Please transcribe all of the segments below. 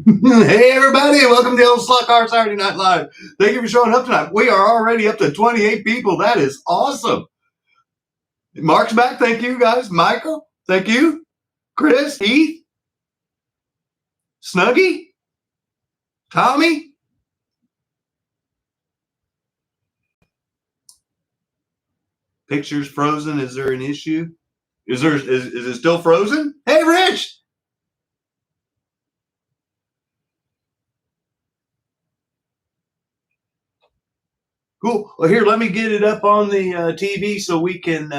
Hey everybody, welcome to the old SLOTCAR Saturday Night Live. Thank you for showing up tonight. We are already up to 28 people. That is awesome. Mark's back. Thank you guys. Michael, thank you. Chris, Heath, Snuggy, Tommy. Picture's frozen. Is there an issue? Is it still frozen? Hey Rich. Cool. Well, here, let me get it up on the TV so we can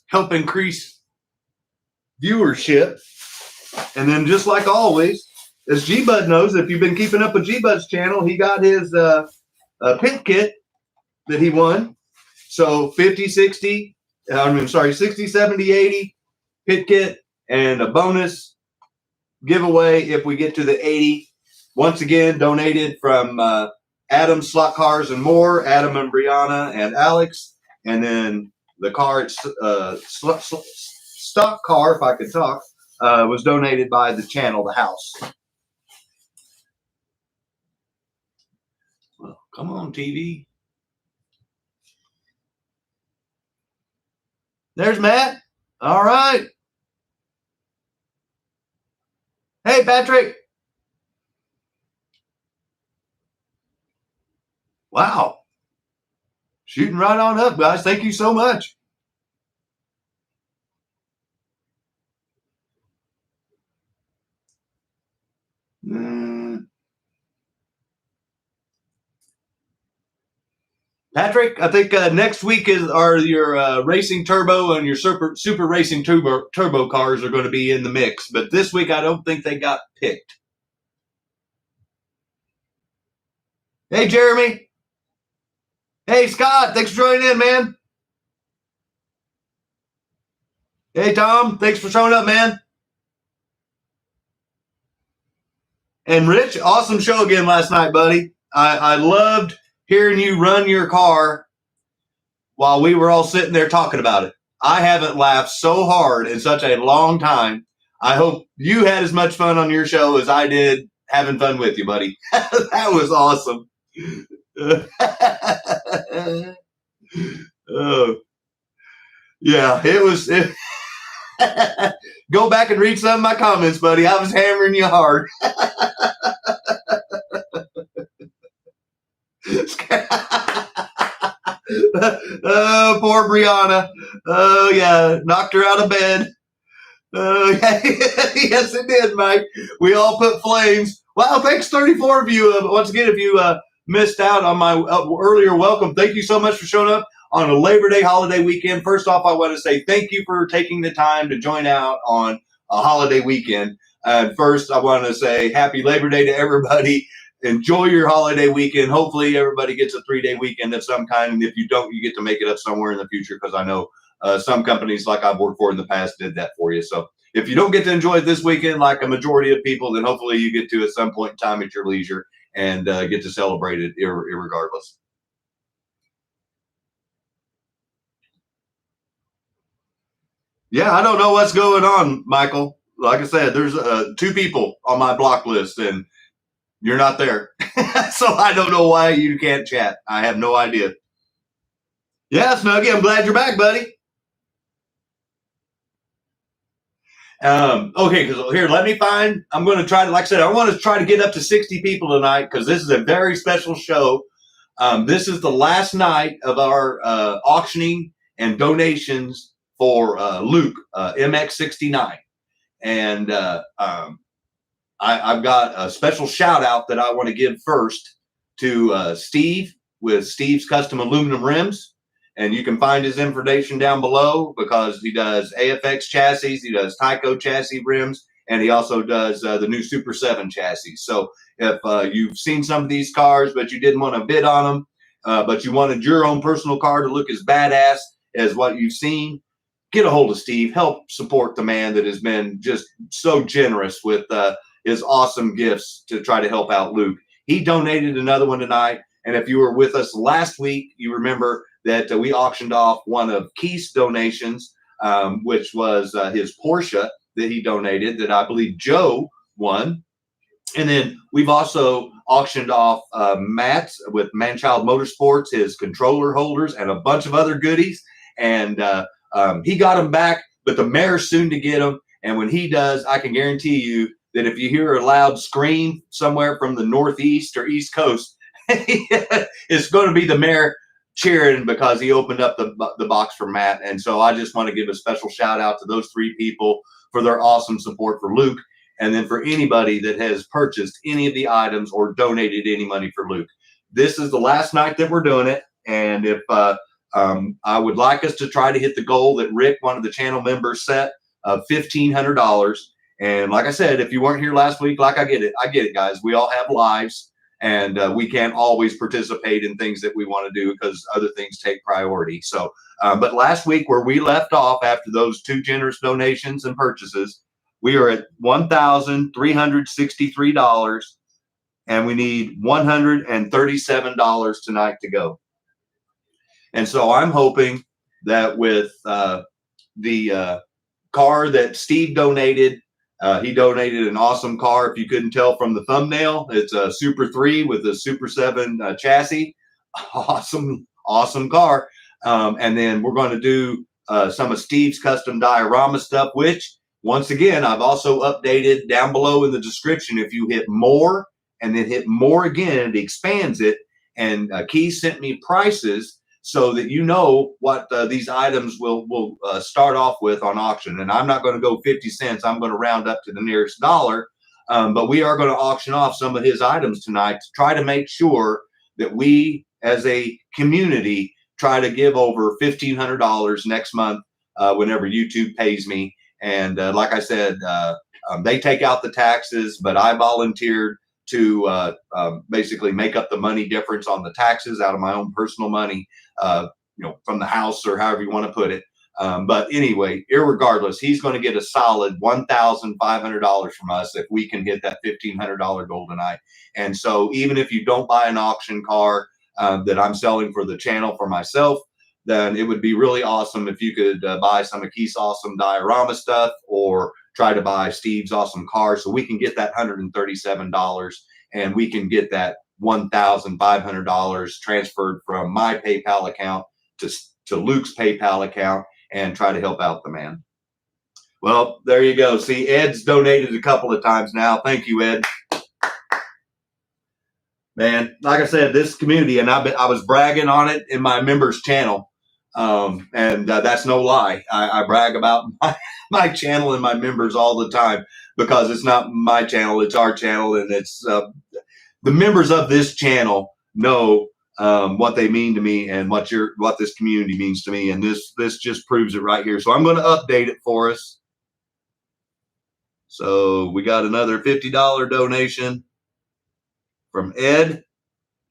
help increase viewership. And then, just like always, as G-Bud knows, if you've been keeping up with G-Bud's channel, he got his pit kit that he won. So 50, 60, 60, 70, 80 pit kit and a bonus giveaway if we get to the 80. Once again, donated from Adam, SLOTCARs and More, Adam and Brianna and Alex. And then the car, stock car, if I could talk, was donated by the channel, the house. Well, come on, TV. There's Matt. All right. Hey, Patrick. Wow. Shooting right on up, guys. Thank you so much. Patrick, I think next week are your racing turbo and your super racing turbo cars are going to be in the mix. But this week, I don't think they got picked. Hey, Jeremy. Hey, Scott. Thanks for joining in, man. Hey, Tom. Thanks for showing up, man. And Rich, awesome show again last night, buddy. I loved hearing you run your car while we were all sitting there talking about it. I haven't laughed so hard in such a long time. I hope you had as much fun on your show as I did having fun with you, buddy. That was awesome. Yeah, it was. Go back and read some of my comments, buddy. I was hammering you hard. Oh, poor Brianna. Oh, yeah. Knocked her out of bed. Oh, yeah. Yes, it did, Mike. We all put flames. Wow, thanks, 34 of you. Once again, if you missed out on my earlier welcome, thank you so much for showing up on a Labor Day holiday weekend. First off, I want to say thank you for taking the time to join out on a holiday weekend. First, I want to say happy Labor Day to everybody. Enjoy your holiday weekend. Hopefully everybody gets a 3-day weekend of some kind. And if you don't, you get to make it up somewhere in the future, because I know some companies like I've worked for in the past did that for you. So if you don't get to enjoy it this weekend like a majority of people, then hopefully you get to at some point in time at your leisure and get to celebrate it irregardless. Yeah, I don't know what's going on, Michael. Like I said, there's 2 people on my block list, and you're not there. So I don't know why you can't chat. I have no idea. Yeah, Snuggie, I'm glad you're back, buddy. Okay, because here, let me find. I'm going to try to, like I said, I want to try to get up to 60 people tonight because this is a very special show. This is the last night of our auctioning and donations for Luke, MX69. And I've got a special shout out that I want to give first to Steve with Steve's Custom Aluminum Rims. And you can find his information down below because he does AFX chassis, he does TYCO chassis rims, and he also does the new Super 7 chassis. So if you've seen some of these cars, but you didn't want to bid on them, but you wanted your own personal car to look as badass as what you've seen, get a hold of Steve. Help support the man that has been just so generous with his awesome gifts to try to help out Luke. He donated another one tonight. And if you were with us last week, you remember that we auctioned off one of Keith's donations, which was his Porsche that he donated that I believe Joe won. And then we've also auctioned off Matt with Manchild Motorsports, his controller holders, and a bunch of other goodies. And he got them back, but the mayor's soon to get them. And when he does, I can guarantee you that if you hear a loud scream somewhere from the Northeast or East Coast, it's going to be the mayor cheering because he opened up the box for Matt. And so I just want to give a special shout out to those three people for their awesome support for Luke. And then for anybody that has purchased any of the items or donated any money for Luke. This is the last night that we're doing it. And if I would like us to try to hit the goal that Rick, one of the channel members, set of $1,500. And like I said, if you weren't here last week, like I get it, guys. We all have lives, and we can't always participate in things that we want to do because other things take priority. So, but last week where we left off after those two generous donations and purchases, we are at $1,363, and we need $137 tonight to go. And so I'm hoping that with the car that Steve donated, he donated an awesome car. If you couldn't tell from the thumbnail, it's a Super 3 with a Super 7 chassis. Awesome car. And then we're going to do some of Steve's custom diorama stuff, which, once again, I've also updated down below in the description. If you hit more and then hit more again, it expands it. And Keith sent me prices so that you know what these items will start off with on auction. And I'm not going to go 50 cents. I'm going to round up to the nearest dollar. But we are going to auction off some of his items tonight to try to make sure that we, as a community, try to give over $1,500 next month whenever YouTube pays me. And like I said, they take out the taxes, but I volunteered to basically make up the money difference on the taxes out of my own personal money, from the house or however you want to put it. But anyway, irregardless, he's going to get a solid $1,500 from us if we can hit that $1,500 goal tonight. And so even if you don't buy an auction car that I'm selling for the channel for myself, then it would be really awesome if you could buy some of Keith's awesome diorama stuff or try to buy Steve's awesome car so we can get that $137 and we can get that $1,500 transferred from my PayPal account to Luke's PayPal account and try to help out the man. Well, there you go. See, Ed's donated a couple of times now. Thank you, Ed. Man, like I said, this community, and I was bragging on it in my members channel. And that's no lie. I brag about my channel and my members all the time because it's not my channel, it's our channel. And it's the members of this channel know what they mean to me and what this community means to me. And this just proves it right here. So I'm going to update it for us. So we got another $50 donation from Ed.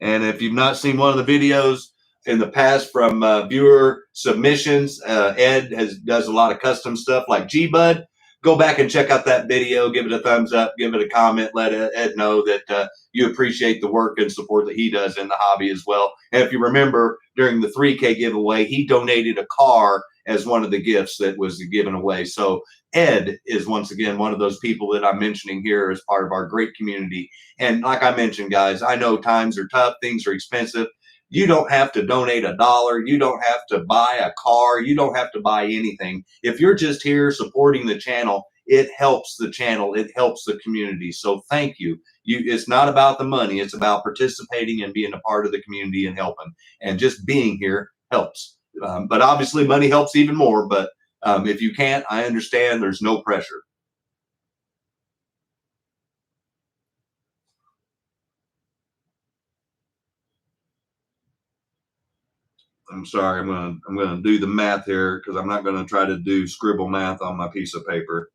And if you've not seen one of the videos in the past from viewer submissions, Ed does a lot of custom stuff like G-Bud. Go back and check out that video. Give it a thumbs up. Give it a comment. Let Ed know that you appreciate the work and support that he does in the hobby as well. And if you remember, during the 3K giveaway, he donated a car as one of the gifts that was given away. So Ed is, once again, one of those people that I'm mentioning here as part of our great community. And like I mentioned, guys, I know times are tough. Things are expensive. You don't have to donate $1. You don't have to buy a car. You don't have to buy anything. If you're just here supporting the channel, it helps the channel. It helps the community. So thank you. It's not about the money. It's about participating and being a part of the community and helping. And just being here helps. But obviously money helps even more. But if you can't, I understand. There's no pressure. I'm sorry, I'm gonna do the math here because I'm not gonna try to do scribble math on my piece of paper.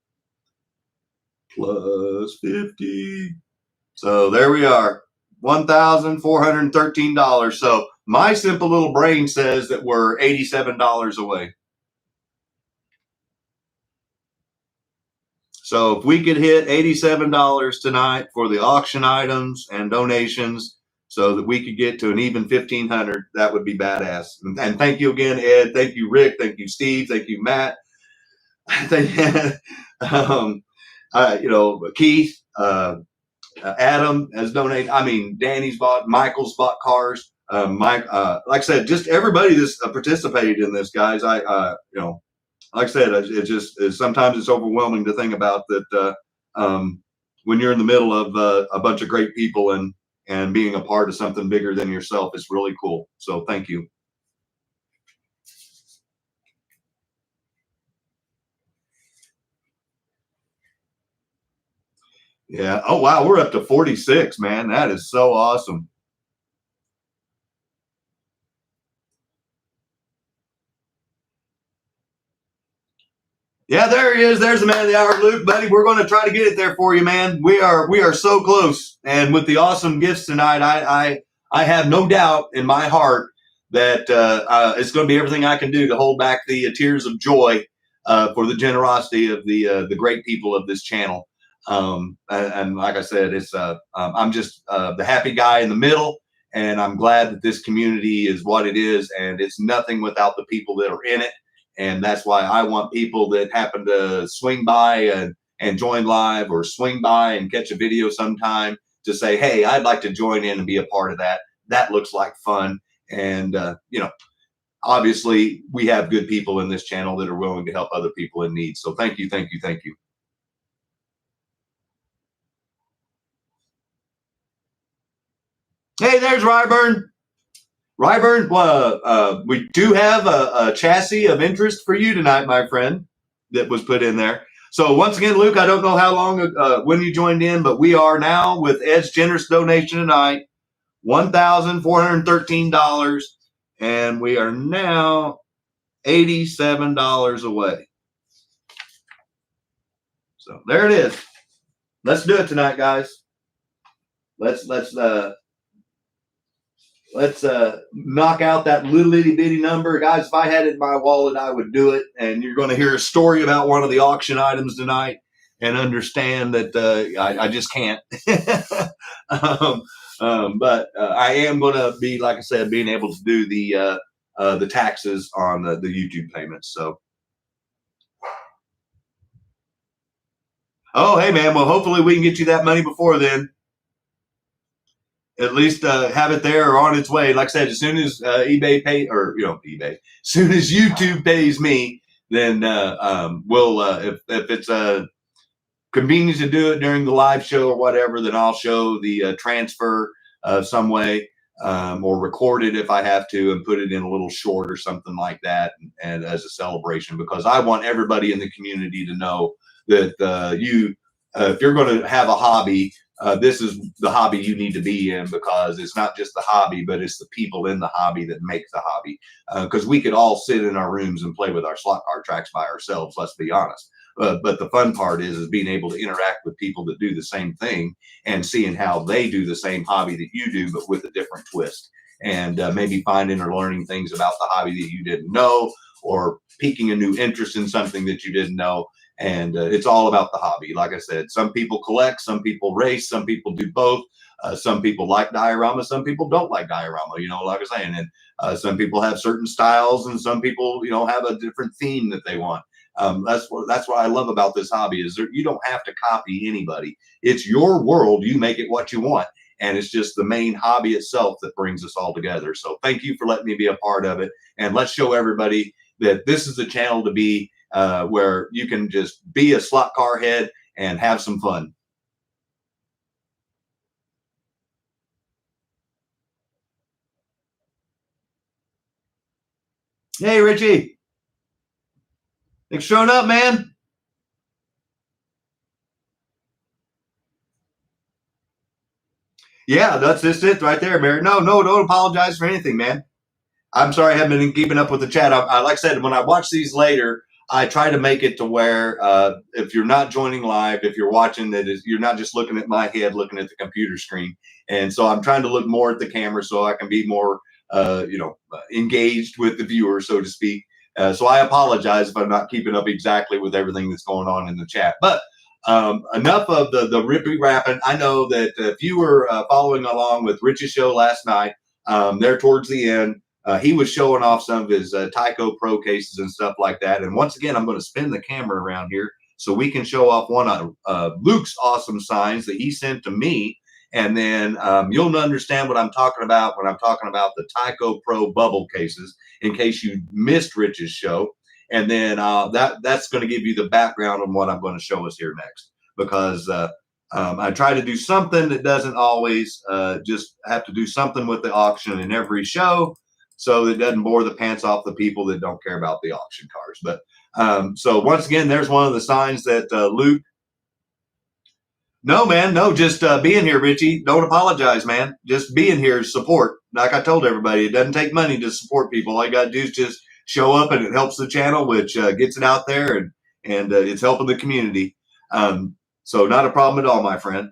Plus 50. So there we are, $1,413. So my simple little brain says that we're $87 away. So if we could hit $87 tonight for the auction items and donations, so that we could get to an even 1,500, that would be badass. And thank you again, Ed. Thank you, Rick. Thank you, Steve. Thank you, Matt. Keith. Adam has donated. I mean, Danny's bought, Michael's bought cars. Mike, like I said, just everybody that's participated in this, guys. You know, like I said, it just sometimes it's overwhelming to think about that when you're in the middle of a bunch of great people and being a part of something bigger than yourself is really cool. So thank you. Yeah. Oh wow, we're up to 46, man. That is so awesome. Yeah, there he is. There's the man of the hour, Luke, buddy. We're going to try to get it there for you, man. We are so close. And with the awesome gifts tonight, I have no doubt in my heart that it's going to be everything I can do to hold back the tears of joy for the generosity of the great people of this channel. And like I said, it's I'm just the happy guy in the middle, and I'm glad that this community is what it is, and it's nothing without the people that are in it. And that's why I want people that happen to swing by and join live, or swing by and catch a video sometime, to say, hey, I'd like to join in and be a part of that. That looks like fun. And, you know, obviously we have good people in this channel that are willing to help other people in need. So thank you, thank you, thank you. Hey, there's Ryburn. Ryburn, we do have a chassis of interest for you tonight, my friend, that was put in there. So once again, Luke, I don't know how long, when you joined in, but we are now, with Ed's generous donation tonight, $1,413, and we are now $87 away. So there it is. Let's do it tonight, guys. Let's knock out that little itty bitty number, guys. If I had it in my wallet, I would do it. And you're going to hear a story about one of the auction items tonight, and understand that I just can't. But I am going to be, like I said, being able to do the taxes on the YouTube payments. So, oh hey man, well hopefully we can get you that money before then. At least have it there or on its way. Like I said, as soon as eBay pay, or eBay, as soon as YouTube pays me, then we'll if it's convenient to do it during the live show or whatever, then I'll show the transfer some way, or record it if I have to, and put it in a little short or something like that, and as a celebration, because I want everybody in the community to know that if you're going to have a hobby, this is the hobby you need to be in, because it's not just the hobby, but it's the people in the hobby that make the hobby. Because we could all sit in our rooms and play with our slot car tracks by ourselves, let's be honest. But the fun part is being able to interact with people that do the same thing, and seeing how they do the same hobby that you do, but with a different twist. And maybe finding or learning things about the hobby that you didn't know, or piquing a new interest in something that you didn't know. And it's all about the hobby. Like I said, some people collect, some people race, some people do both. Some people like diorama, some people don't like diorama, like I was saying. And some people have certain styles, and some people, have a different theme that they want. That's what I love about this hobby, is you don't have to copy anybody. It's your world. You make it what you want. And it's just the main hobby itself that brings us all together. So thank you for letting me be a part of it. And let's show everybody that this is the channel to be, where you can just be a slot car head and have some fun. Hey, Richie. Thanks for showing up, man. Yeah, that's just it right there, Mary. No, don't apologize for anything, man. I'm sorry I haven't been keeping up with the chat. Like I said, when I watch these later, I try to make it to where if you're not joining live, if you're watching, you're not just looking at my head, looking at the computer screen. And so I'm trying to look more at the camera so I can be more, engaged with the viewer, so to speak. So I apologize if I'm not keeping up exactly with everything that's going on in the chat. But enough of the rippy rapping. I know that if you were following along with Rich's show last night, there towards the end, he was showing off some of his TYCO Pro cases and stuff like that. And once again, I'm going to spin the camera around here so we can show off one of Luke's awesome signs that he sent to me. And then you'll understand what I'm talking about when I'm talking about the TYCO Pro bubble cases, in case you missed Rich's show. And then that's going to give you the background on what I'm going to show us here next, because I try to do something that doesn't always just have to do something with the auction in every show, so that it doesn't bore the pants off the people that don't care about the auction cars. But so once again, there's one of the signs that Luke. No, man, no, just being here, Richie. Don't apologize, man. Just being here is support. Like I told everybody, it doesn't take money to support people. All you got to do is just show up, and it helps the channel, which gets it out there, and it's helping the community. So not a problem at all, my friend.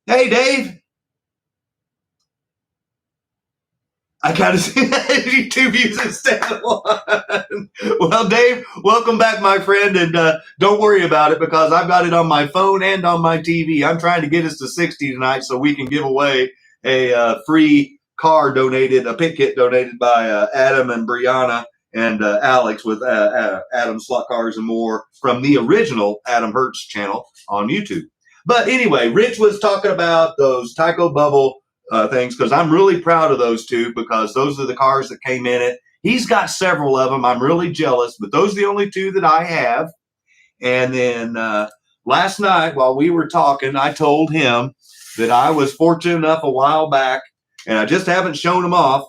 Hey, Dave. I gotta see 2 views instead of 1. Well, Dave, welcome back, my friend, and don't worry about it, because I've got it on my phone and on my TV. I'm trying to get us to 60 tonight so we can give away a free car donated, a pit kit donated by Adam and Brianna and Alex with Adam Slot Cars and More from the original Adam Hertz channel on YouTube. But anyway, Rich was talking about those TYCO bubble things, because I'm really proud of those two, because those are the cars that came in it. He's got several of them. I'm really jealous, but those are the only 2 that I have. And then last night while we were talking, I told him that I was fortunate enough a while back, and I just haven't shown them off,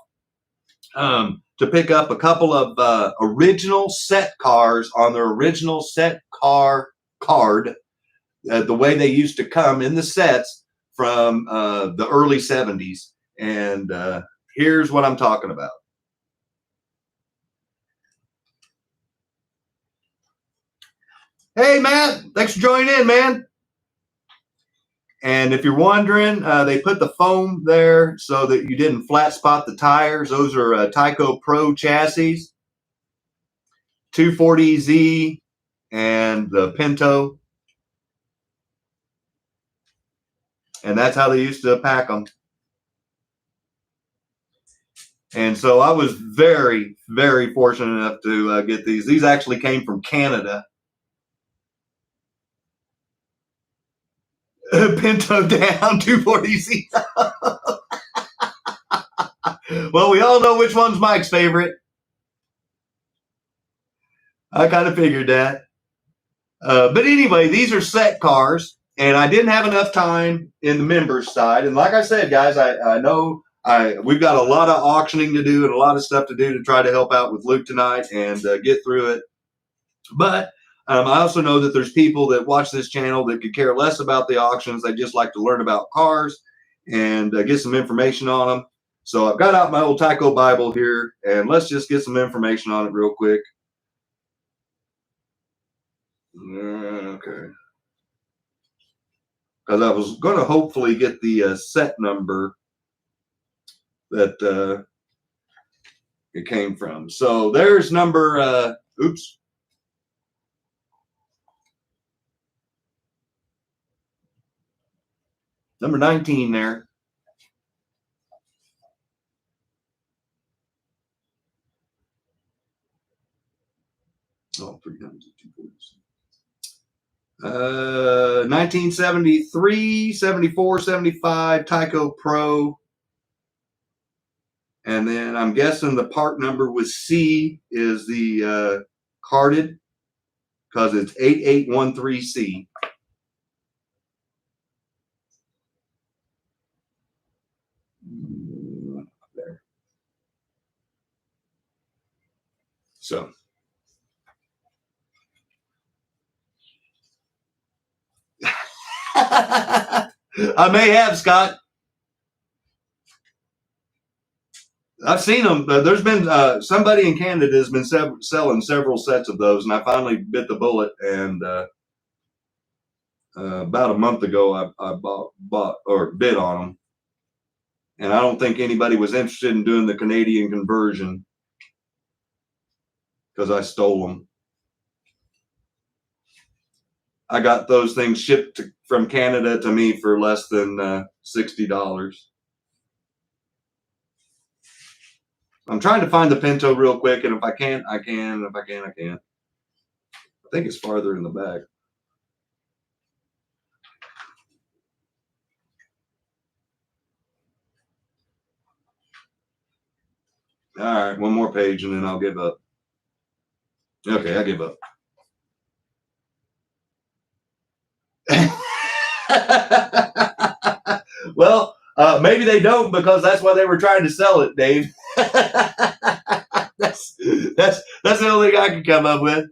to pick up a couple of original set cars on their original set car card, the way they used to come in the sets from the early 70s. And here's what I'm talking about. Hey, Matt, thanks for joining in, man. And if you're wondering, they put the foam there so that you didn't flat spot the tires. Those are TYCO Pro chassis, 240Z and the Pinto. And that's how they used to pack them. And so I was very, very fortunate enough to get these. These actually came from Canada. Pinto down, 240Z. Well, we all know which one's Mike's favorite. I kind of figured that. But anyway, these are set cars, and I didn't have enough time in the members side. And like I said, guys, I know we've got a lot of auctioning to do and a lot of stuff to do to try to help out with Luke tonight and get through it. But I also know that there's people that watch this channel that could care less about the auctions. They just like to learn about cars and get some information on them. So I've got out my old TYCO Bible here, and let's just get some information on it real quick. Okay. Because I was going to hopefully get the set number that it came from. So there's number, oops. Number 19 there. Oh, 3 times 240. 1973, 74, 75 TYCO Pro. And then I'm guessing the part number with C is the carded, because it's 8813C. There. So. I may have, Scott. I've seen them. There's been somebody in Canada has been selling several sets of those, and I finally bit the bullet. And about a month ago, I bought or bid on them, and I don't think anybody was interested in doing the Canadian conversion because I stole them. I got those things shipped from Canada to me for less than $60. I'm trying to find the Pinto real quick, and if I can't, I can. If I can, I can. think it's farther in the back. All right, one more page and then I'll give up. Okay, I give up. Well, maybe they don't, because that's why they were trying to sell it, Dave. that's the only thing I can come up with.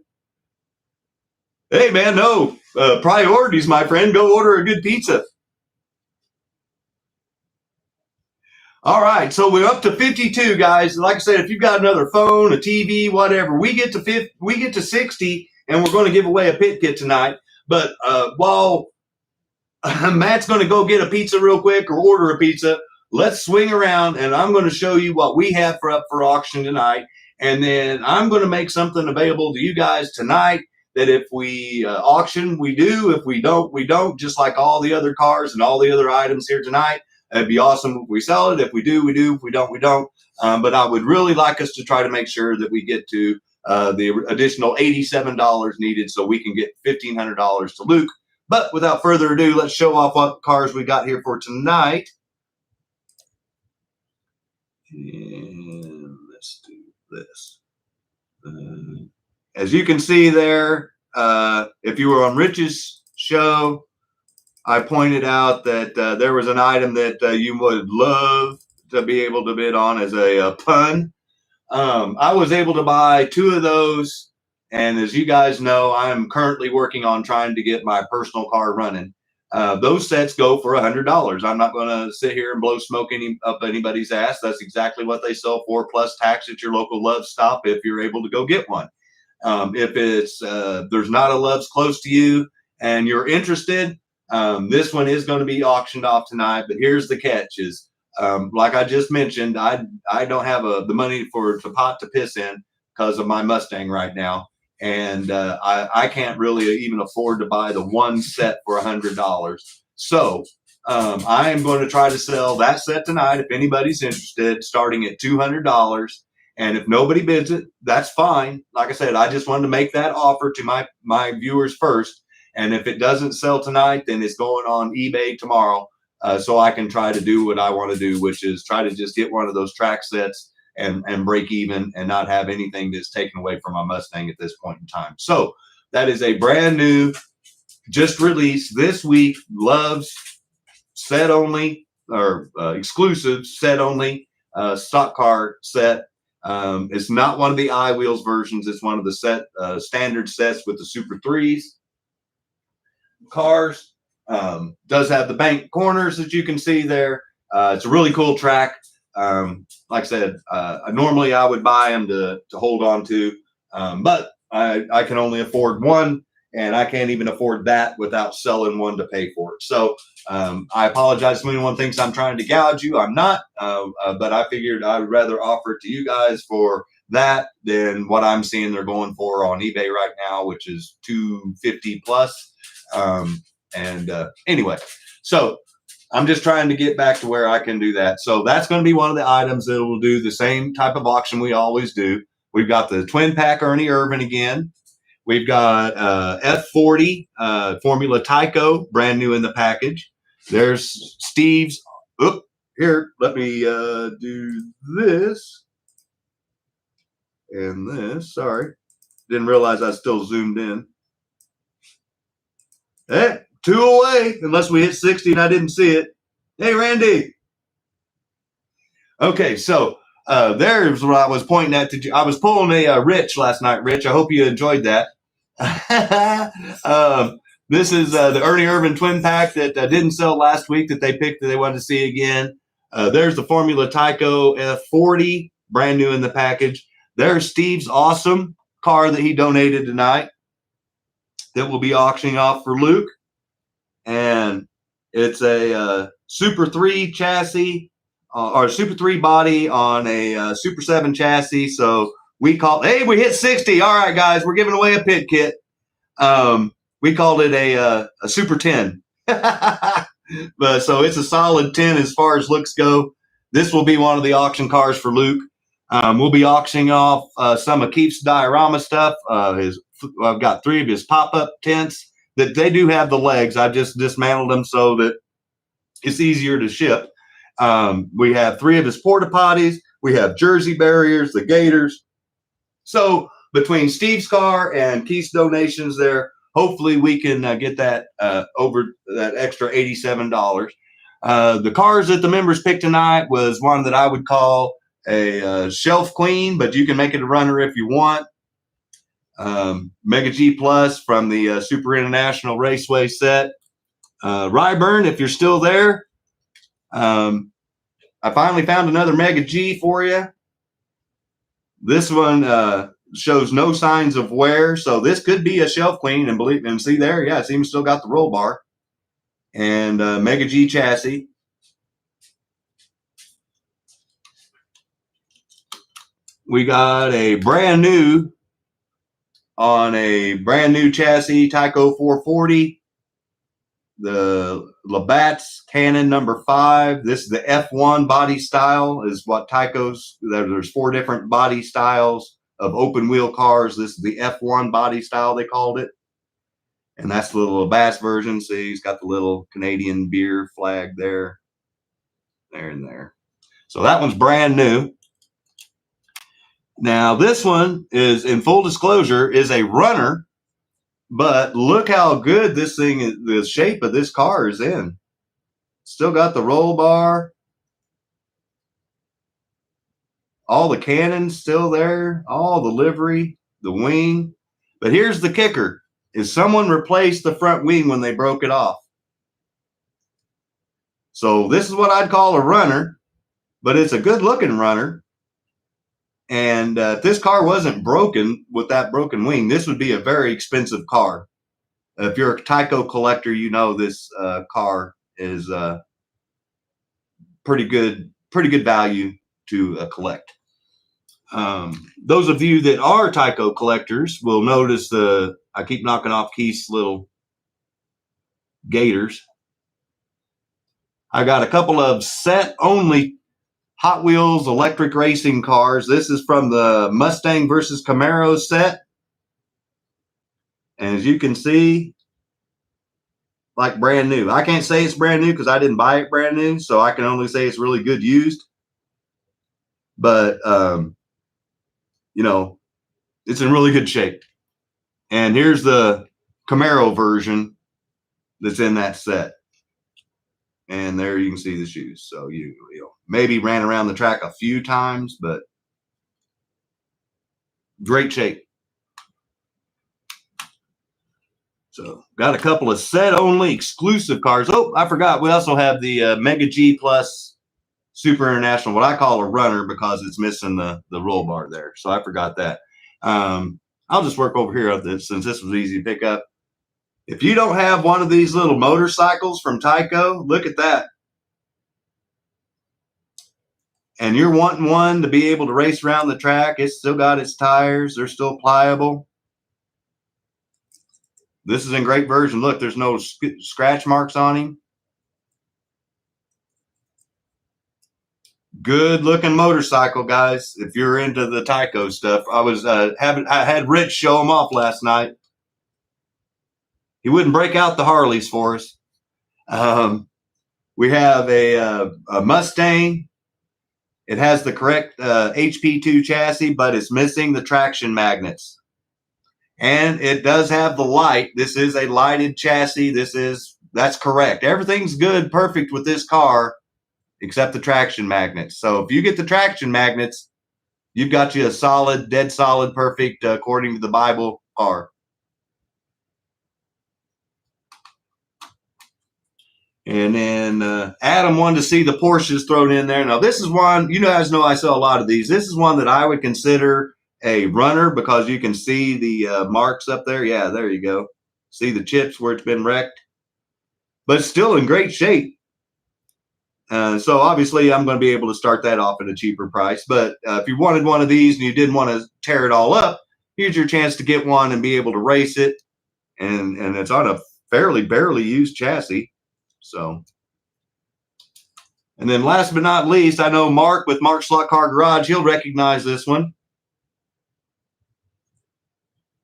Hey, man, no priorities, my friend. Go order a good pizza. All right, so we're up to 52, guys. Like I said, if you've got another phone, a TV, whatever, we get to 60, and we're going to give away a pit kit tonight. But while Matt's going to go get a pizza real quick or order a pizza, let's swing around, and I'm going to show you what we have up for auction tonight. And then I'm going to make something available to you guys tonight that if we auction, we do. If we don't, we don't, just like all the other cars and all the other items here tonight. It'd be awesome if we sell it. If we do, we do. If we don't, we don't. But I would really like us to try to make sure that we get to the additional $87 needed so we can get $1,500 to Luke. But without further ado, let's show off what cars we got here for tonight. And let's do this. As you can see there, if you were on Rich's show, I pointed out that there was an item that you would love to be able to bid on as a pun. I was able to buy 2 of those, and as you guys know, I'm currently working on trying to get my personal car running. Those sets go for $100. I'm not going to sit here and blow smoke up anybody's ass. That's exactly what they sell for, plus tax at your local Love's stop if you're able to go get one. If it's there's not a Love's close to you and you're interested, this one is going to be auctioned off tonight. But here's the catch: is like I just mentioned, I don't have the money to pot to piss in because of my Mustang right now. And I can't really even afford to buy the one set for $100. So I am going to try to sell that set tonight if anybody's interested, starting at $200. And if nobody bids it, that's fine. Like I said, I just wanted to make that offer to my viewers first. And if it doesn't sell tonight, then it's going on eBay tomorrow. So I can try to do what I want to do, which is try to just get one of those track sets and break even and not have anything that's taken away from my Mustang at this point in time. So that is a brand new, just released this week, Love's set only, or exclusive set only stock car set. It's not one of the I-Wheels versions. It's one of the standard sets with the Super 3s cars. Does have the bank corners that you can see there. It's a really cool track. Like I said, normally I would buy them to hold on to, but I can only afford one, and I can't even afford that without selling one to pay for it. So I apologize if anyone thinks I'm trying to gouge you. I'm not, but I figured I would rather offer it to you guys for that than what I'm seeing they're going for on eBay right now, which is $250 plus. Anyway, so I'm just trying to get back to where I can do that. So that's going to be one of the items that will do the same type of auction we always do. We've got the twin pack Ernie Irvin again. We've got F40 Formula TYCO, brand new in the package. There's Steve's. Oop, here, let me do this and this. Sorry, didn't realize I still zoomed in. Hey, 2 away, unless we hit 60 and I didn't see it. Hey, Randy. Okay, so there's what I was pointing at. I was pulling a Rich last night, Rich. I hope you enjoyed that. This is the Ernie Irvin twin pack that didn't sell last week that they picked that they wanted to see again. There's the Formula TYCO F40, brand new in the package. There's Steve's awesome car that he donated tonight that will be auctioning off for Luke. And it's a Super 3 chassis or Super 3 body on a Super 7 chassis. So we hit 60. All right, guys, we're giving away a pit kit. We called it a Super 10. But so it's a solid 10 as far as looks go. This will be one of the auction cars for Luke. We'll be auctioning off some of Keith's Diorama stuff, his I've got 3 of his pop-up tents that they do have the legs. I just dismantled them so that it's easier to ship. We have 3 of his porta potties. We have jersey barriers, the Gators. So between Steve's car and Keith's donations there, hopefully we can get that over that extra $87. The cars that the members picked tonight was one that I would call a shelf queen, but you can make it a runner if you want. Mega G Plus from the Super International Raceway set. Ryburn, if you're still there, I finally found another Mega G for you. This one shows no signs of wear, so this could be a shelf queen. And believe and see there, yeah, it's even still got the roll bar and Mega G chassis. We got a brand new on a brand new chassis, TYCO 440. The Labatt's Cannon number 5. This is the F1 body style, is what TYCO's. There's 4 different body styles of open wheel cars. This is the F1 body style, they called it. And that's the little Labatt's version. See, he's got the little Canadian beer flag there. There and there. So that one's brand new. Now this one is, in full disclosure, is a runner. But look how good this thing is, the shape of this car is in. Still got the roll bar. All the cannons still there. All the livery, the wing. But here's the kicker, is someone replaced the front wing when they broke it off. So this is what I'd call a runner, but it's a good looking runner. And if this car wasn't broken with that broken wing, this would be a very expensive car. If you're a TYCO collector, you know this car is pretty good value to collect. Those of you that are TYCO collectors will notice I keep knocking off Keith's little Gators. I got a couple of set only Hot Wheels electric racing cars. This is from the Mustang versus Camaro set. And as you can see, like brand new. I can't say it's brand new because I didn't buy it brand new. So I can only say it's really good used. But, you know, it's in really good shape. And here's the Camaro version that's in that set. And there you can see the shoes. So you know, maybe ran around the track a few times, but great shape. So got a couple of set only exclusive cars. Oh, I forgot. We also have the Mega G Plus Super International, what I call a runner because it's missing the roll bar there. So I forgot that. I'll just work over here since this was easy to pick up. If you don't have one of these little motorcycles from TYCO, look at that. And you're wanting one to be able to race around the track. It's still got its tires. They're still pliable. This is in great version. Look, there's no scratch marks on him. Good looking motorcycle, guys. If you're into the TYCO stuff, I had Rich show them off last night. He wouldn't break out the Harleys for us. We have a Mustang. It has the correct HP2 chassis, but it's missing the traction magnets. And it does have the light. This is a lighted chassis. That's correct. Everything's good, perfect with this car, except the traction magnets. So if you get the traction magnets, you've got you a solid, dead solid, perfect, according to the Bible, car. And then Adam wanted to see the Porsches thrown in there. Now, this is one, you guys know I sell a lot of these. This is one that I would consider a runner because you can see the marks up there. Yeah, there you go. See the chips where it's been wrecked. But it's still in great shape. So obviously, I'm going to be able to start that off at a cheaper price. But if you wanted one of these and you didn't want to tear it all up, here's your chance to get one and be able to race it. And it's on a fairly barely used chassis. So, and then last but not least, I know Mark with Mark's SLOTCAR Garage, he'll recognize this one.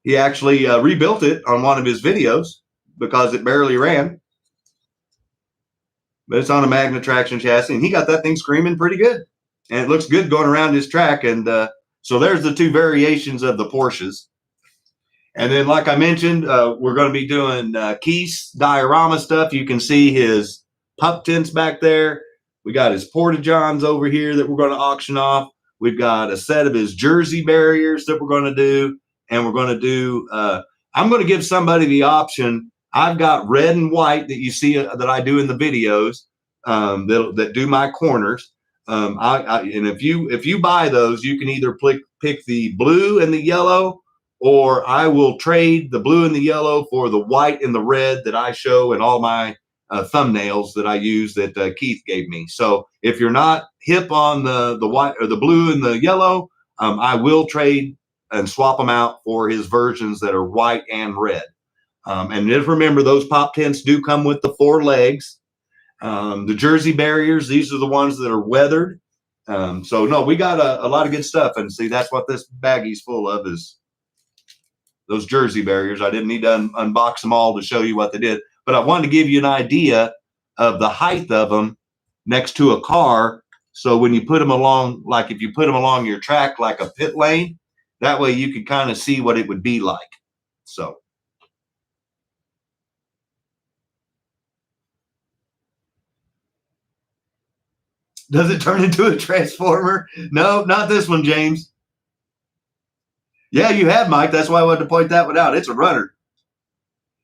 He actually rebuilt it on one of his videos because it barely ran. But it's on a magnet traction chassis, and he got that thing screaming pretty good. And it looks good going around his track. And so there's the two variations of the Porsches. And then, like I mentioned, we're going to be doing Keith's diorama stuff. You can see his pup tents back there. We got his Porta Johns over here that we're going to auction off. We've got a set of his jersey barriers that we're going to do. And we're going to do, I'm going to give somebody the option. I've got red and white that you see that I do in the videos that do my corners. And if you buy those, you can either pick the blue and the yellow, or I will trade the blue and the yellow for the white and the red that I show in all my thumbnails that I use that Keith gave me. So if you're not hip on the white or the blue and the yellow, I will trade and swap them out for his versions that are white and red. And just remember, those pop tents do come with the 4 legs. The jersey barriers, these are the ones that are weathered. So no, we got a lot of good stuff. And see, that's what this baggie's full of, is those jersey barriers. I didn't need to unbox them all to show you what they did, but I wanted to give you an idea of the height of them next to a car. So when you put them along, like if you put them along your track, like a pit lane, that way you could kind of see what it would be like. So. Does it turn into a transformer? No, not this one, James. Yeah, you have, Mike. That's why I wanted to point that one out. It's a runner.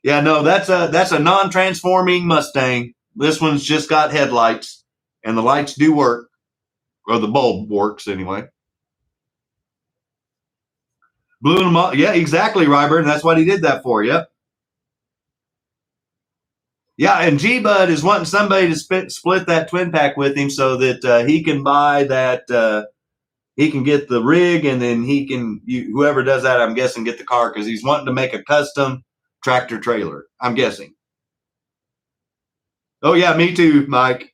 Yeah, no, that's a non-transforming Mustang. This one's just got headlights, and the lights do work, or the bulb works anyway. Blew them up. Yeah, exactly, Ryburn. That's what he did that for. Yep. Yeah, and G-Bud is wanting somebody to split that twin pack with him so that he can buy that. He can get the rig, and then he can, whoever does that, I'm guessing, get the car, because he's wanting to make a custom tractor trailer, I'm guessing. Oh, yeah, me too, Mike.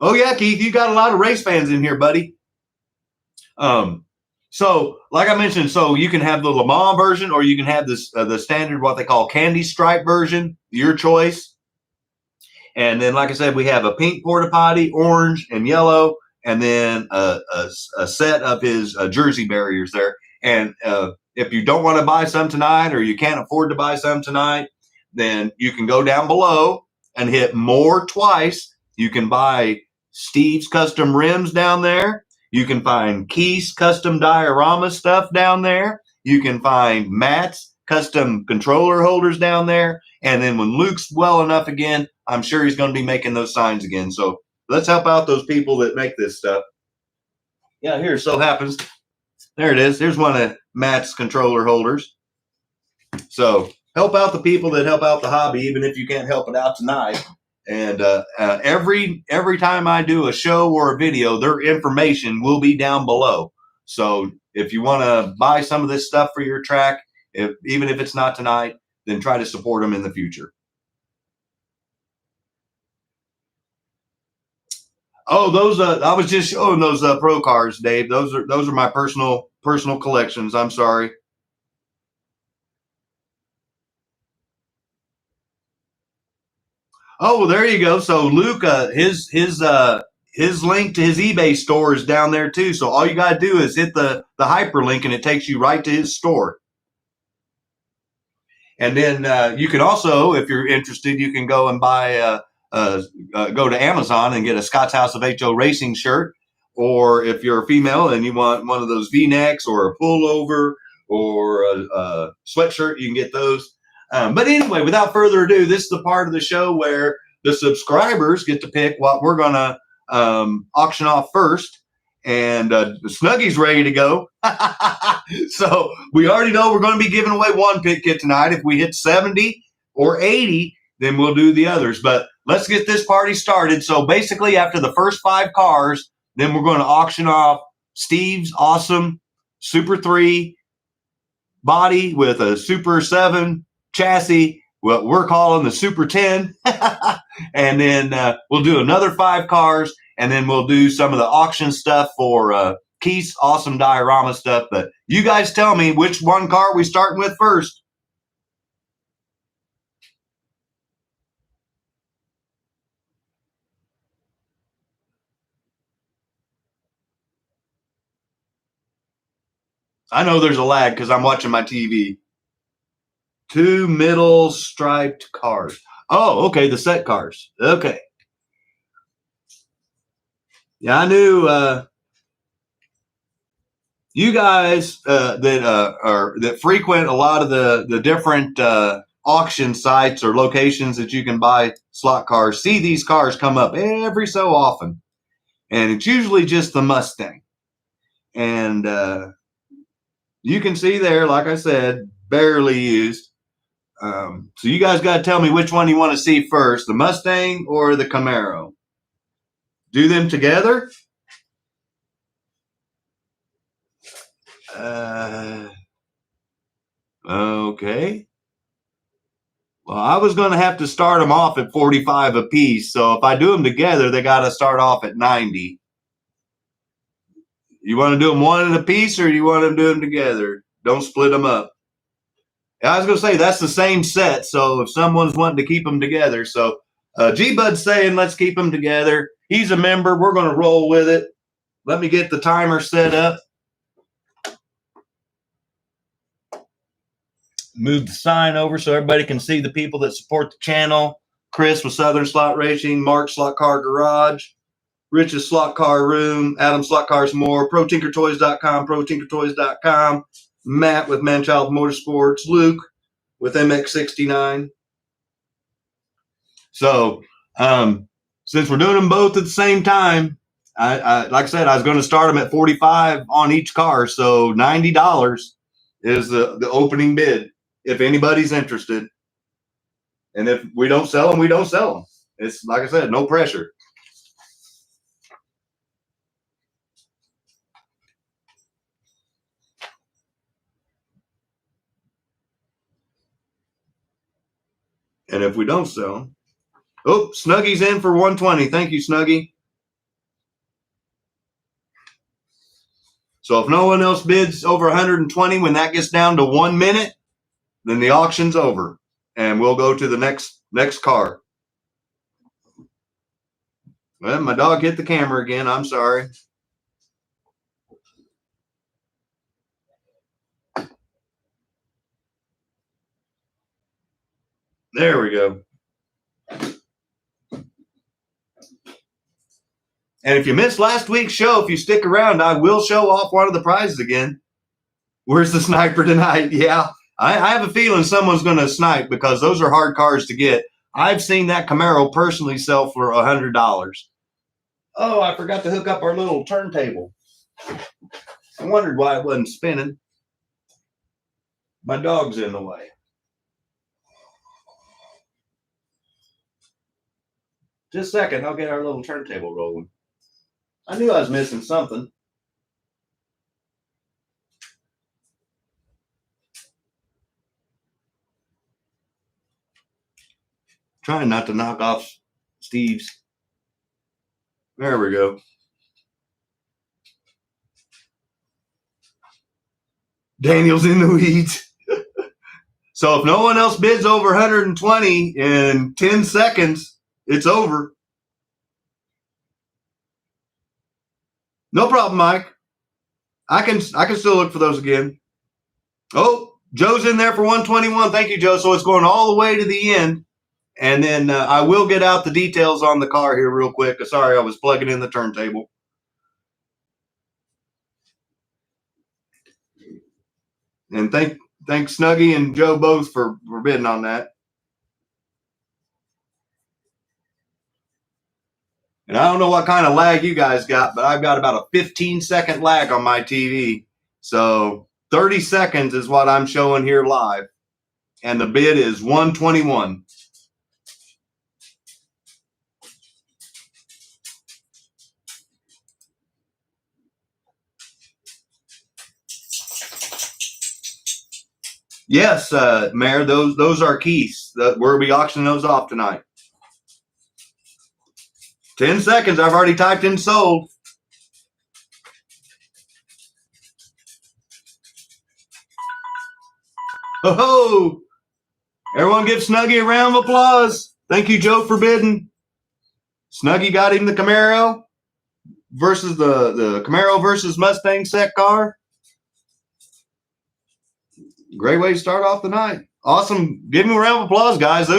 Oh, yeah, Keith, you got a lot of race fans in here, buddy. So, like I mentioned, so you can have the Le Mans version, or you can have this the standard, what they call candy stripe version, your choice. And then, like I said, we have a pink porta potty, orange and yellow, and then a set of his jersey barriers there. And if you don't want to buy some tonight, or you can't afford to buy some tonight, then you can go down below and hit more twice. You can buy Steve's custom rims down there. You can find Keith's custom diorama stuff down there. You can find Matt's custom controller holders down there. And then when Luke's well enough again, I'm sure he's going to be making those signs again. So let's help out those people that make this stuff. Yeah, here, so happens. There it is. Here's one of Matt's controller holders. So help out the people that help out the hobby, even if you can't help it out tonight. And every time I do a show or a video, their information will be down below. So if you want to buy some of this stuff for your track, even if it's not tonight, then try to support them in the future. Oh, those I was just showing those pro cars, Dave. Those are my personal collections. I'm sorry. Oh, there you go. So Luke, his link to his eBay store is down there too. So all you gotta do is hit the hyperlink, and it takes you right to his store. And then you can also, if you're interested, you can go and buy go to Amazon and get a Scott's House of HO Racing shirt. Or if you're a female and you want one of those V-necks or a pullover or a sweatshirt, you can get those. But anyway, without further ado, this is the part of the show where the subscribers get to pick what we're going to auction off first. And Snuggy's ready to go. So we already know we're going to be giving away one pit kit tonight. If we hit 70 or 80, then we'll do the others. But let's get this party started. So basically, after the first 5 cars, then we're going to auction off Steve's awesome Super 3 body with a Super 7 chassis, what we're calling the Super 10. And then we'll do another 5 cars, and then we'll do some of the auction stuff for Keith's awesome diorama stuff. But you guys tell me which one car we starting with first. I know there's a lag because I'm watching my TV. 2 middle striped cars. Oh, okay, the set cars. Okay. Yeah, I knew you guys that frequent a lot of the different auction sites or locations that you can buy slot cars see these cars come up every so often, and it's usually just the Mustang. And you can see there, like I said, barely used. So you guys got to tell me which one you want to see first, the Mustang or the Camaro. Do them together. Okay. Well, I was going to have to start them off at 45 apiece. So if I do them together, they got to start off at 90. You want to do them one at a piece, or you want to do them together? Don't split them up. I was going to say that's the same set. So if someone's wanting to keep them together, so G-Bud's saying let's keep them together. He's a member. We're going to roll with it. Let me get the timer set up. Move the sign over so everybody can see the people that support the channel. Chris with Southern Slot Racing, Mark Slot Car Garage, Rich's Slot Car Room, Adam Slot Cars More, ProTinkerToys.com, ProTinkerToys.com, Matt with Manchild Motorsports, Luke with MX69. So since we're doing them both at the same time, I like I said, I was going to start them at 45 on each car. So $90 is the opening bid if anybody's interested. And if we don't sell them, we don't sell them. It's like I said, no pressure. And if we don't sell them, oh, Snuggy's in for 120. Thank you, Snuggy. So if no one else bids over 120, when that gets down to 1 minute, then the auction's over, and we'll go to the next car. Well, my dog hit the camera again. I'm sorry. There we go. And if you missed last week's show, if you stick around, I will show off one of the prizes again. Where's the sniper tonight? Yeah, I have a feeling someone's going to snipe because those are hard cars to get. I've seen that Camaro personally sell for $100. Oh, I forgot to hook up our little turntable. I wondered why it wasn't spinning. My dog's in the way. Just a second, I'll get our little turntable rolling. I knew I was missing something. Trying not to knock off Steve's. There we go. Daniel's in the weeds. So if no one else bids over 120 in 10 seconds, it's over. No problem, Mike. I can still look for those again. Oh, Joe's in there for 121. Thank you, Joe. So it's going all the way to the end. And then I will get out the details on the car here real quick. Sorry, I was plugging in the turntable. And thanks Snuggy and Joe both for bidding on that. And I don't know what kind of lag you guys got, but I've got about a 15-second lag on my TV. So 30 seconds is what I'm showing here live. And the bid is 121. Yes, Mayor, those are Keith's. We'll be auctioning those off tonight. 10 seconds. I've already typed in sold. Ho-ho! Everyone give Snuggy a round of applause. Thank you, Joe, for bidding. Snuggy got him the Camaro versus the Camaro versus Mustang set car. Great way to start off the night. Awesome. Give him a round of applause, guys.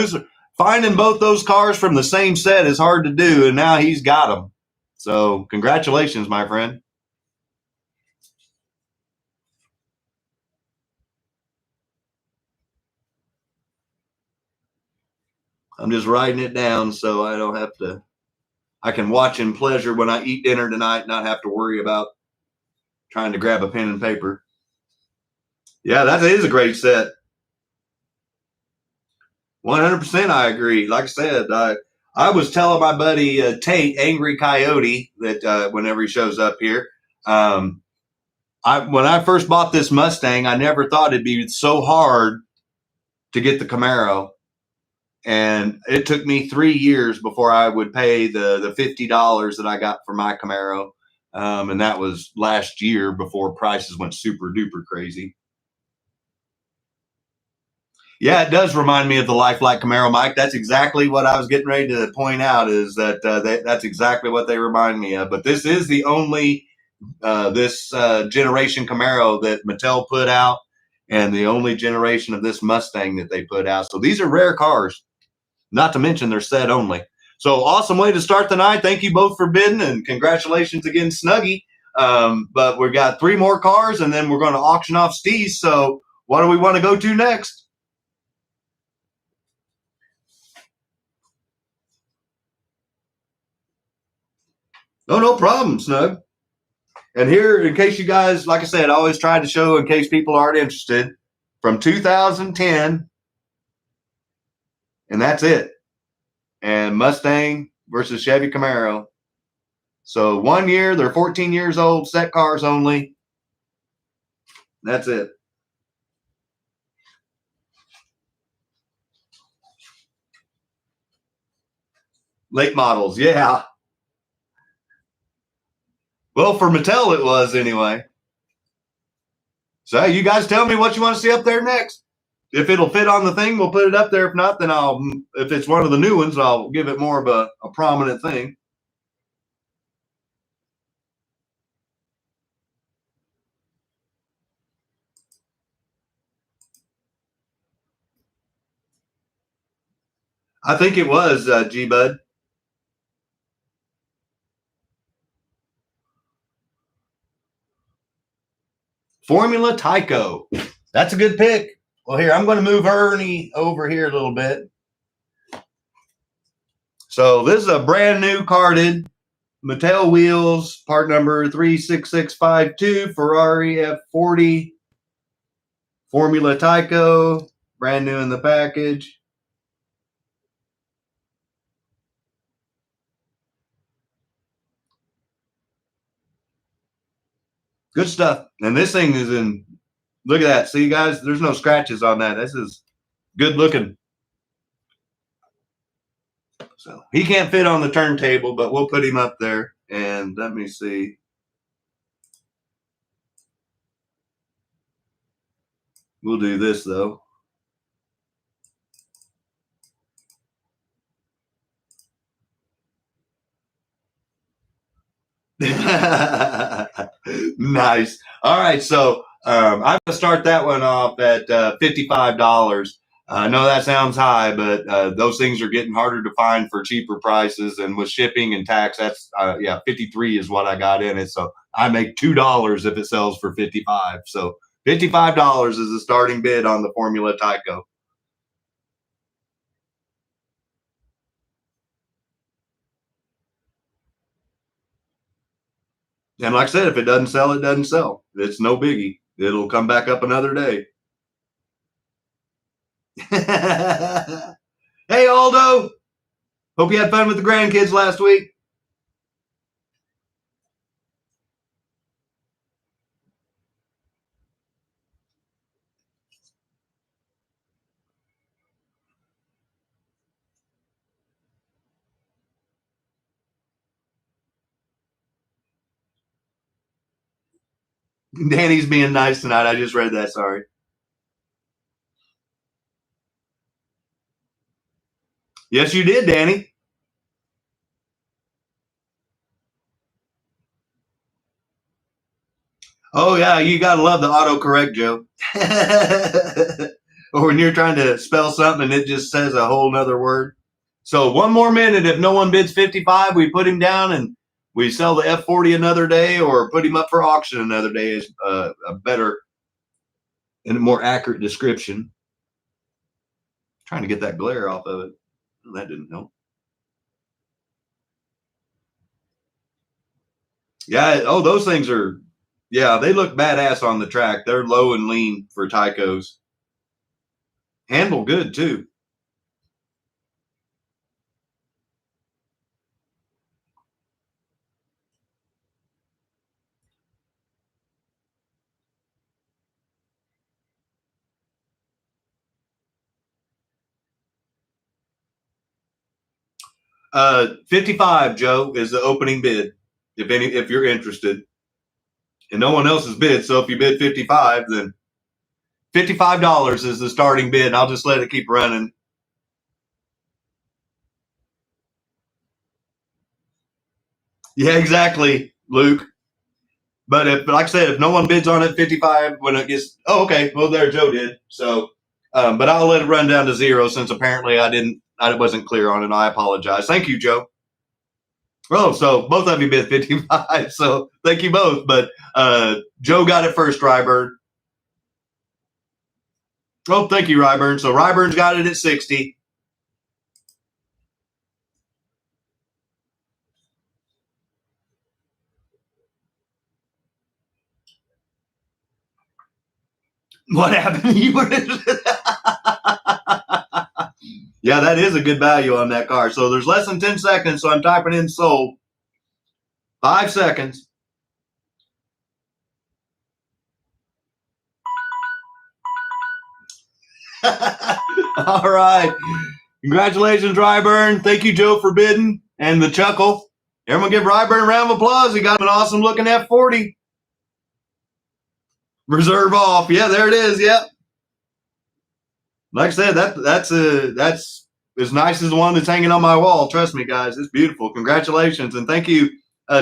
Finding both those cars from the same set is hard to do, and now he's got them. So congratulations, my friend. I'm just writing it down so I don't have to. I can watch in pleasure when I eat dinner tonight, not have to worry about trying to grab a pen and paper. Yeah, that is a great set. 100% I agree. Like I said, I was telling my buddy Tate, Angry Coyote, that whenever he shows up here, when I first bought this Mustang, I never thought it'd be so hard to get the Camaro. And it took me 3 years before I would pay the $50 that I got for my Camaro. And that was last year before prices went super duper crazy. Yeah, it does remind me of the Lifelike Camaro, Mike. That's exactly what I was getting ready to point out, is that that's exactly what they remind me of. But this is the only this generation Camaro that Mattel put out, and the only generation of this Mustang that they put out. So these are rare cars, not to mention they're set only. So awesome way to start the night. Thank you both for bidding, and congratulations again, Snuggy. But we've got 3 more cars, and then we're going to auction off Steve's. So what do we want to go to next? Oh, no problem, Snug. And here, in case you guys, like I said, I always try to show in case people aren't interested, from 2010, and that's it. And Mustang versus Chevy Camaro. So 1 year, they're 14 years old, set cars only. That's it. Late models, yeah. Well, for Mattel, it was anyway. So you guys tell me what you want to see up there next. If it'll fit on the thing, we'll put it up there. If not, then if it's one of the new ones, I'll give it more of a prominent thing. I think it was G-Bud. Formula TYCO. That's a good pick. Well, here, I'm going to move Ernie over here a little bit. So this is a brand new carded Mattel wheels, part number 36652, Ferrari F40, Formula TYCO, brand new in the package. Good stuff. And this thing is in, look at that. See, guys, there's no scratches on that. This is good looking. So he can't fit on the turntable, but we'll put him up there. And let me see. We'll do this, though. Nice. All right, so I'm going to start that one off at $55. I know that sounds high, but those things are getting harder to find for cheaper prices, and with shipping and tax, that's 53 is what I got in it. So I make $2 if it sells for 55. So $55 is the starting bid on the Formula TYCO. And like I said, if it doesn't sell, it doesn't sell. It's no biggie. It'll come back up another day. Hey, Aldo. Hope you had fun with the grandkids last week. Danny's being nice tonight. I just read that. Sorry. Yes, you did, Danny. Oh, yeah. You got to love the autocorrect, Joe. Or when you're trying to spell something and it just says a whole nother word. So one more minute. If no one bids 55, we put him down and we sell the F40 another day or put him up for auction another day is a better and a more accurate description. Trying to get that glare off of it. That didn't help. Yeah. Oh, those things are, yeah, they look badass on the track. They're low and lean for TYCOs. Handle good too. Uh, 55, Joe, is the opening bid. If you're interested, and no one else has bid, so if you bid 55, then $55 is the starting bid. I'll just let it keep running. Yeah, exactly, Luke. But if, like I said, if no one bids on it 55, when it gets, oh, okay, well there Joe did. So, but I'll let it run down to 0 since apparently I wasn't clear on it. I apologize. Thank you, Joe. Oh, so both of you bid 55. So thank you both. But Joe got it first, Ryburn. Oh, thank you, Ryburn. So Ryburn's got it at 60. What happened? You were Yeah, that is a good value on that car. So there's less than 10 seconds. So I'm typing in sold. 5 seconds. All right. Congratulations, Ryburn. Thank you, Joe, for bidding and the chuckle. Everyone give Ryburn a round of applause. He got an awesome looking F40. Reserve off. Yeah, there it is. Yep. Like I said, that's as nice as the one that's hanging on my wall. Trust me, guys, it's beautiful. Congratulations, and thank you,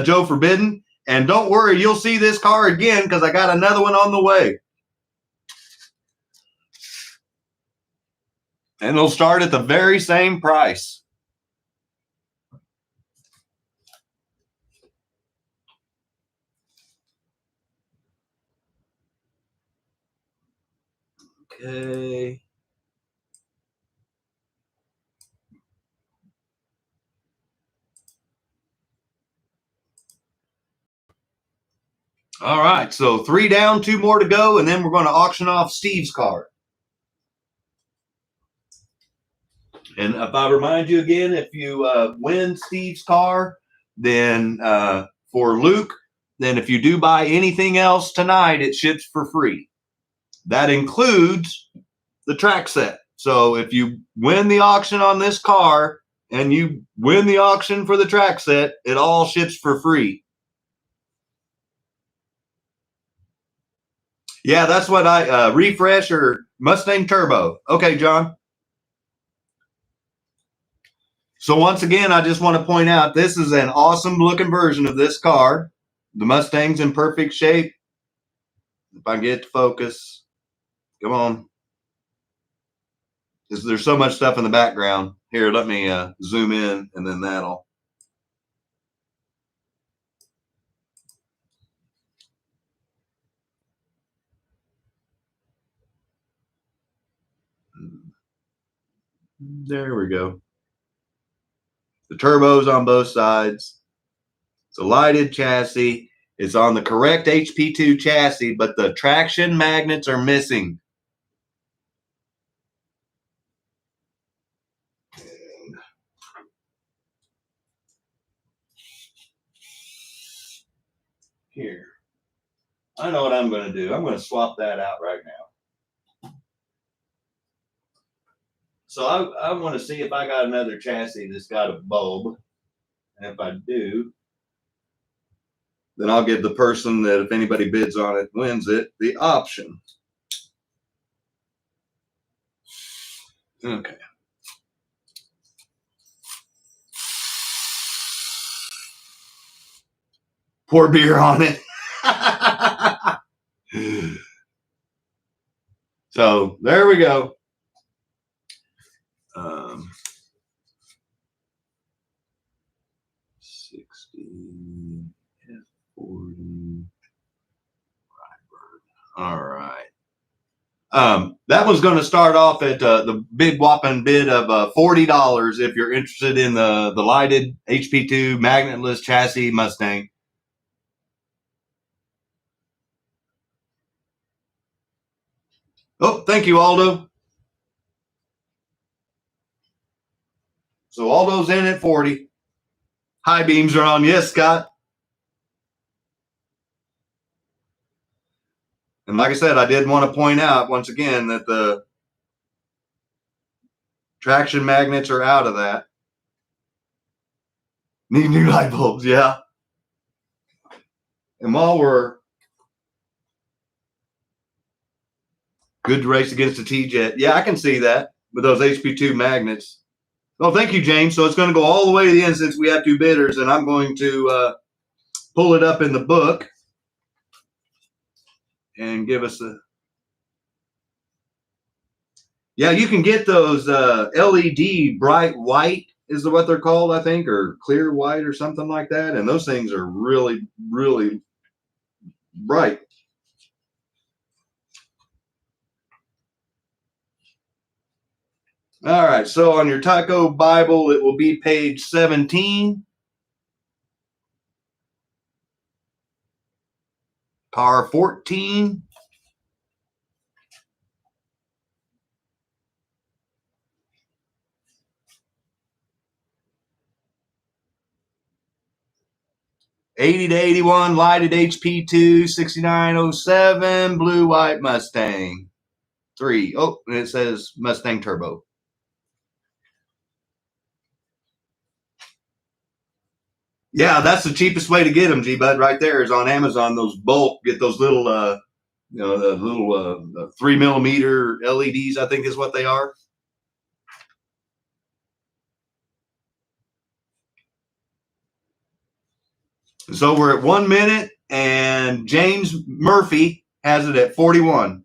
Joe, for bidding. And don't worry, you'll see this car again because I got another one on the way. And it'll start at the very same price. Okay. All right, so 3 down, 2 more to go, and then we're going to auction off Steve's car. And if I remind you again, if you win Steve's car, then for Luke, then if you do buy anything else tonight, it ships for free. That includes the track set. So if you win the auction on this car and you win the auction for the track set, it all ships for free. Yeah, that's what I refresh or Mustang Turbo. Okay, John. So once again, I just want to point out this is an awesome looking version of this car. The Mustang's in perfect shape. If I can get to focus, come on. There's so much stuff in the background. Here, let me zoom in and then that'll. There we go. The turbos on both sides. It's a lighted chassis. It's on the correct HP2 chassis, but the traction magnets are missing. Here. I know what I'm going to do. I'm going to swap that out right now. So I want to see if I got another chassis that's got a bulb. And if I do, then I'll give the person that, if anybody bids on it, wins it, the option. Okay. Pour beer on it. So there we go. 60, 40. All right. That was going to start off at the big whopping bid of $40 if you're interested in the lighted HP2 magnetless chassis Mustang. Oh, thank you, Aldo. So Aldo's in at 40. High beams are on. Yes, Scott. And like I said, I did want to point out once again that the traction magnets are out of that. Need new light bulbs, yeah. And while we're good to race against the T-Jet, yeah, I can see that with those HP2 magnets. Oh, thank you, James. So it's going to go all the way to the end since we have two bidders, and I'm going to pull it up in the book and give us a. Yeah, you can get those LED bright white is what they're called, I think, or clear white or something like that. And those things are really, really bright. All right, so on your TYCO Bible, it will be page 17. Car 14. '80 to '81 lighted HP2 6907 blue white Mustang 3. Oh, and it says Mustang Turbo. Yeah, that's the cheapest way to get them, G-Bud, right there is on Amazon. Those bulk, get those little, the little 3 millimeter LEDs, I think is what they are. So we're at 1 minute, and James Murphy has it at 41.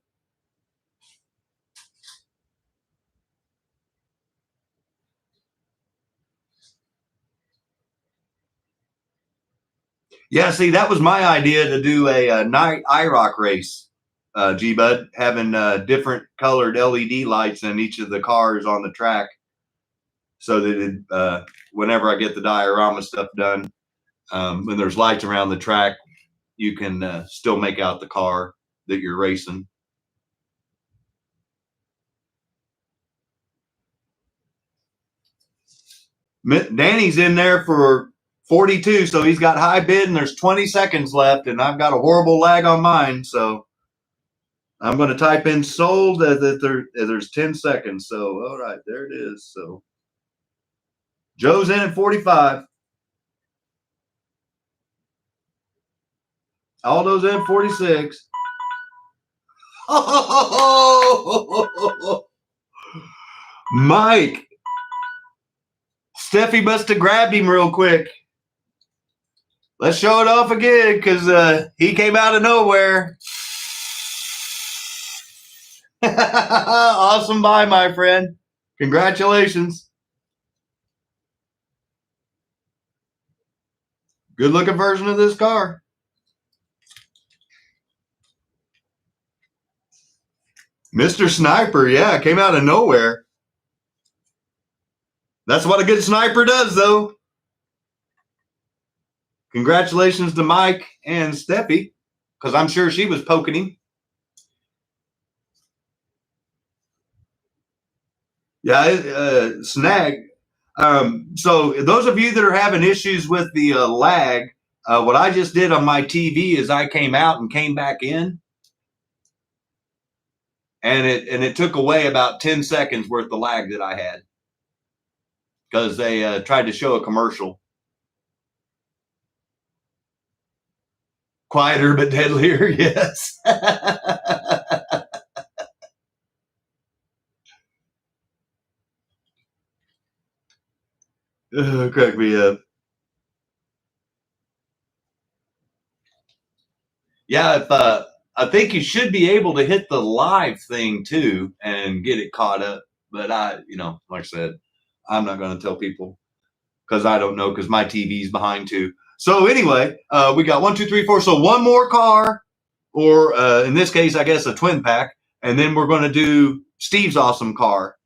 Yeah, see, that was my idea to do a night IROC race, G-Bud, having different colored LED lights in each of the cars on the track so that whenever I get the diorama stuff done, when there's lights around the track, you can still make out the car that you're racing. Danny's in there for 42, so he's got high bid, and there's 20 seconds left, and I've got a horrible lag on mine, so I'm going to type in sold that there's 10 seconds. So, all right, there it is. So Joe's in at 45. Aldo's in at 46. Oh, Mike. Steffi must have grabbed him real quick. Let's show it off again because he came out of nowhere. Awesome buy, my friend. Congratulations. Good looking version of this car. Mr. Sniper, yeah, came out of nowhere. That's what a good sniper does, though. Congratulations to Mike and Steffi, because I'm sure she was poking him. Yeah, snag. So those of you that are having issues with the lag, what I just did on my TV is I came out and came back in, and it took away about 10 seconds worth of lag that I had because they tried to show a commercial. Quieter but deadlier, yes. Crack me up. Yeah, if, I think you should be able to hit the live thing too and get it caught up. But like I said, I'm not going to tell people because I don't know because my TV's behind too. So anyway, we got 1, 2, 3, 4. So one more car, or in this case, I guess a twin pack, and then we're going to do Steve's awesome car.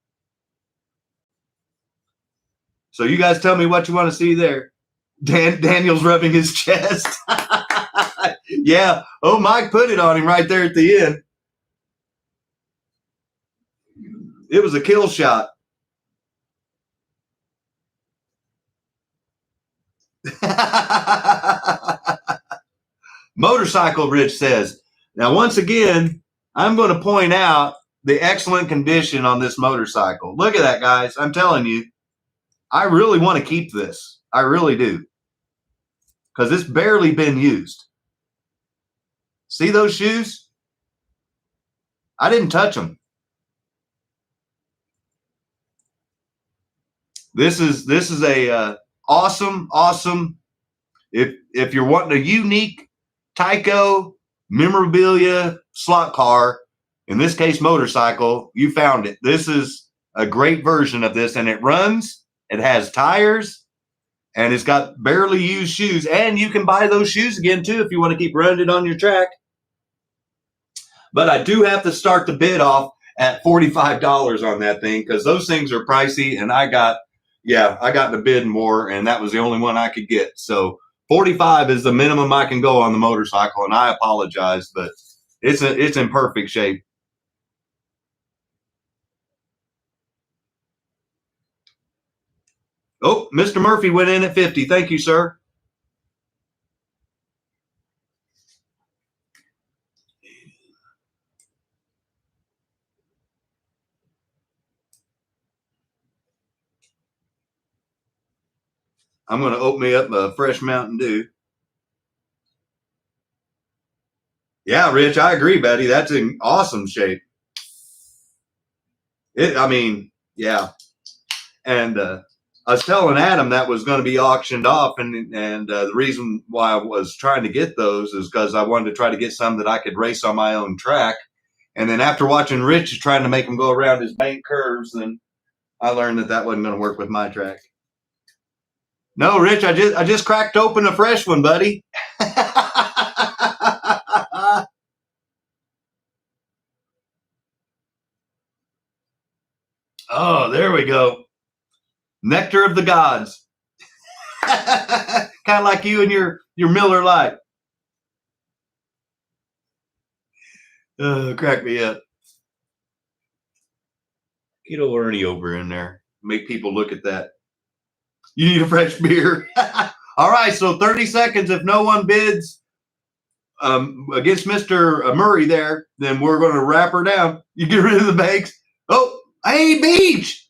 So you guys tell me what you want to see there. Daniel's rubbing his chest. Yeah. Oh, Mike put it on him right there at the end. It was a kill shot. Motorcycle, Rich says. Now, once again, I'm going to point out the excellent condition on this motorcycle. Look at that, guys. I'm telling you, I really want to keep this. I really do. Because it's barely been used. See those shoes? I didn't touch them. This is a awesome. If you're wanting a unique TYCO memorabilia slot car, in this case motorcycle, you found it. This is a great version of this, and it runs. It has tires, and it's got barely used shoes. And you can buy those shoes again too if you want to keep running it on your track. But I do have to start the bid off at $45 on that thing because those things are pricey, and I got in a bid more, and that was the only one I could get. So 45 is the minimum I can go on the motorcycle, and I apologize, but it's in perfect shape. Oh, Mr. Murphy went in at 50. Thank you, sir. I'm going to open me up a fresh Mountain Dew. Yeah, Rich, I agree, buddy. That's in awesome shape. Yeah. And I was telling Adam that was going to be auctioned off, and the reason why I was trying to get those is because I wanted to try to get some that I could race on my own track. And then after watching Rich trying to make him go around his bank curves, then I learned that wasn't going to work with my track. No, Rich, I just cracked open a fresh one, buddy. Oh, there we go. Nectar of the gods. Kind of like you and your Miller Lite. Crack me up. Get old Ernie over in there. Make people look at that. You need a fresh beer. All right, so 30 seconds. If no one bids against Mr. Murray there, then we're going to wrap her down. You get rid of the bags. Oh, hey, Beach.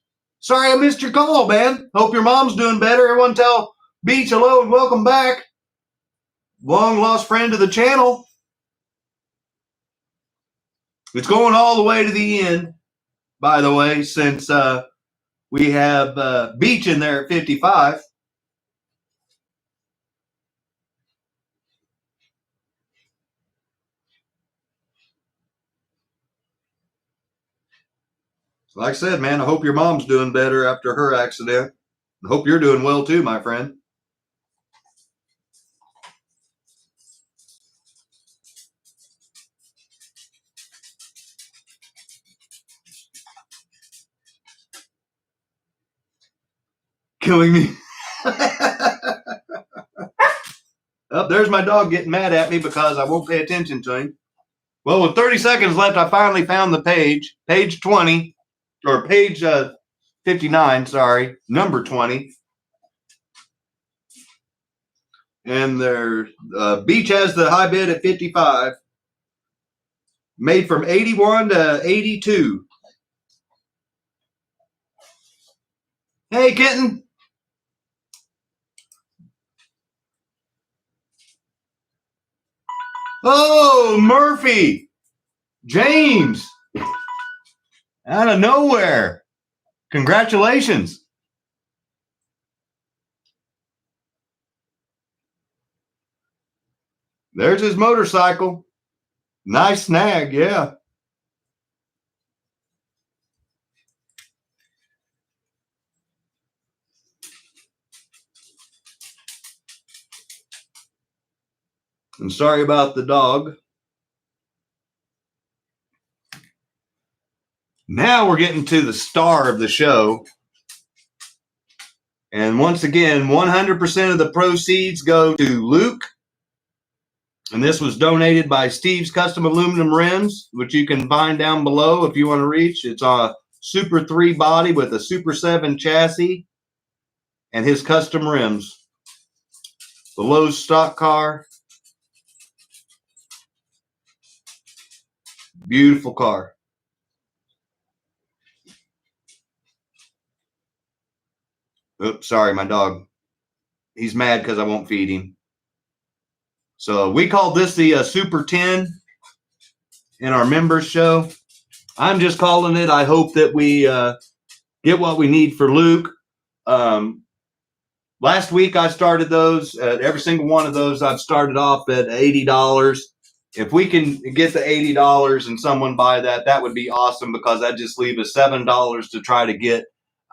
Sorry I missed your call, man. Hope your mom's doing better. Everyone tell Beach hello and welcome back. Long lost friend of the channel. It's going all the way to the end, by the way, since we have Beach in there at 55. Like I said, man, I hope your mom's doing better after her accident. I hope you're doing well too, my friend. Killing me. Oh, there's my dog getting mad at me because I won't pay attention to him. Well, with 30 seconds left, I finally found the page 20, or page 59, sorry, number 20. And their Beach has the high bid at 55. Made from 81 to 82. Hey, kitten. Oh, Murphy. James. Out of nowhere. Congratulations. There's his motorcycle. Nice snag, yeah. I'm sorry about the dog. Now we're getting to the star of the show. And once again, 100% of the proceeds go to Luke. And this was donated by Steve's Custom Aluminum Rims, which you can find down below if you want to reach. It's a Super 3 body with a Super 7 chassis and his custom rims. The Lowe's stock car. Beautiful car. Oops, sorry, my dog. He's mad because I won't feed him. So we call this the Super 10 in our members show. I'm just calling it. I hope that we get what we need for Luke. Last week I started those. Every single one of those I've started off at $80. If we can get the $80 and someone buy that, that would be awesome, because that just leaves us $7 to try to get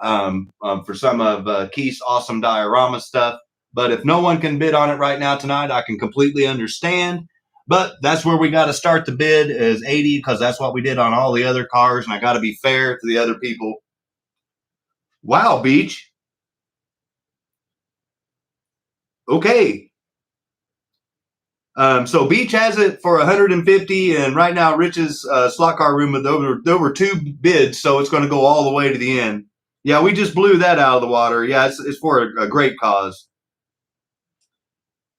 for some of Keith's awesome diorama stuff. But if no one can bid on it right now tonight, I can completely understand. But that's where we got to start the bid is 80, because that's what we did on all the other cars, and I got to be fair to the other people. Wow, Beach. Okay. So Beach has it for 150, and right now Rich's slot car room, there were two bids, so it's going to go all the way to the end. Yeah, we just blew that out of the water. Yeah, it's for a great cause.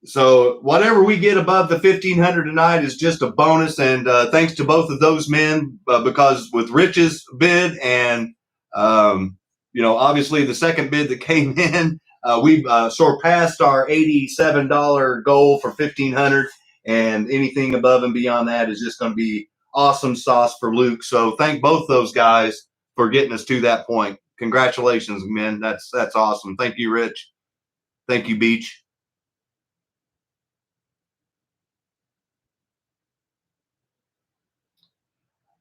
So whatever we get above the 1,500 tonight is just a bonus, and thanks to both of those men, because with Rich's bid and obviously the second bid that came in, we've surpassed our $87 goal for 1,500, and anything above and beyond that is just going to be awesome sauce for Luke. So thank both those guys for getting us to that point. Congratulations, men. That's awesome. Thank you, Rich. Thank you, Beach.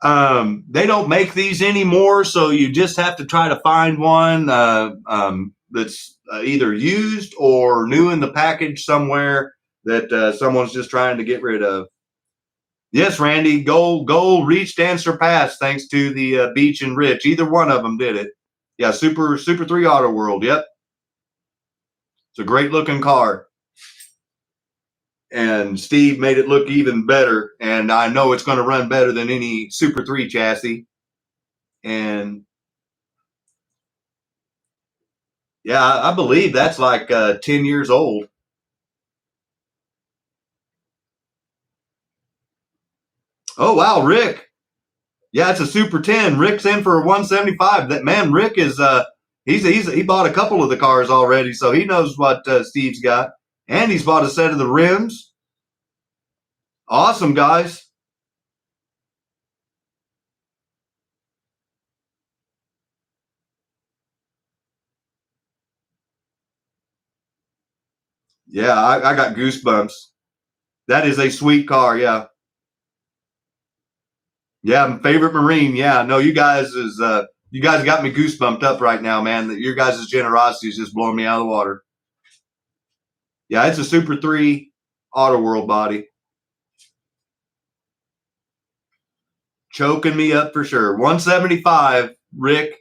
They don't make these anymore, so you just have to try to find one that's either used or new in the package somewhere that someone's just trying to get rid of. Yes, Randy, goal reached and surpassed thanks to the Beach and Rich. Either one of them did it. Yeah, Super 3 AutoWorld. Yep. It's a great looking car. And Steve made it look even better. And I know it's going to run better than any Super 3 chassis. And yeah, I believe that's like 10 years old. Oh, wow, Rick. Yeah, it's a Super 10. Rick's in for 175. That man, Rick is he bought a couple of the cars already, so he knows what Steve's got. And he's bought a set of the rims. Awesome, guys. Yeah, I got goosebumps. That is a sweet car, yeah. Yeah, favorite Marine. Yeah, no, you guys got me goosebumped up right now, man. Your guys' generosity is just blowing me out of the water. Yeah, it's a Super 3 AutoWorld body. Choking me up for sure. 175, Rick,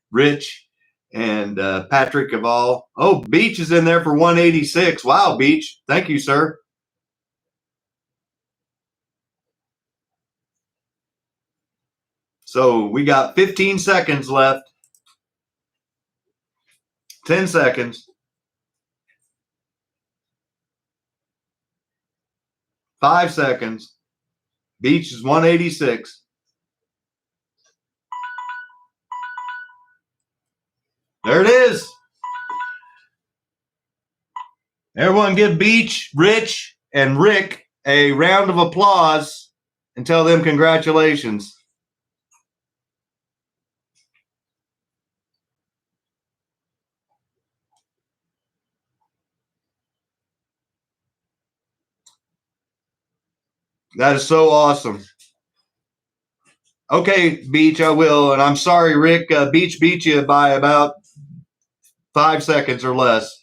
Rich, and Patrick of all. Oh, Beach is in there for 186. Wow, Beach. Thank you, sir. So we got 15 seconds left. 10 seconds. 5 seconds. Beach is 186. There it is. Everyone give Beach, Rich, and Rick a round of applause and tell them congratulations. That is so awesome. Okay, Beach, I will. And I'm sorry, Rick. Beach beat you by about 5 seconds or less.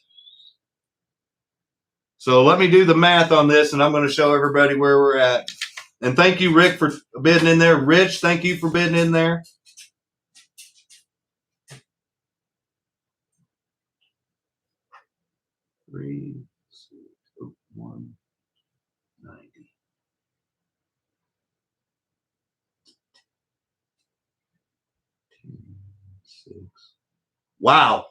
So let me do the math on this, and I'm going to show everybody where we're at. And thank you, Rick, for bidding in there. Rich, thank you for bidding in there. Three, 6, 1, 90. Wow.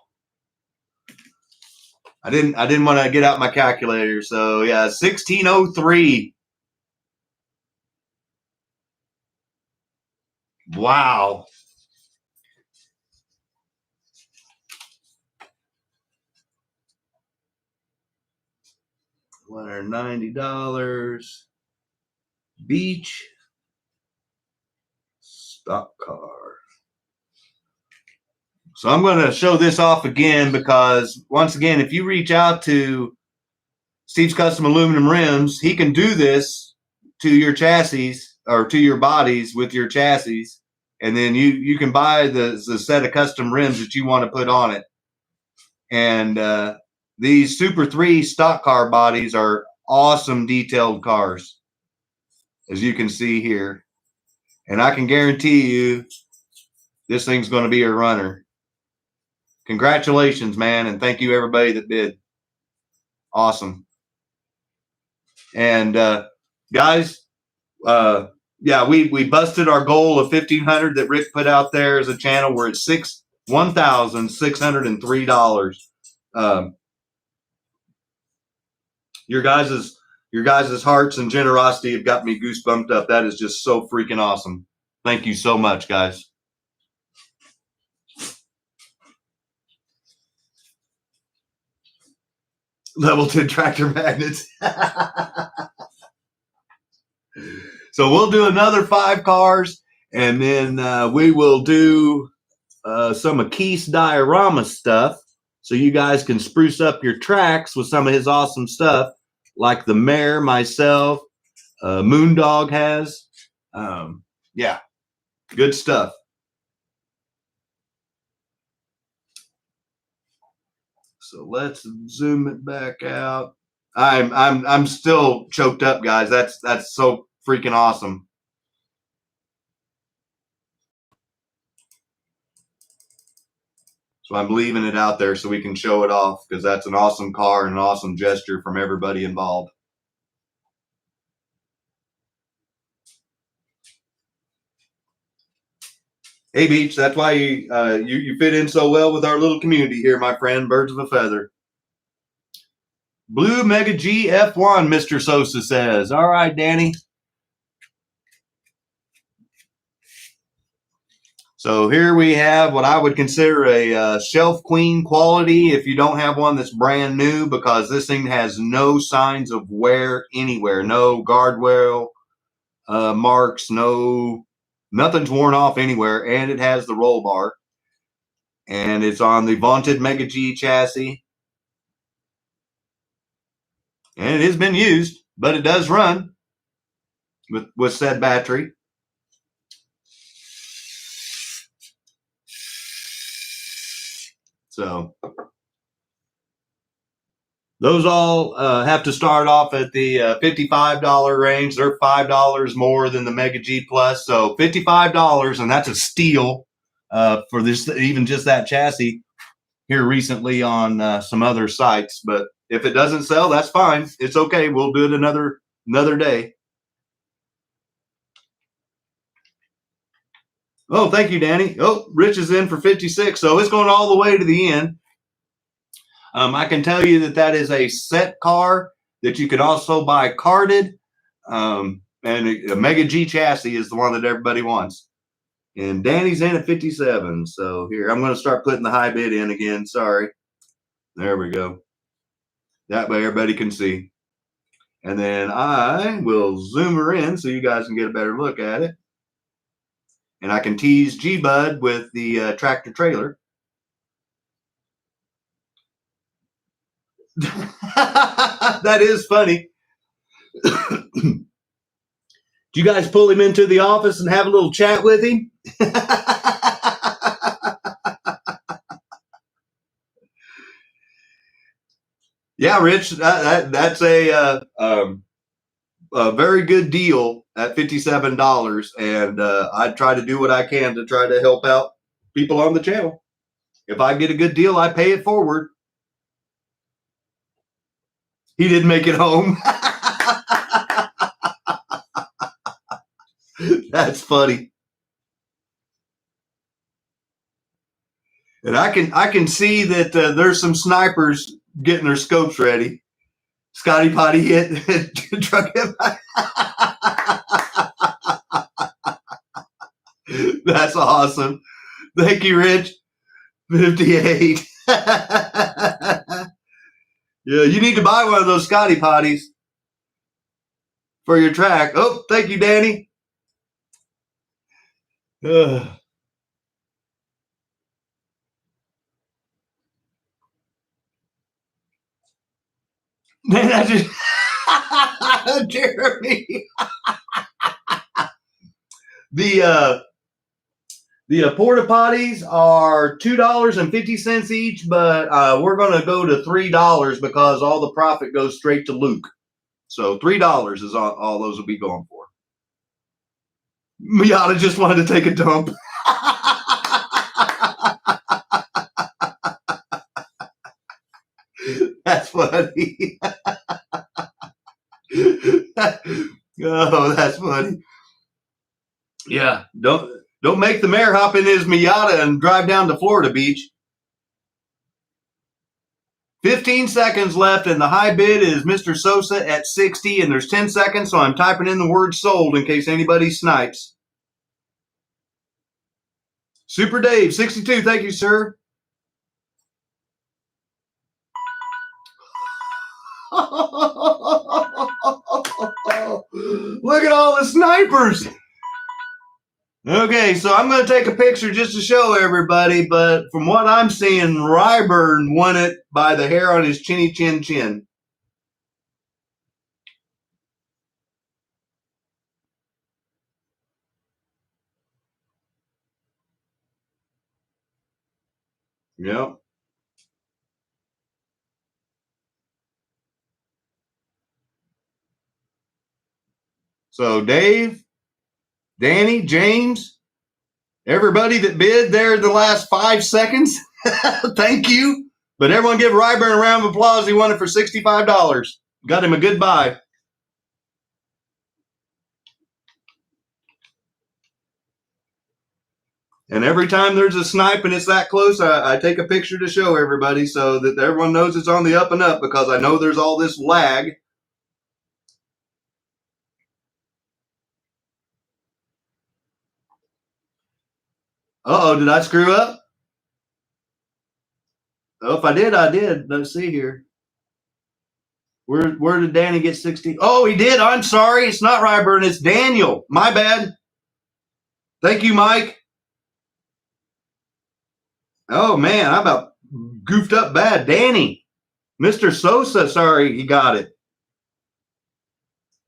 I didn't want to get out my calculator. So yeah, 1603. Wow. $190. Beach stock car. So I'm going to show this off again because once again, if you reach out to Steve's Custom Aluminum Rims, he can do this to your chassis or to your bodies with your chassis. And then you can buy the set of custom rims that you want to put on it. And these Super 3 stock car bodies are awesome detailed cars, as you can see here. And I can guarantee you this thing's going to be a runner. Congratulations, man. And thank you, everybody that bid. Awesome. And guys, yeah, we busted our goal of 1,500 that Rick put out there as a channel. We're at $1,603. Your guys' hearts and generosity have got me goosebumped up. That is just so freaking awesome. Thank you so much, guys. Level 10 tractor magnets. So we'll do another 5 cars, and then we will do some of Keith's diorama stuff, so you guys can spruce up your tracks with some of his awesome stuff, like the Mare, myself, Moondog has. Yeah, good stuff. So let's zoom it back out. I'm still choked up, guys. That's so freaking awesome. So I'm leaving it out there so we can show it off, because that's an awesome car and an awesome gesture from everybody involved. Hey, Beach, that's why you fit in so well with our little community here, my friend. Birds of a feather. Blue Mega G F1, Mr. Sosa says. All right, Danny. So here we have what I would consider a shelf queen quality if you don't have one that's brand new, because this thing has no signs of wear anywhere. No guardrail marks, nothing's worn off anywhere, and it has the roll bar. And it's on the vaunted Mega G chassis. And it has been used, but it does run with said battery. So those all have to start off at the $55 range. They're $5 more than the Mega G Plus. So $55, and that's a steal for this, even just that chassis here recently on some other sites. But if it doesn't sell, that's fine. It's okay. We'll do it another day. Oh, thank you, Danny. Oh, Rich is in for 56. So it's going all the way to the end. I can tell you that is a set car that you can also buy carded. And a Mega G chassis is the one that everybody wants. And Danny's in at 57. So here, I'm going to start putting the high bid in again. Sorry. There we go. That way everybody can see. And then I will zoom her in so you guys can get a better look at it. And I can tease G-Bud with the tractor trailer. That is funny. Do you guys pull him into the office and have a little chat with him? Yeah, Rich, that's a very good deal at $57, and I try to do what I can to try to help out people on the channel. If I get a good deal, I pay it forward. He didn't make it home. That's funny. And I can see that there's some snipers getting their scopes ready. Scotty Potty hit truck him. That's awesome. Thank you, Rich. 58. Yeah, you need to buy one of those Scotty Potties for your track. Oh, thank you, Danny. Man, I just Jeremy. The porta potties are $2.50 each, but we're going to go to $3 because all the profit goes straight to Luke. So $3 is all those will be going for. Miata just wanted to take a dump. That's funny. Oh, that's funny. Yeah, don't make the mayor hop in his Miata and drive down to Florida Beach. 15 seconds left, and the high bid is Mr. Sosa at 60, and there's 10 seconds, so I'm typing in the word sold in case anybody snipes. Super Dave, 62, thank you, sir. Look at all the snipers. Okay, so I'm going to take a picture just to show everybody, but from what I'm seeing, Ryburn won it by the hair on his chinny chin chin. Yep. So Dave, Danny, James, everybody that bid there in the last 5 seconds, thank you. But everyone give Ryburn a round of applause. He won it for $65. Got him a good buy. And every time there's a snipe and it's that close, I take a picture to show everybody so that everyone knows it's on the up and up, because I know there's all this lag. Uh-oh, did I screw up? Oh, if I did, I did. Let's see here. Where did Danny get 60? Oh, he did. I'm sorry. It's not Ryburn. It's Daniel. My bad. Thank you, Mike. Oh, man, I about goofed up bad. Danny. Mr. Sosa, sorry, he got it.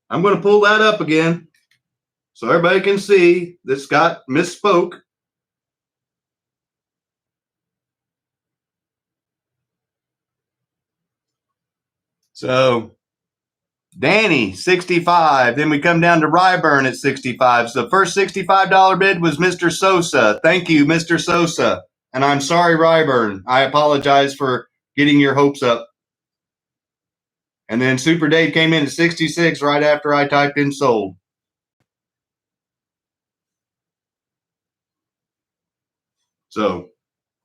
I'm going to pull that up again so everybody can see that Scott misspoke. So Danny, 65. Then we come down to Ryburn at 65. So the first $65 bid was Mr. Sosa. Thank you, Mr. Sosa. And I'm sorry, Ryburn. I apologize for getting your hopes up. And then Super Dave came in at 66 right after I typed in sold. So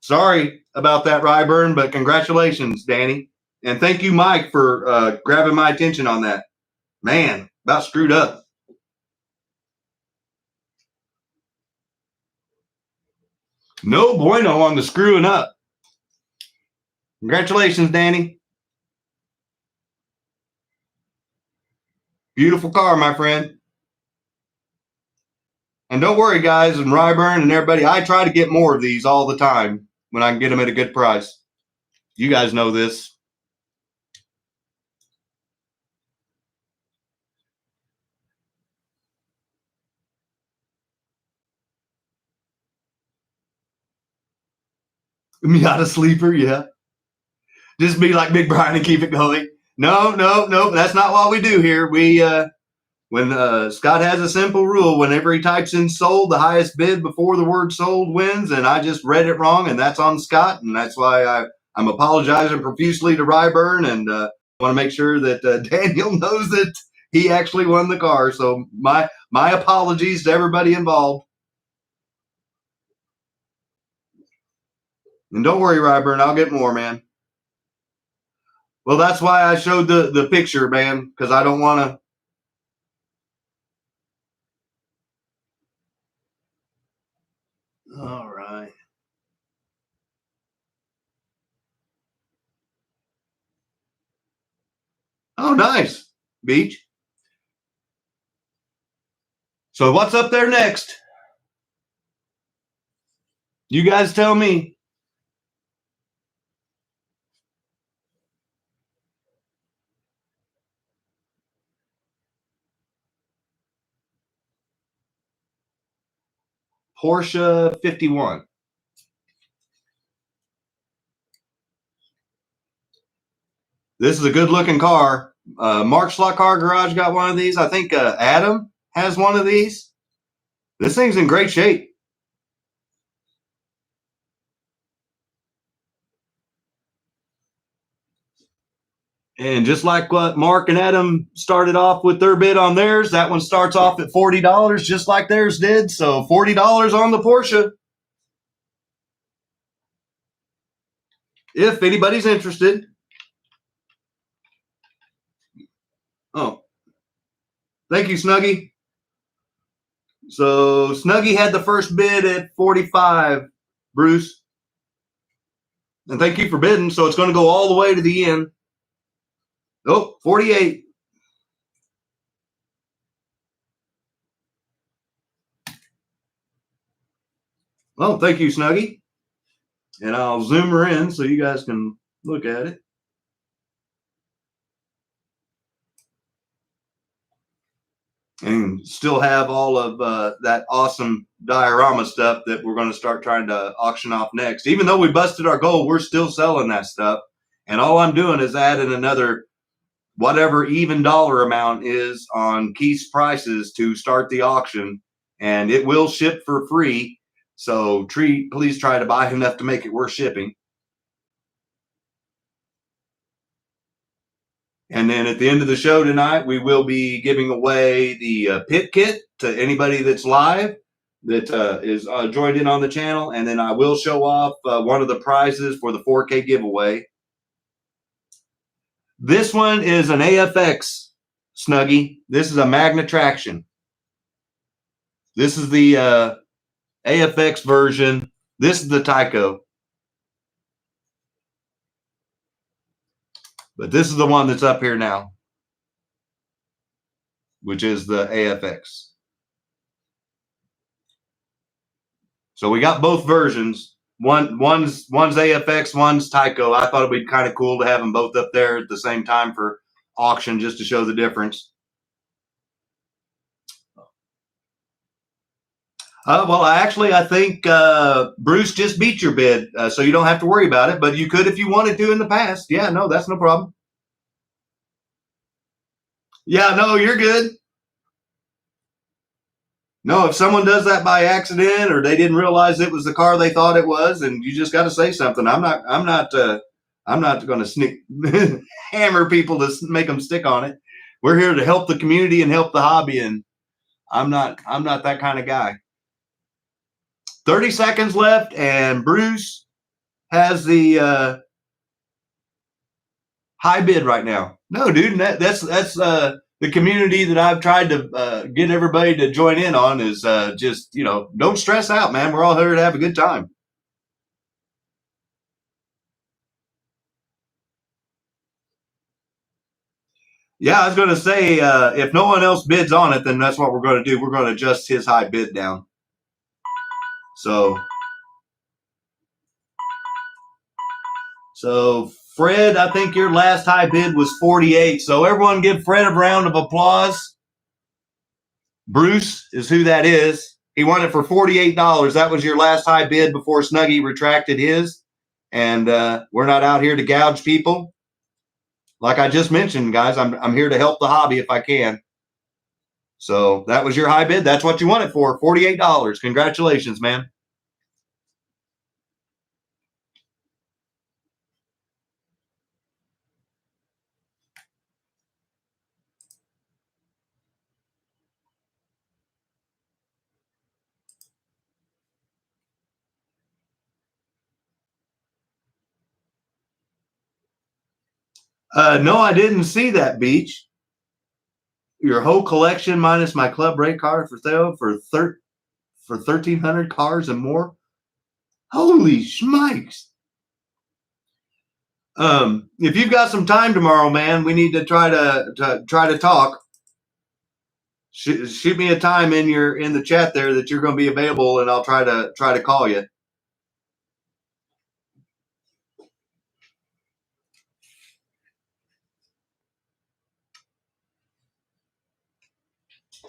sorry about that, Ryburn, but congratulations, Danny. And thank you, Mike, for grabbing my attention on that. Man, about screwed up. No bueno on the screwing up. Congratulations, Danny. Beautiful car, my friend. And don't worry, guys, and Ryburn and everybody, I try to get more of these all the time when I can get them at a good price. You guys know this. Miata sleeper, yeah. Just be like Big Brian and keep it going. No, that's not what we do here. We when Scott has a simple rule, whenever he types in sold, the highest bid before the word sold wins, and I just read it wrong, and that's on Scott, and that's why I'm apologizing profusely to Ryburn, and want to make sure that Daniel knows that he actually won the car. So my apologies to everybody involved. And don't worry, Ryburn, I'll get more, man. Well, that's why I showed the picture, man, because I don't want to. All right. Oh, nice. Beach. So what's up there next? You guys tell me. Porsche 51. This is a good looking car. Mark SLOTCAR Garage got one of these. I think Adam has one of these. This thing's in great shape. And just like what Mark and Adam started off with their bid on theirs, that one starts off at $40, just like theirs did. So $40 on the Porsche. If anybody's interested. Oh, thank you, Snuggie. So Snuggie had the first bid at 45, Bruce. And thank you for bidding. So it's going to go all the way to the end. Oh, 48. Well, thank you, Snuggie. And I'll zoom her in so you guys can look at it. And still have all of that awesome diorama stuff that we're going to start trying to auction off next. Even though we busted our goal, we're still selling that stuff. And all I'm doing is adding another whatever even dollar amount is on Keith's prices to start the auction. And it will ship for free. So please try to buy enough to make it worth shipping. And then at the end of the show tonight, we will be giving away the pit kit to anybody that's live that is joined in on the channel. And then I will show off one of the prizes for the 4K giveaway. This one is an AFX, Snuggie. This is a Magna Traction. This is the AFX version. This is the TYCO. But this is the one that's up here now, which is the AFX. So we got both versions. One's AFX, one's TYCO. I thought it'd be kind of cool to have them both up there at the same time for auction, just to show the difference. Well, I think Bruce just beat your bid, so you don't have to worry about it. But you could if you wanted to in the past. Yeah, no, that's no problem. Yeah, no, you're good. No, if someone does that by accident or they didn't realize it was the car they thought it was, and you just got to say something. I'm not going to sneak hammer people to make them stick on it. We're here to help the community and help the hobby, and I'm not that kind of guy. 30 seconds left, and Bruce has the high bid right now. No, dude, that's the community that I've tried to get everybody to join in on is just, don't stress out, man. We're all here to have a good time. Yeah, I was going to say, if no one else bids on it, then that's what we're going to do. We're going to adjust his high bid down. So Fred, I think your last high bid was 48. So everyone give Fred a round of applause. Bruce is who that is. He won it for $48. That was your last high bid before Snuggie retracted his. And we're not out here to gouge people. Like I just mentioned, guys, I'm here to help the hobby if I can. So that was your high bid. That's what you won it for, $48. Congratulations, man. No, I didn't see that, Beach. Your whole collection minus my club rate card for sale for 1,300 cars and more. Holy schmikes! If you've got some time tomorrow, man, we need to try to talk. Shoot me a time in the chat there that you're going to be available, and I'll try to call you.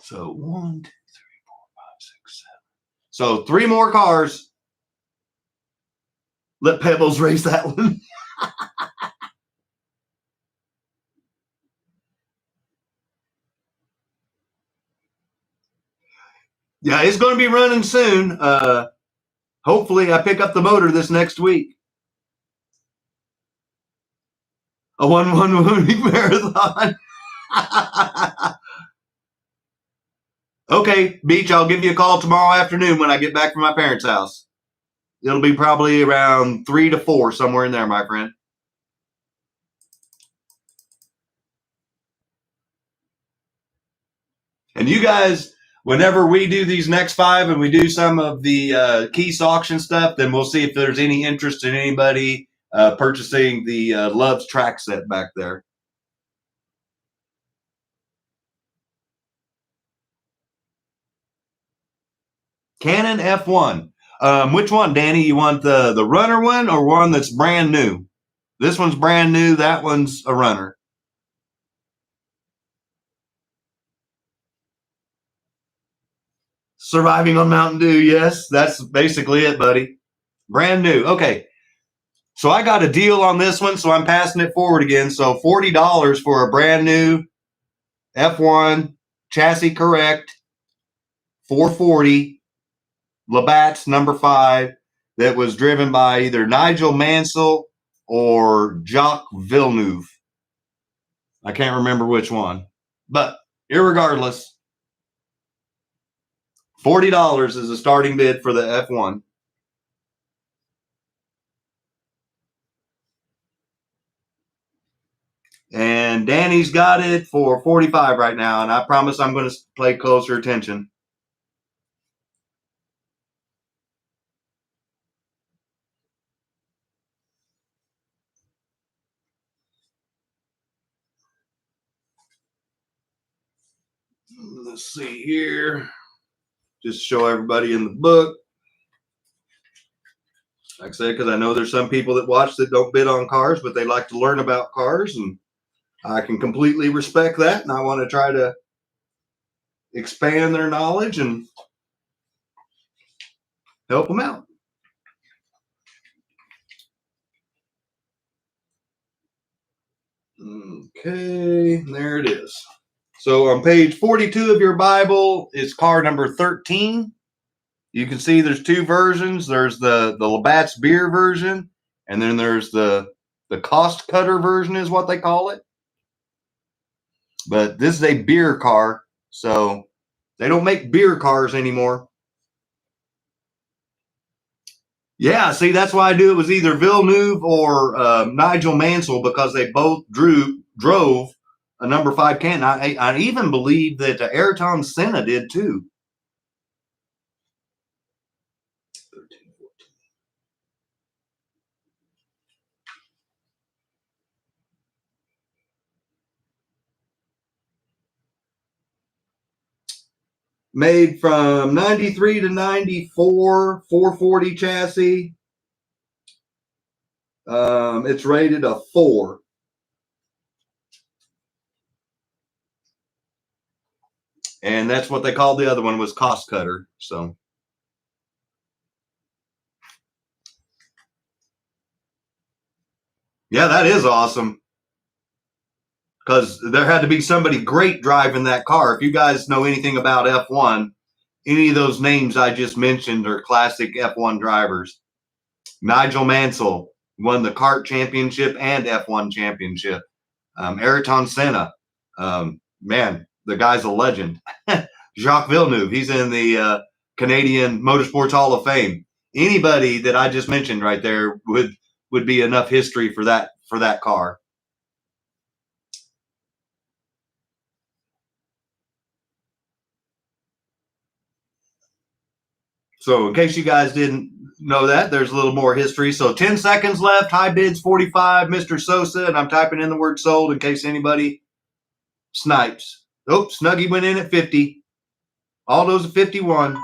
So 1, 2, 3, 4, 5, 6, 7. So 3 more cars. Let Pebbles race that one. Yeah, it's going to be running soon. Hopefully, I pick up the motor this next week. A 1 week marathon. Okay, Beach, I'll give you a call tomorrow afternoon when I get back from my parents' house. It'll be probably around 3 to 4, somewhere in there, my friend. And you guys, whenever we do these next 5 and we do some of the Keys auction stuff, then we'll see if there's any interest in anybody purchasing the Love's track set back there. Canon F1. Which one, Danny? You want the runner one or one that's brand new? This one's brand new. That one's a runner. Surviving on Mountain Dew. Yes, that's basically it, buddy. Brand new. Okay. So I got a deal on this one, so I'm passing it forward again. So $40 for a brand new F1 chassis correct, 440 Labatt's number 5 that was driven by either Nigel Mansell or Jacques Villeneuve. I can't remember which one, but irregardless, $40 is the starting bid for the F1. And Danny's got it for 45 right now, and I promise I'm going to pay closer attention. Let's see here. Just show everybody in the book. Like I said, because I know there's some people that watch that don't bid on cars, but they like to learn about cars, and I can completely respect that. And I want to try to expand their knowledge and help them out. Okay, there it is. So on page 42 of your Bible is car number 13. You can see there's 2 versions. There's the Labatt's beer version, and then there's the cost cutter version is what they call it. But this is a beer car, so they don't make beer cars anymore. Yeah, see, that's why I knew it was either Villeneuve or Nigel Mansell, because they both drove a number 5 Canton. I even believe that Ayrton Senna did too. 13, 14. Made from 93 to 94, 440 chassis. It's rated a 4. And that's what they called the other one, was Cost Cutter. So yeah, that is awesome. Because there had to be somebody great driving that car. If you guys know anything about F1, any of those names I just mentioned are classic F1 drivers. Nigel Mansell won the kart championship and F1 championship. Ayrton Senna, man, the guy's a legend. Jacques Villeneuve, he's in the Canadian Motorsports Hall of Fame. Anybody that I just mentioned right there would be enough history for that car. So in case you guys didn't know that, there's a little more history. So 10 seconds left. High bids 45, Mr. Sosa, and I'm typing in the word sold in case anybody snipes. Oh, Snuggie went in at 50. Aldo's at 51.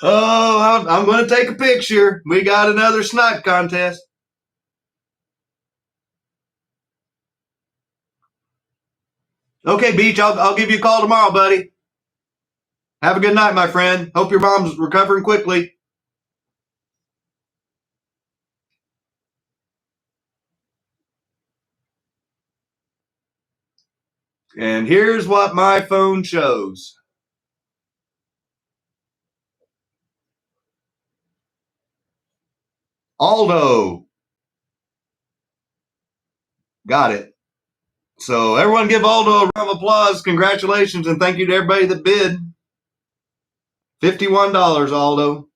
Oh, I'm going to take a picture. We got another snipe contest. Okay, Beach, I'll give you a call tomorrow, buddy. Have a good night, my friend. Hope your mom's recovering quickly. And here's what my phone shows. Aldo. Got it. So everyone give Aldo a round of applause. Congratulations, and thank you to everybody that bid. $51, Aldo.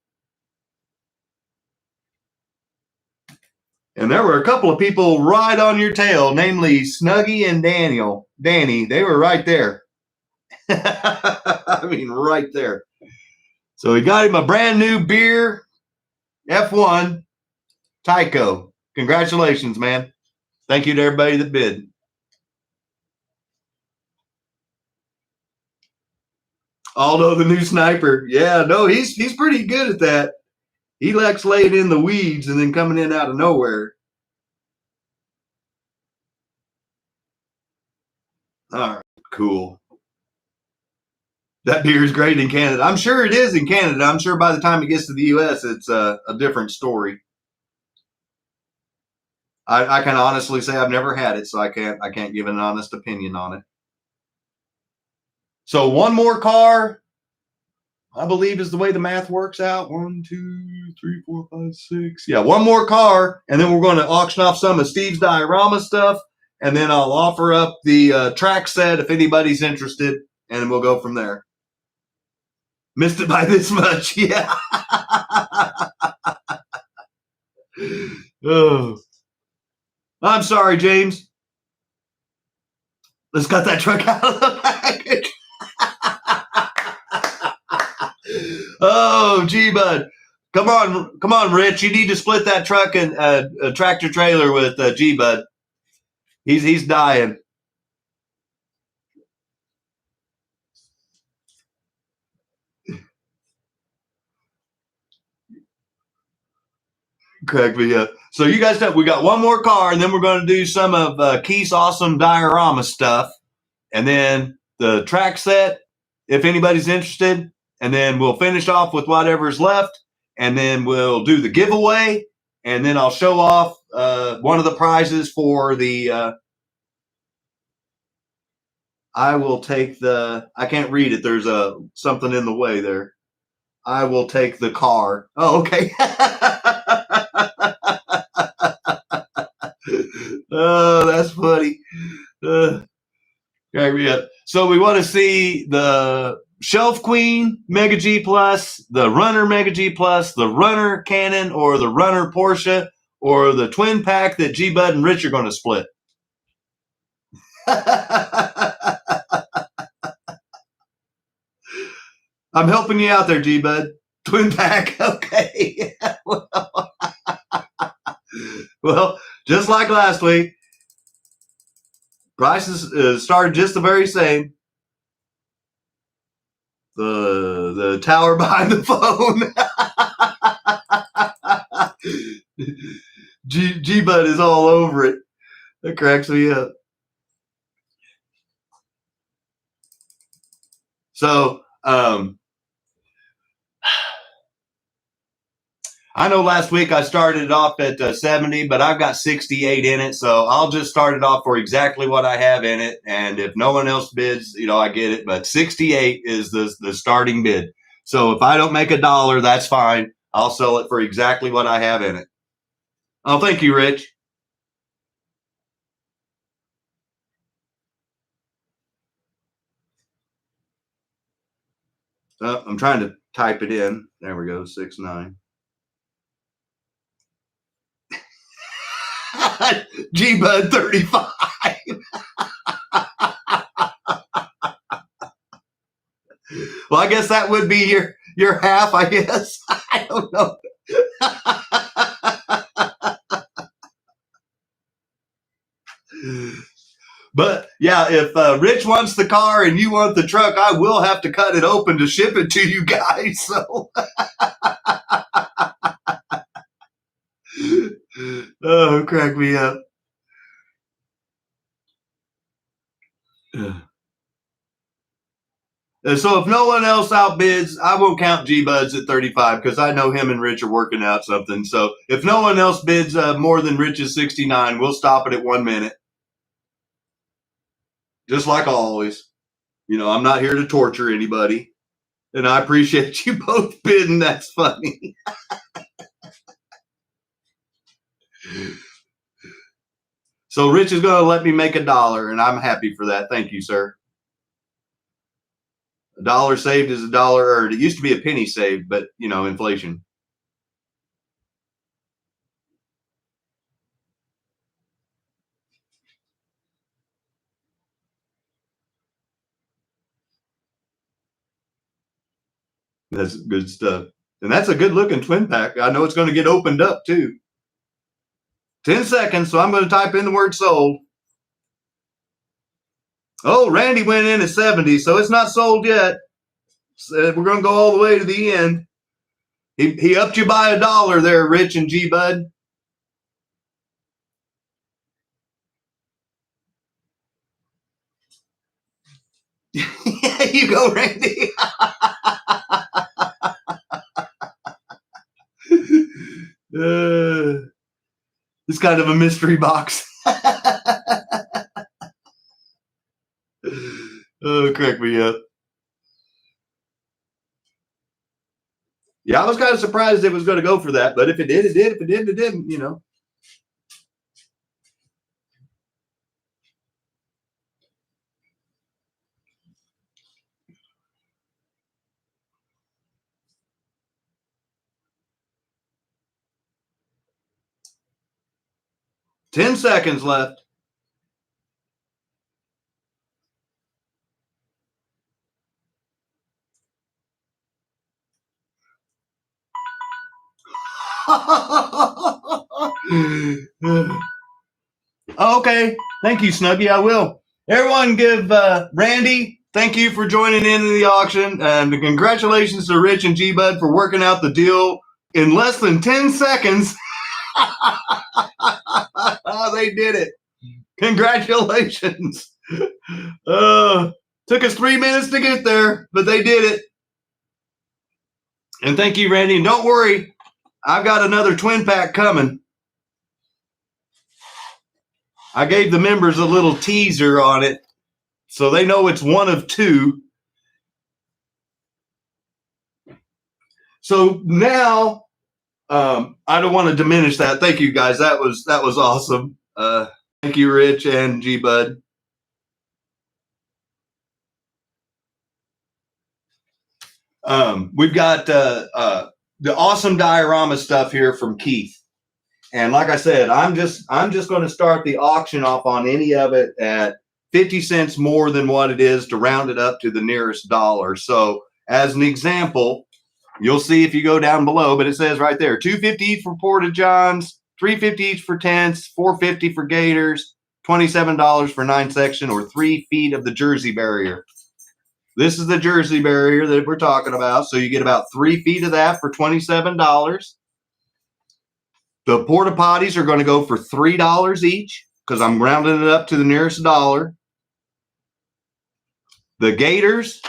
And there were a couple of people right on your tail, namely Snuggie and Danny. They were right there. I mean, right there. So we got him a brand new beer F1 TYCO. Congratulations, man. Thank you to everybody that bid. Aldo, the new sniper. Yeah, no, he's pretty good at that. He likes laying in the weeds and then coming in out of nowhere. All right, cool. That beer is great in Canada. I'm sure it is in Canada. I'm sure by the time it gets to the U.S., it's a different story. I can honestly say I've never had it, so I can't give an honest opinion on it. So one more car, I believe, is the way the math works out. 1, 2, 3, 4, 5, 6. Yeah, one more car, and then we're going to auction off some of Steve's diorama stuff, and then I'll offer up the track set if anybody's interested, and we'll go from there. Missed it by this much, yeah. Oh. I'm sorry, James. Let's cut that truck out of the package. Oh, gee, bud. Come on, Rich. You need to split that truck and a tractor trailer with G Bud. He's dying. Correct me up. So you guys know we got one more car, and then we're going to do some of Keith's awesome diorama stuff, and then the track set, if anybody's interested, and then we'll finish off with whatever's left, and then we'll do the giveaway, and then I'll show off one of the prizes for the. I will take the. I can't read it. There's something in the way there. I will take the car. Oh, okay. Oh, that's funny. Crack me up. So we want to see the Shelf Queen Mega G Plus, the Runner Mega G Plus, the Runner Cannon, or the Runner Porsche, or the twin pack that G Bud and Rich are going to split. I'm helping you out there, G Bud. Twin pack, okay. Well, just like last week, Prices started just the very same. The tower behind the phone. G-Bud is all over it. That cracks me up. So, I know last week I started off at 70, but I've got 68 in it. So I'll just start it off for exactly what I have in it. And if no one else bids, I get it. But 68 is the starting bid. So if I don't make $1, that's fine. I'll sell it for exactly what I have in it. Oh, thank you, Rich. I'm trying to type it in. There we go, 6.9. G-Bud 35. Well, I guess that would be your half, I guess. I don't know. But yeah, if Rich wants the car and you want the truck, I will have to cut it open to ship it to you guys. So, oh, crack me up. So if no one else outbids, I won't count G-Buds at 35 because I know him and Rich are working out something. So if no one else bids more than Rich's 69, we'll stop it at 1 minute. Just like always. I'm not here to torture anybody. And I appreciate you both bidding. That's funny. So Rich is going to let me make $1, and I'm happy for that. Thank you, sir. $1 saved is $1 earned. It used to be a penny saved, but, inflation. That's good stuff. And that's a good looking twin pack. I know it's going to get opened up too. 10 seconds, so I'm going to type in the word sold. Oh, Randy went in at 70, so it's not sold yet. So we're going to go all the way to the end. He upped you by $1 there, Rich and G-Bud. Yeah, you go, Randy. It's kind of a mystery box. Oh, crack me up. Yeah, I was kind of surprised it was going to go for that, but if it did, it did. If it didn't, it didn't, 10 seconds left. Okay. Thank you, Snuggie. I will. Everyone give Randy, thank you for joining in the auction. And congratulations to Rich and G-Bud for working out the deal in less than 10 seconds. They did it. Congratulations. Took us 3 minutes to get there, but they did it. And thank you, Randy. And don't worry, I've got another twin pack coming. I gave the members a little teaser on it, so they know it's one of two. So now, I don't want to diminish that. Thank you, guys. That was awesome. Thank you, Rich and G-Bud. We've got the awesome diorama stuff here from Keith. And like I said, I'm just going to start the auction off on any of it at 50 cents more than what it is to round it up to the nearest dollar. So as an example, you'll see if you go down below, but it says right there, $2.50 each for Porta Johns, $3.50 each for tents, $4.50 for Gators, $27 for 9 section or 3 feet of the jersey barrier. This is the jersey barrier that we're talking about. So you get about 3 feet of that for $27. The porta potties are going to go for $3 each because I'm rounding it up to the nearest dollar. The Gators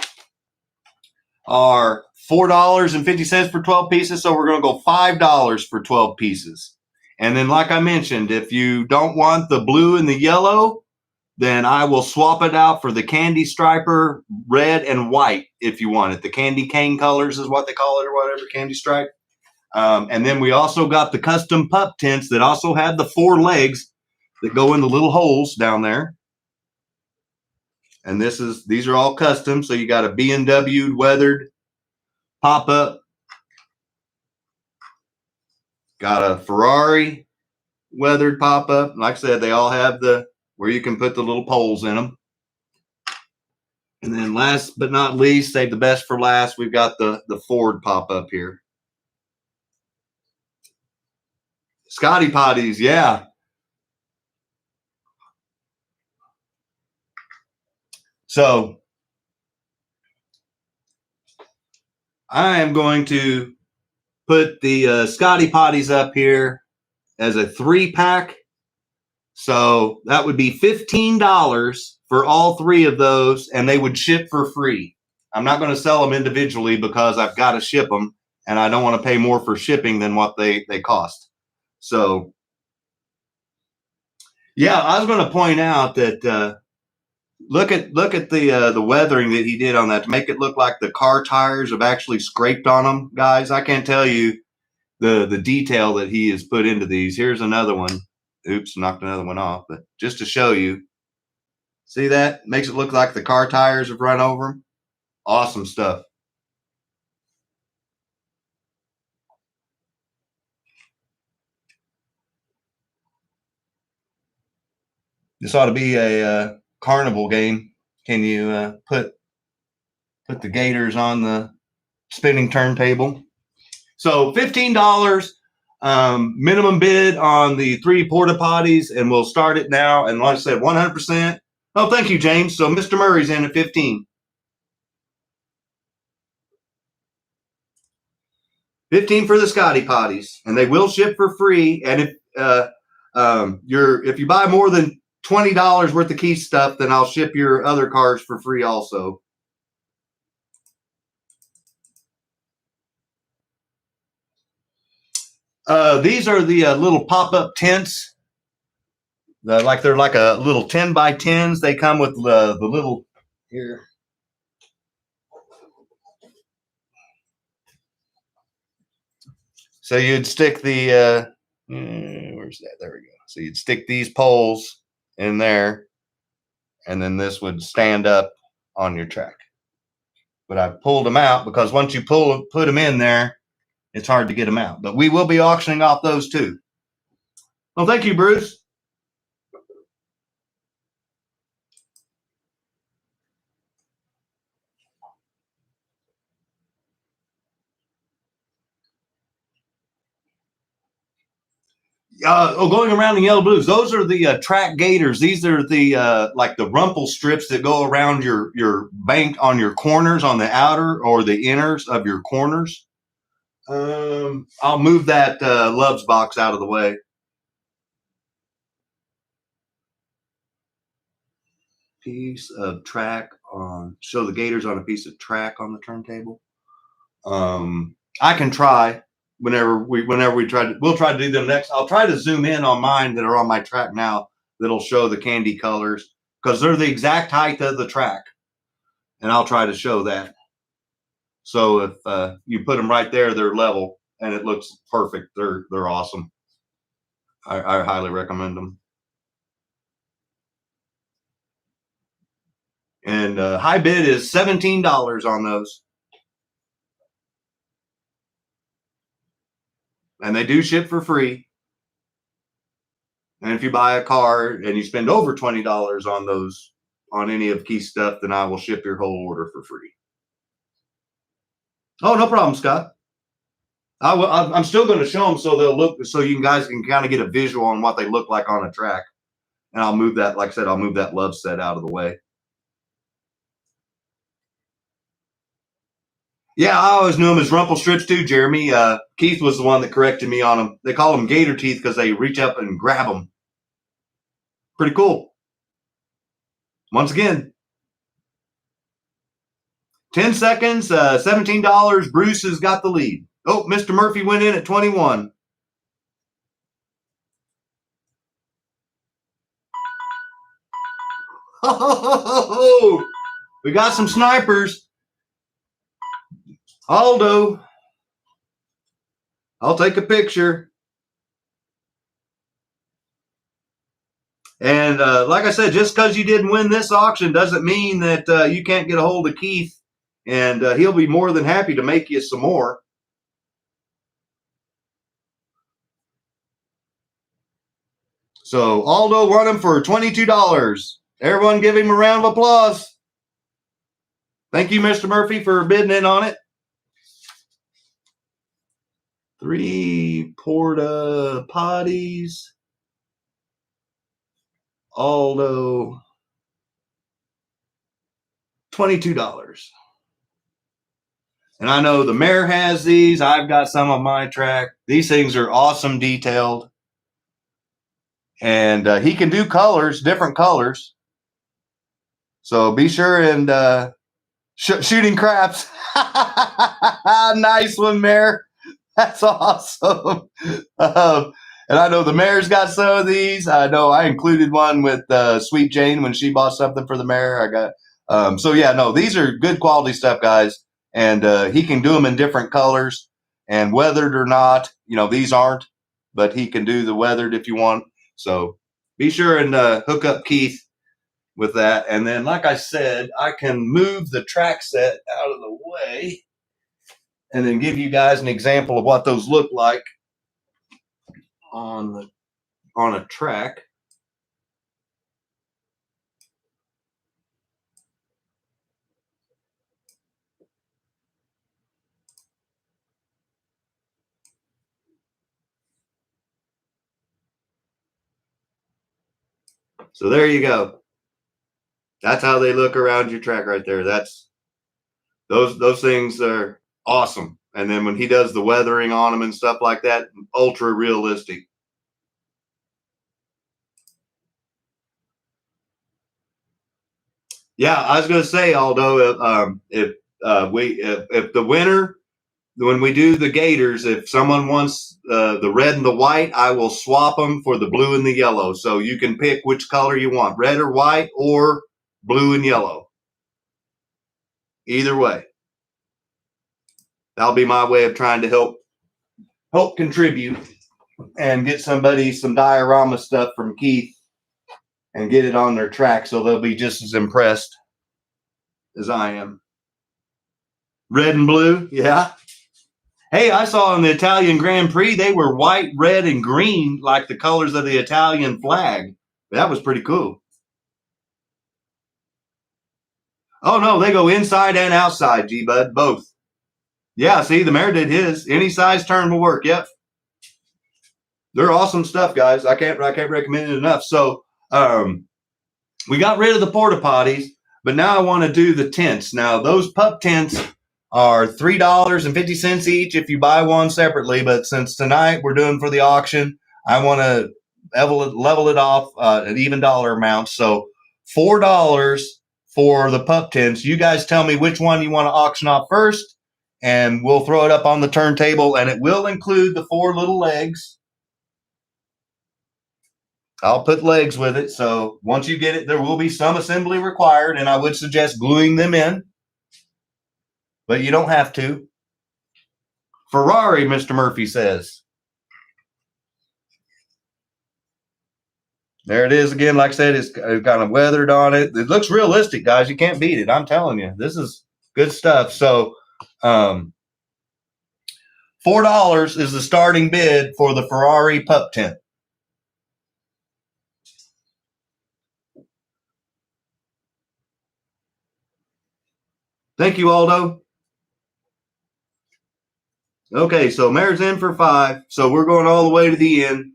are $4.50 for 12 pieces. So we're going to go $5 for 12 pieces. And then, like I mentioned, if you don't want the blue and the yellow, then I will swap it out for the candy striper, red and white if you want it. The candy cane colors is what they call it or whatever, candy stripe. And then we also got the custom pup tents that also have the 4 legs that go in the little holes down there. And these are all custom. So you got a B&W weathered pop-up. Got a Ferrari weathered pop-up. Like I said, they all have where you can put the little poles in them. And then last but not least, save the best for last, we've got the Ford pop-up here. Scotty potties, yeah. So I am going to put the Scotty potties up here as a 3-pack. So that would be $15 for all 3 of those, and they would ship for free. I'm not going to sell them individually because I've got to ship them, and I don't want to pay more for shipping than what they cost. So, yeah, I was going to point out that look at the weathering that he did on that to make it look like the car tires have actually scraped on them, guys. I can't tell you the detail that he has put into these. Here's another one. Oops, knocked another one off, but just to show you. See that? Makes it look like the car tires have run over them. Awesome stuff. This ought to be a carnival game. Can you put the Gators on the spinning turntable? So $15 minimum bid on the 3 porta potties, and we'll start it now. And like I said, 100%. Oh, thank you, James. So Mr. Murray's in at 15. 15 for the Scotty potties, and they will ship for free. And if you buy more than $20 worth of key stuff, then I'll ship your other cars for free also. These are the little pop-up tents. They're like a little 10 by 10s. They come with the little here. So you'd stick the where's that? There we go. So you'd stick these poles in there, and then this would stand up on your track. But I pulled them out because once you put them in there, it's hard to get them out. But we will be auctioning off those too. Well, thank you, Bruce. Going around in yellow blues. Those are the track Gators. These are the like the rumple strips that go around your bank on your corners, on the outer or the inners of your corners. I'll move that Loves box out of the way. Piece of track on. Show the Gators on a piece of track on the turntable. I can try. Whenever we we'll try to do them next. I'll try to zoom in on mine that are on my track now that'll show the candy colors because they're the exact height of the track, and I'll try to show that. So if you put them right there, they're level and it looks perfect. They're awesome. I highly recommend them. And high bid is $17 on those. And they do ship for free. And if you buy a car and you spend over $20 on those, on any of Keith's stuff, then I will ship your whole order for free. Oh, no problem, Scott. I'm still going to show them so they'll look, so you guys can kind of get a visual on what they look like on a track. And I'll move that, like I said, I'll move that love set out of the way. Yeah, I always knew them as rumple strips too, Jeremy. Keith was the one that corrected me on them. They call them gator teeth because they reach up and grab them. Pretty cool. Once again, 10 seconds, $17. Bruce has got the lead. Oh, Mr. Murphy went in at 21. Oh, we got some snipers. Aldo, I'll take a picture. And like I said, just because you didn't win this auction doesn't mean that you can't get a hold of Keith, and he'll be more than happy to make you some more. So Aldo won him for $22. Everyone give him a round of applause. Thank you, Mr. Murphy, for bidding in on it. 3 porta potties. Aldo, $22. And I know the mayor has these. I've got some on my track. These things are awesome detailed. And he can do colors, different colors. So be sure and shooting craps. Nice one, Mayor. That's awesome. And I know the mayor's got some of these. I know I included one with Sweet Jane when she bought something for the mayor. I got so yeah, no, these are good quality stuff, guys. And he can do them in different colors and weathered or not. You know, these aren't, but he can do the weathered if you want. So be sure and hook up Keith with that. And then, like I said, I can move the track set out of the way and then give you guys an example of what those look like on a track. So there you go. That's how they look around your track right there. That's those things are awesome. And then when he does the weathering on them and stuff like that, ultra realistic. Yeah, I was going to say, Aldo, if the winner, when we do the Gators, if someone wants the red and the white, I will swap them for the blue and the yellow. So you can pick which color you want, red or white or blue and yellow. Either way. That'll be my way of trying to help contribute and get somebody some diorama stuff from Keith and get it on their track so they'll be just as impressed as I am. Red and blue, yeah. Hey, I saw in the Italian Grand Prix, they were white, red, and green like the colors of the Italian flag. That was pretty cool. Oh, no, they go inside and outside, G-Bud, both. Yeah, see, the mayor did his. Any size turn will work, yep. They're awesome stuff, guys. I can't recommend it enough. So we got rid of the porta potties, but now I want to do the tents. Now, those pup tents are $3.50 each if you buy one separately. But since tonight we're doing for the auction, I want to level it off an even dollar amount. So $4 for the pup tents. You guys tell me which one you want to auction off first, and we'll throw it up on the turntable, and it will include the 4 little legs. I'll put legs with it. So once you get it, there will be some assembly required, and I would suggest gluing them in, but you don't have to. Ferrari, Mr. Murphy says. There it is again. Like I said, it's kind of weathered on it. It looks realistic, guys. You can't beat it. I'm telling you, this is good stuff. So $4 is the starting bid for the Ferrari pup tent. Thank you, Aldo. Okay, so Mayor's in for 5. So we're going all the way to the end.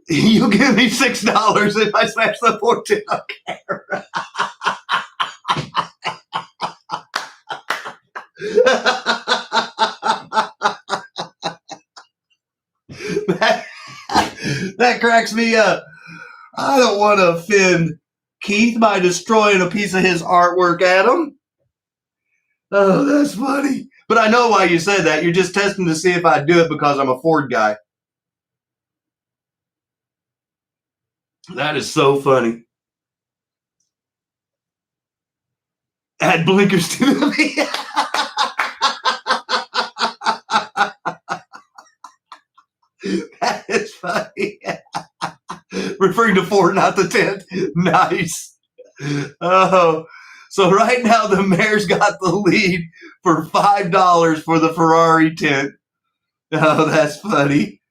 You'll give me $6 if I smash the 410 on camera. that cracks me up. I don't want to offend Keith by destroying a piece of his artwork, Adam. Oh, that's funny. But I know why you said that. You're just testing to see if I do it because I'm a Ford guy. That is so funny. Add blinkers to the That is funny. Referring to Ford, not the tent. Nice. Oh, so right now the mayor's got the lead for $5 for the Ferrari tent. Oh, that's funny.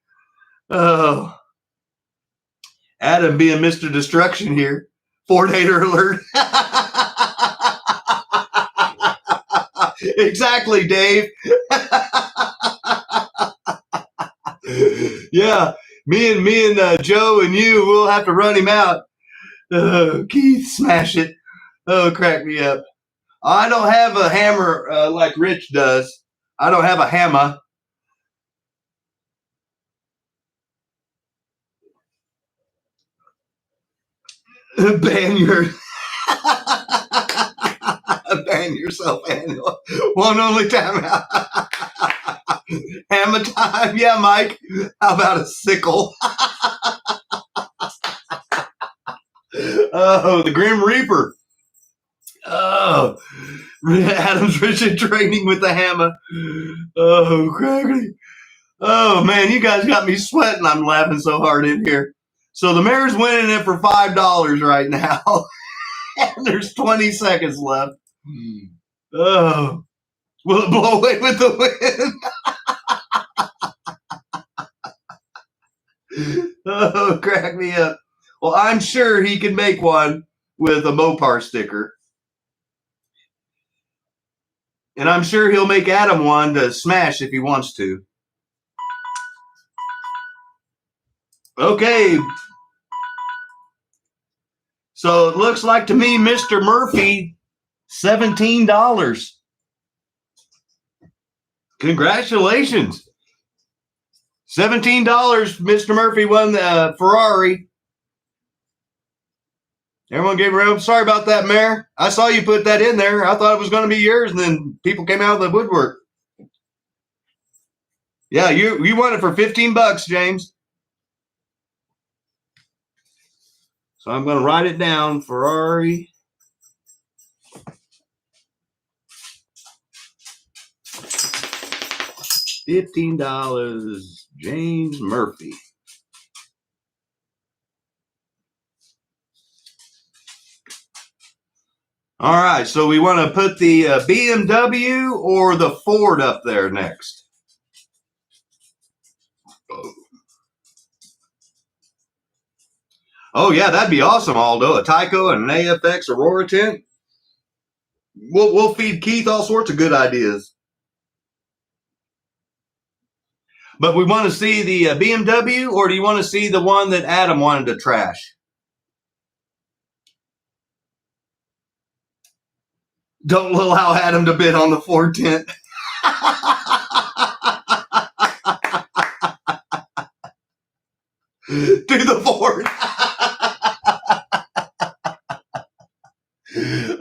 Oh, Adam being Mr. Destruction here. Ford hater alert. Exactly, Dave. Yeah, me and Joe and you, we'll have to run him out. Keith, smash it. Oh, crack me up. I don't have a hammer like Rich does. I don't have a hammer. Ban yourself, annual. One only time out. Hammer time. Yeah, Mike. How about a sickle? Oh, the Grim Reaper. Oh, Adam's rich in training with the hammer. Oh, crackly. Oh, man, you guys got me sweating. I'm laughing so hard in here. So the mayor's winning it for $5 right now. And there's 20 seconds left. Oh, will it blow away with the wind? Oh, crack me up. Well, I'm sure he can make one with a Mopar sticker. And I'm sure he'll make Adam one to smash if he wants to. Okay. So it looks like to me, Mr. Murphy, $17. Congratulations. $17, Mr. Murphy won the Ferrari. Everyone gave a round. Sorry about that, Mayor. I saw you put that in there. I thought it was going to be yours, and then people came out of the woodwork. Yeah, you won it for $15, James. So I'm going to write it down. Ferrari. $15, James Murphy. All right, so we want to put the BMW or the Ford up there next. Oh, yeah, that'd be awesome, Aldo. A TYCO and an AFX Aurora tent. We'll feed Keith all sorts of good ideas. But we want to see the BMW, or do you want to see the one that Adam wanted to trash? Don't allow Adam to bid on the Ford tent. Do the Ford.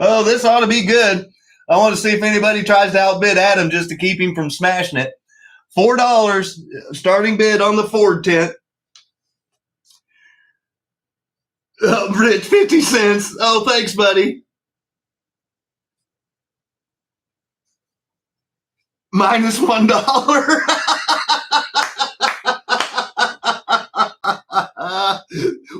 Oh, this ought to be good. I want to see if anybody tries to outbid Adam just to keep him from smashing it. $4 starting bid on the Ford tent. Oh, Rich, 50 cents. Oh, thanks, buddy. Minus $1.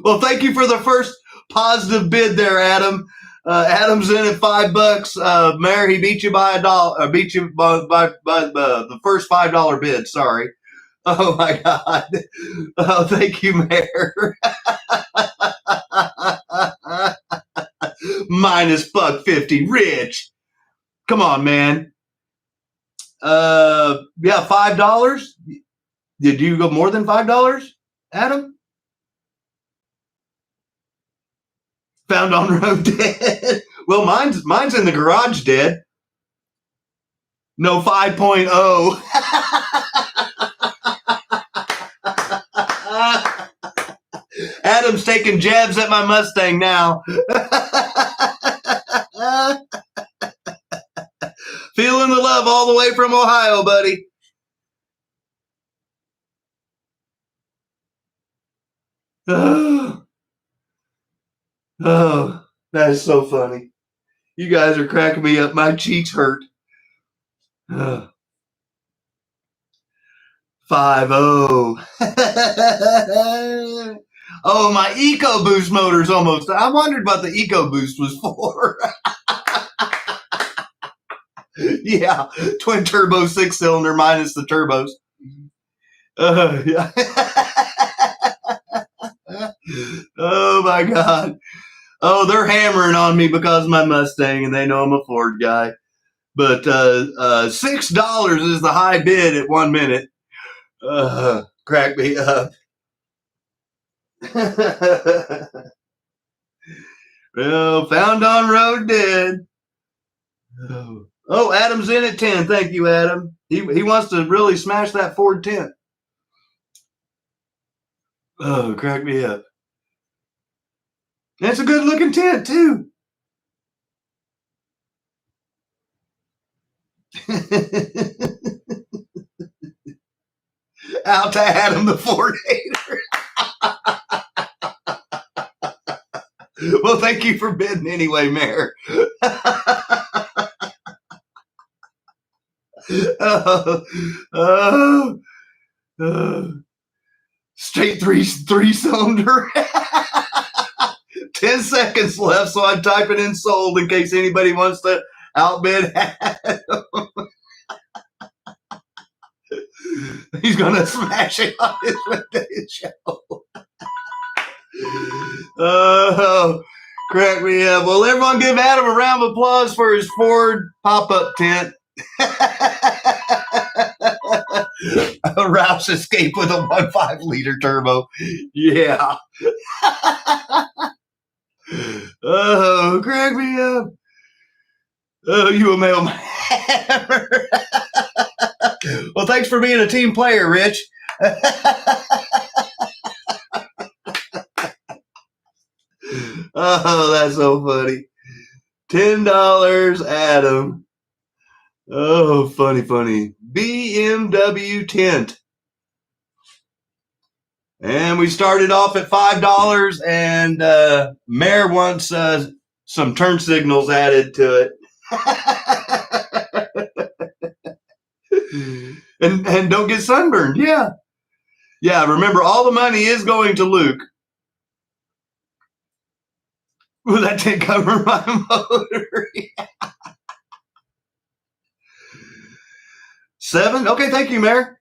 Well, thank you for the first positive bid there, Adam. Adam's in at $5. Mayor, he beat you by $1. Beat you by the first $5 bid. Sorry. Oh my God. Oh, thank you, Mayor. Minus $1.50. Rich. Come on, man. Yeah, $5. Did you go more than $5, Adam? Found on road dead. Well, mine's in the garage dead. No 5.0. Adam's taking jabs at my Mustang now. Feeling the love all the way from Ohio, buddy. Oh, that is so funny. You guys are cracking me up. My cheeks hurt. 5-0. Oh, my EcoBoost motor's almost. I wondered what the EcoBoost was for. Yeah, twin turbo 6-cylinder minus the turbos. Yeah. Oh my God. Oh, they're hammering on me because of my Mustang, and they know I'm a Ford guy. But $6 is the high bid at 1 minute. Crack me up. Well, found on road dead. Oh, Adam's in at 10. Thank you, Adam. He wants to really smash that Ford tent. Oh, crack me up. That's a good looking tent too. Out to Adam the Ford hater. Well, thank you for bidding anyway, Mayor. Straight three-cylinder. 10 seconds left, so I'm typing in sold in case anybody wants to outbid Adam. He's gonna smash it on his birthday show. Oh, crack me up. Well, everyone give Adam a round of applause for his Ford pop-up tent. A Roush Escape with a 1.5 liter turbo. Yeah. Oh, crack me up. Oh, you a mail hammer. Well, thanks for being a team player, Rich. Oh, that's so funny. $10, Adam. Oh, funny. BMW tent. And we started off at $5, and Mayor wants some turn signals added to it. and don't get sunburned. Yeah. Remember, all the money is going to Luke. Will that tent cover my motor? 7. Okay, thank you, Mayor.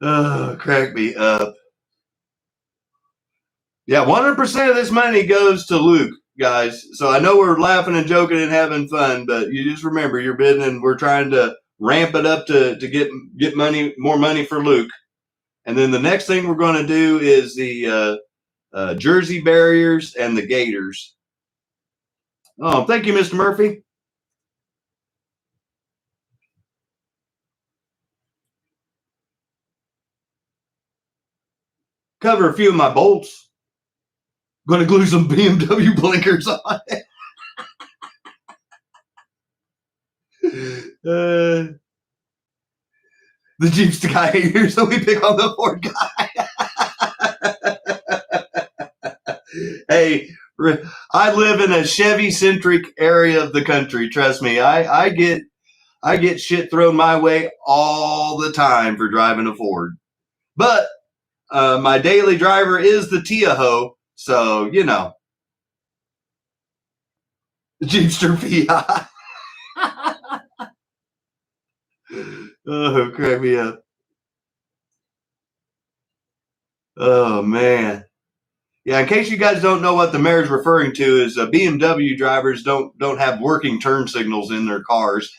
Oh, crack me up. Yeah, 100% of this money goes to Luke, guys. So I know we're laughing and joking and having fun, but you just remember you're bidding, and we're trying to ramp it up to get money, more money for Luke. And then the next thing we're going to do is the jersey barriers and the Gators. Oh, thank you, Mr. Murphy. Cover a few of my bolts. Going to glue some BMW blinkers on it. The Jeep's the guy here, so we pick on the Ford guy. Hey, I live in a Chevy-centric area of the country. Trust me, I get shit thrown my way all the time for driving a Ford. But my daily driver is the Tahoe, so you know, Jeepster Fiat. Oh, crack me up. Oh man. Yeah, in case you guys don't know what the mayor's referring to, is BMW drivers don't have working turn signals in their cars.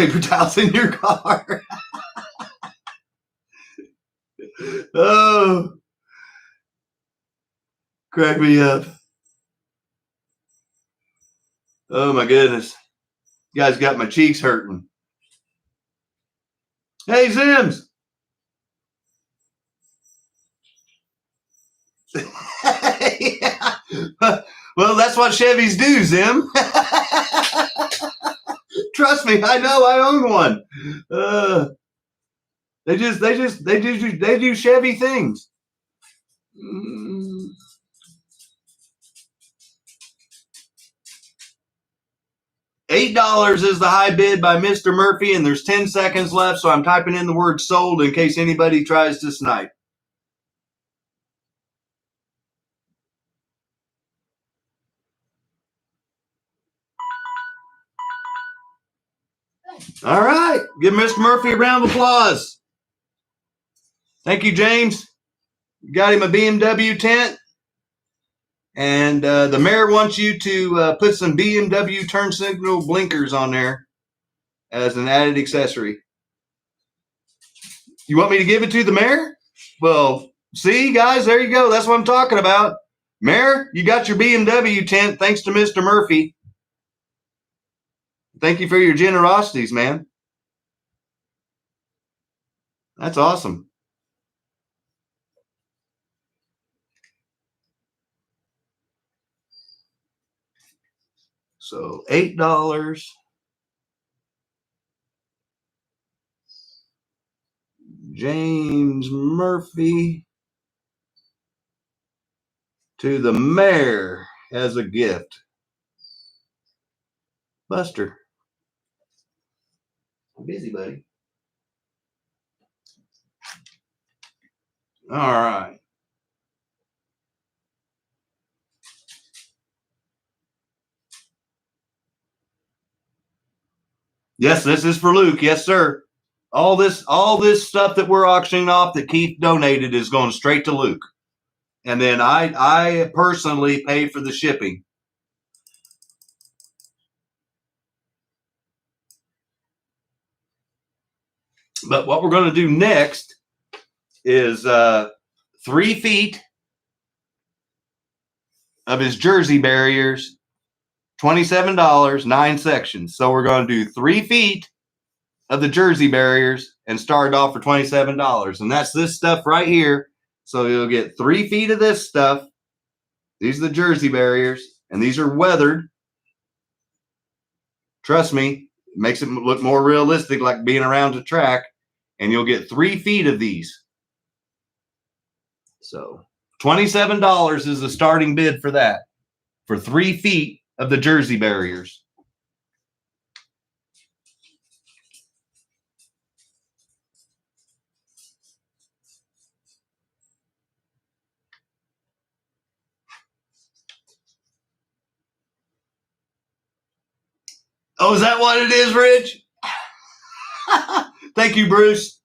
paper towels in your car. Oh, crack me up. Oh my goodness. You guys got my cheeks hurting. Hey, Zims. Yeah. Well, that's what Chevys do, Zim. Trust me, I know. I own one. They do Chevy things. $8 is the high bid by Mr. Murphy, and there's 10 seconds left, so I'm typing in the word sold in case anybody tries to snipe. All right. Give Mr. Murphy a round of applause. Thank you, James. Got him a BMW tent. And the mayor wants you to put some BMW turn signal blinkers on there as an added accessory. You want me to give it to the mayor? Well, see, guys, there you go. That's what I'm talking about. Mayor, you got your BMW tent thanks to Mr. Murphy. Thank you for your generosities, man. That's awesome. So $8. James Murphy to the mayor as a gift. Buster. I'm busy, buddy. All right. Yes, this is for Luke. Yes, sir. All this stuff that we're auctioning off that Keith donated is going straight to Luke. And then I personally pay for the shipping. But what we're going to do next is 3 feet of his jersey barriers, $27, 9 sections. So we're going to do 3 feet of the jersey barriers and start off for $27. And that's this stuff right here. So you'll get 3 feet of this stuff. These are the jersey barriers, and these are weathered. Trust me, it makes it look more realistic, like being around the track. And you'll get 3 feet of these. So $27 is the starting bid for that, for 3 feet of the jersey barriers. Oh, is that what it is, Rich? Thank you, Bruce.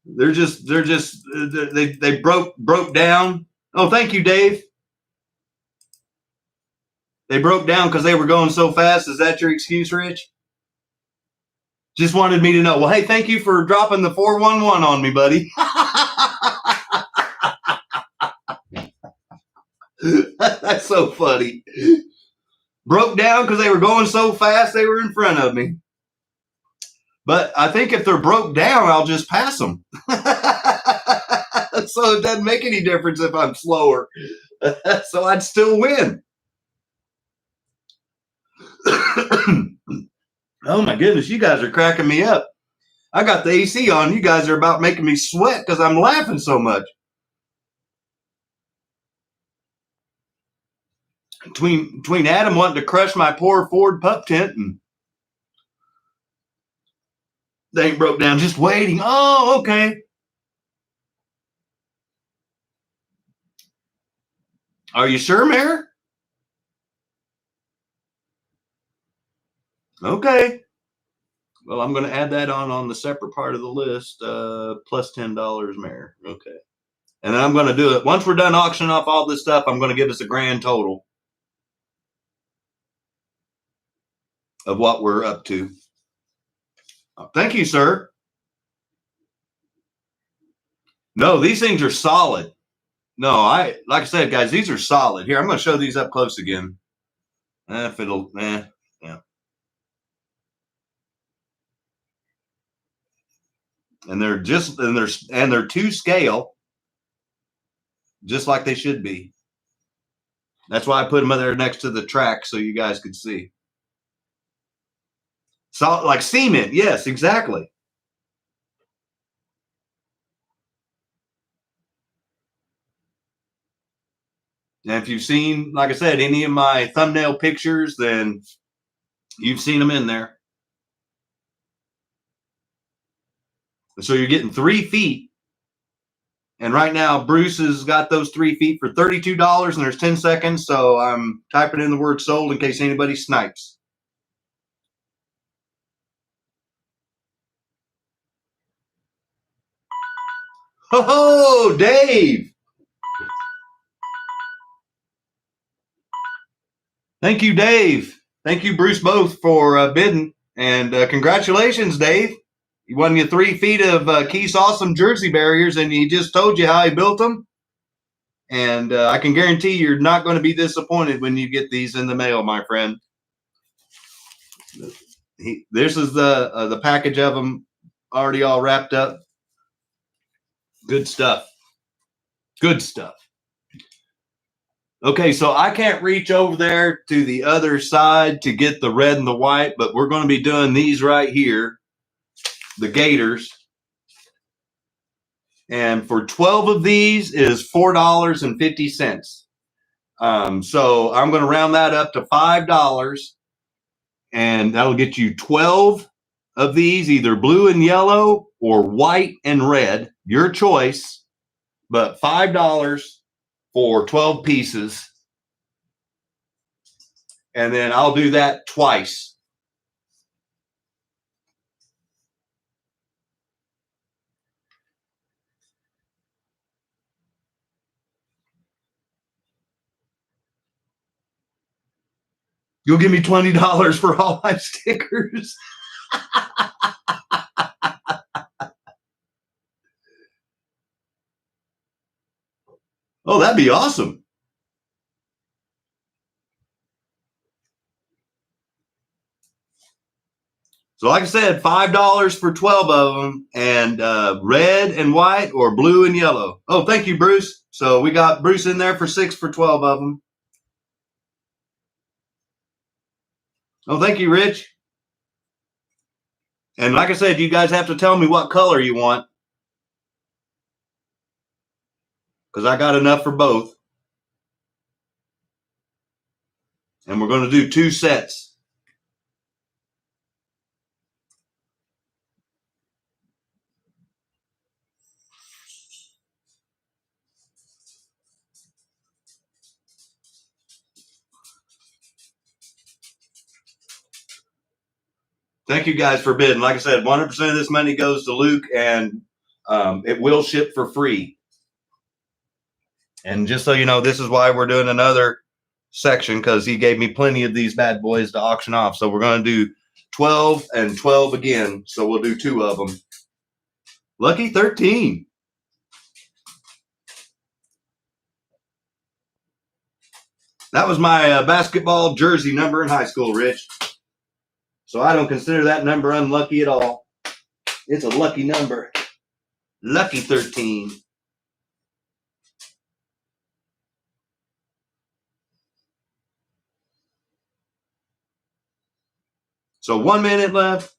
They broke down. Oh, thank you, Dave. They broke down because they were going so fast. Is that your excuse, Rich? Just wanted me to know. Well, hey, thank you for dropping the 411 on me, buddy. That's so funny. Broke down because they were going so fast they were in front of me. But I think if they're broke down, I'll just pass them. So it doesn't make any difference if I'm slower. So I'd still win. Oh my goodness, you guys are cracking me up. I got the AC on. You guys are about making me sweat because I'm laughing so much. Between Adam wanting to crush my poor Ford pup tent and they ain't broke down, just waiting. Oh, okay. Are you sure, Mayor? Okay. Well, I'm going to add that on the separate part of the list, plus $10, Mayor. Okay. And then I'm going to do it. Once we're done auctioning off all this stuff, I'm going to give us a grand total of what we're up to. Thank you, sir. No, these things are solid. No, like I said, guys, these are solid. Here, I'm going to show these up close again. If it'll, yeah. And they're they're to scale, just like they should be. That's why I put them there next to the track so you guys could see. So, like cement, yes, exactly. And if you've seen, like I said, any of my thumbnail pictures, then you've seen them in there. So you're getting 3 feet. And right now, Bruce has got those 3 feet for $32, and there's 10 seconds. So I'm typing in the word sold in case anybody snipes. Ho, Dave. Thank you, Dave. Thank you, Bruce, both for bidding. And congratulations, Dave. He won you 3 feet of Keith's awesome jersey barriers, and he just told you how he built them. And I can guarantee you're not going to be disappointed when you get these in the mail, my friend. This is the package of them already all wrapped up. Good stuff. Good stuff. Okay, so I can't reach over there to the other side to get the red and the white, but we're going to be doing these right here, the Gators. And for 12 of these is $4.50. So I'm going to round that up to $5, and that'll get you 12 of these, either blue and yellow or white and red, your choice, but $5 for 12 pieces. And then I'll do that twice. You'll give me $20 for all my stickers. Oh, that'd be awesome. So like I said, $5 for 12 of them, and red and white or blue and yellow. Oh, thank you, Bruce. So we got Bruce in there for 6 for 12 of them. Oh, thank you, Rich. And like I said, you guys have to tell me what color you want, because I got enough for both. And we're going to do 2 sets. Thank you guys for bidding. Like I said, 100% of this money goes to Luke, and it will ship for free. And just so you know, this is why we're doing another section, because he gave me plenty of these bad boys to auction off. So we're going to do 12 and 12 again. So we'll do 2 of them. Lucky 13. That was my basketball jersey number in high school, Rich. So I don't consider that number unlucky at all. It's a lucky number. Lucky 13. So 1 minute left.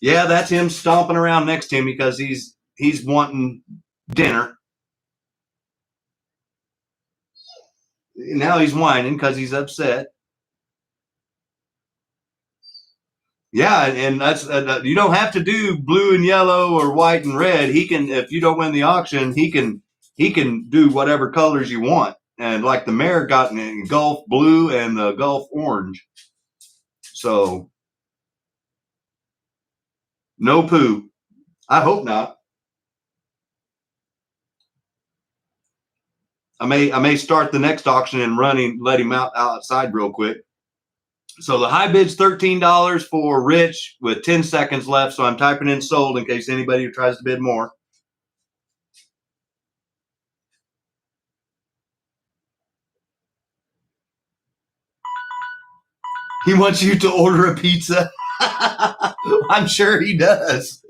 Yeah, that's him stomping around next to him because he's wanting dinner. Now he's whining because he's upset. Yeah, and that's you don't have to do blue and yellow or white and red. He can, if you don't win the auction, he can do whatever colors you want. And like the mayor got in Gulf blue and the Gulf orange. So no poo. I hope not. I may start the next auction and let him out outside real quick. So the high bid's $13 for Rich with 10 seconds left. So I'm typing in sold in case anybody tries to bid more. He wants you to order a pizza. I'm sure he does.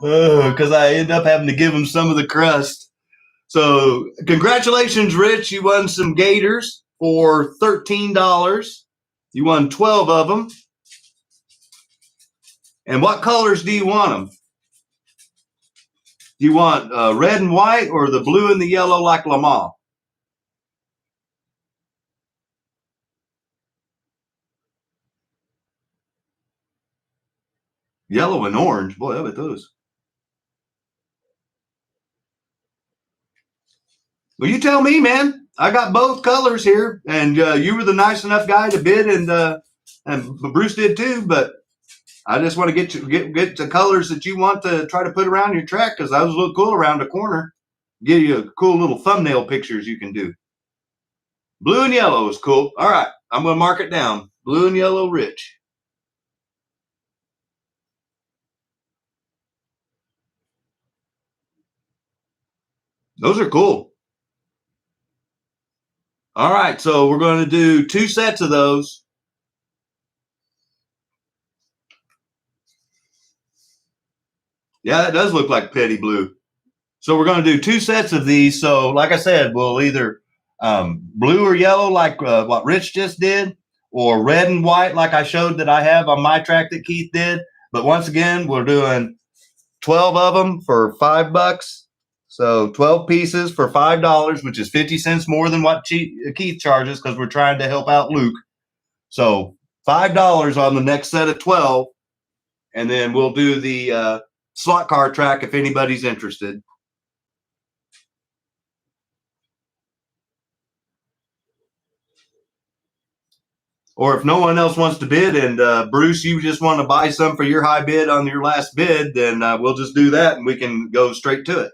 Because I end up having to give him some of the crust. So congratulations, Rich. You won some Gators for $13. You won 12 of them. And what colors do you want them? Do you want red and white or the blue and the yellow like Le Mans? Yellow and orange. Boy, I bet those. Well, you tell me, man. I got both colors here, and you were the nice enough guy to bid, and Bruce did too. But I just want to get the colors that you want to try to put around your track because those look cool around the corner. Give you a cool little thumbnail pictures you can do. Blue and yellow is cool. All right, I'm going to mark it down. Blue and yellow, Rich. Those are cool. All right, so we're going to do 2 sets of those. Yeah, that does look like petty blue. So we're going to do 2 sets of these. So like I said, we'll either blue or yellow like what Rich just did, or red and white like I showed that I have on my track that Keith did. But once again, we're doing 12 of them for $5. So 12 pieces for $5, which is 50 cents more than what Keith charges because we're trying to help out Luke. So $5 on the next set of 12. And then we'll do the slot car track if anybody's interested. Or if no one else wants to bid and Bruce, you just want to buy some for your high bid on your last bid, then we'll just do that and we can go straight to it.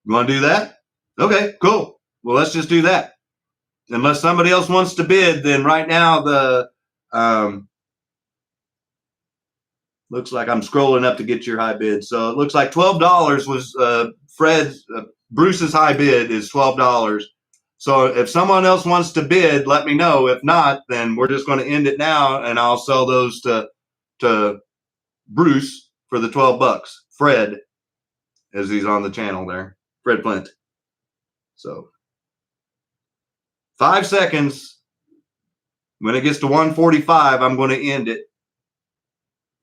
You want to do that? Okay, cool. Well, let's just do that. Unless somebody else wants to bid, then right now the looks like I'm scrolling up to get your high bid. So it looks like $12 was Bruce's high bid is $12. So if someone else wants to bid, let me know. If not, then we're just going to end it now, and I'll sell those to Bruce for the $12. Fred, as he's on the channel there, Fred Flint. So 5 seconds. When it gets to 145, I'm going to end it.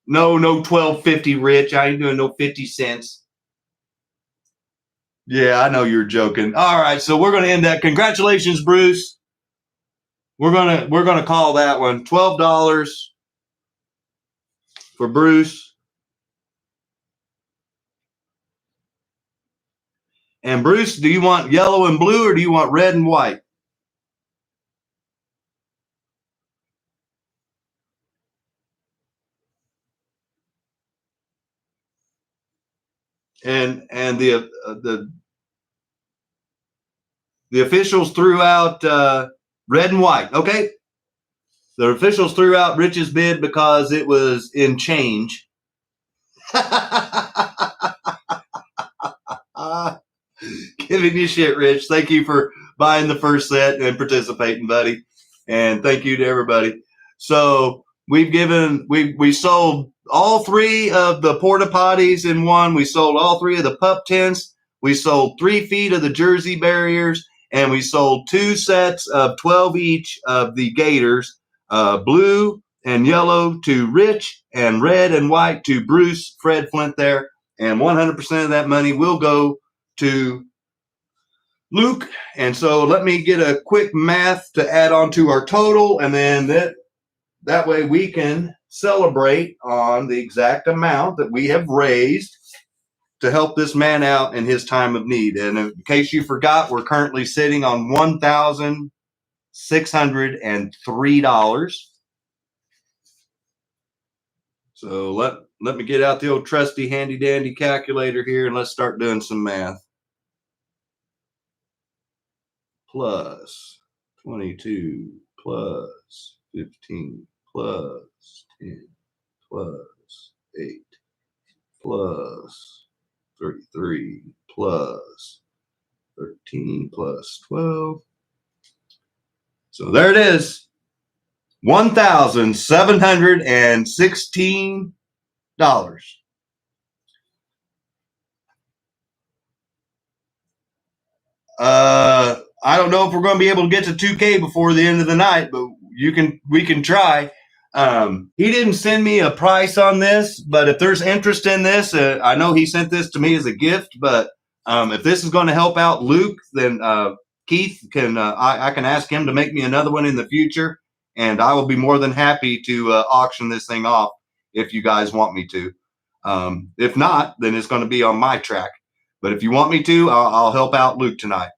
No $12.50, Rich. I ain't doing no 50 cents. Yeah, I know you're joking. All right, so we're going to end that. Congratulations, Bruce. We're gonna call that one $12 for Bruce. And Bruce, do you want yellow and blue or do you want red and white? And the officials threw out red and white. Okay. The officials threw out Rich's bid because it was in change. Giving you shit, Rich. Thank you for buying the first set and participating, buddy. And thank you to everybody. So we sold all 3 of the porta potties in one. We sold all 3 of the pup tents. We sold 3 feet of the jersey barriers, and we sold 2 sets of 12 each of the Gators, blue and yellow to Rich and red and white to Bruce, Fred Flint there. And 100% of that money will go to Luke. And so let me get a quick math to add on to our total, and then that way we can celebrate on the exact amount that we have raised to help this man out in his time of need. And in case you forgot, we're currently sitting on $1,603. So let me get out the old trusty handy dandy calculator here and let's start doing some math. Plus 22 plus 15 plus 10 plus 8 plus 33 plus 13 plus 12. So there it is. $1,716. I don't know if we're going to be able to get to 2K before the end of the night, but we can try. He didn't send me a price on this, but if there's interest in this, I know he sent this to me as a gift, but if this is going to help out Luke, then Keith can I can ask him to make me another one in the future, and I will be more than happy to auction this thing off if you guys want me to. If not, then it's going to be on my track. But if you want me to, I'll help out Luke tonight.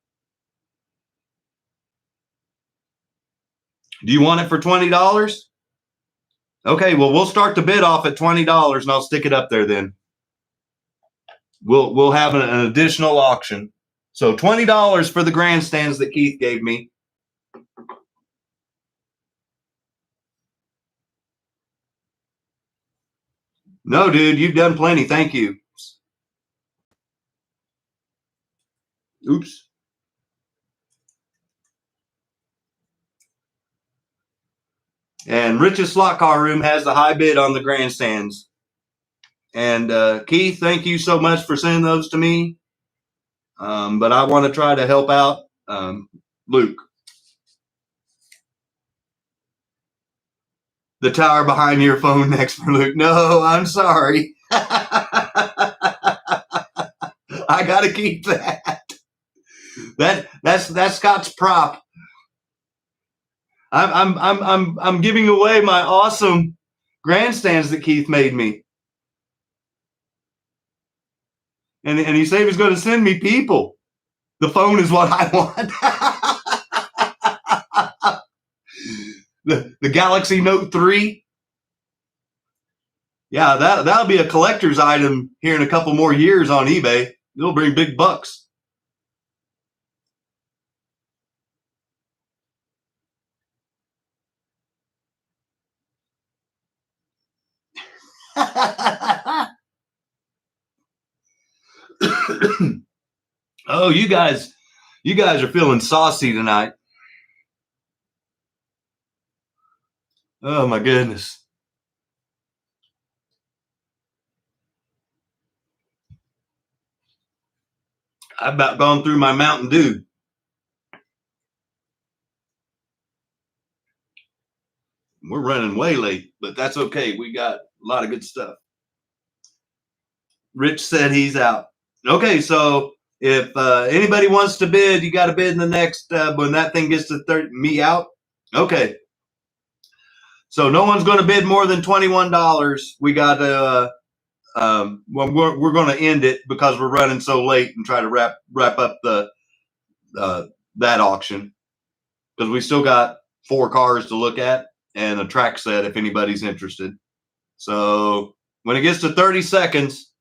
Do you want it for $20? Okay, well, we'll start the bid off at $20 and I'll stick it up there then. We'll have an additional auction. So $20 for the grandstands that Keith gave me. No, dude, you've done plenty. Thank you. Oops. And Rich's slot car room has the high bid on the grandstands. And Keith, thank you so much for sending those to me. But I want to try to help out Luke. The tower behind your phone next for Luke. No, I'm sorry. I got to keep that. That's Scott's prop. I'm giving away my awesome grandstands that Keith made me. And he said he was going to send me people. The phone is what I want. the Galaxy Note 3. Yeah, that'll be a collector's item here in a couple more years on eBay. It'll bring big bucks. Oh, you guys are feeling saucy tonight. Oh my goodness. I've about gone through my Mountain Dew. We're running way late, but that's okay. We got a lot of good stuff. Rich said he's out. Okay, so if anybody wants to bid, you got to bid in the next, when that thing gets to 30, me out. Okay. So no one's going to bid more than $21. We got to, well, we're going to end it because we're running so late and try to wrap up the that auction because we still got 4 cars to look at and a track set if anybody's interested. So when it gets to 30 seconds,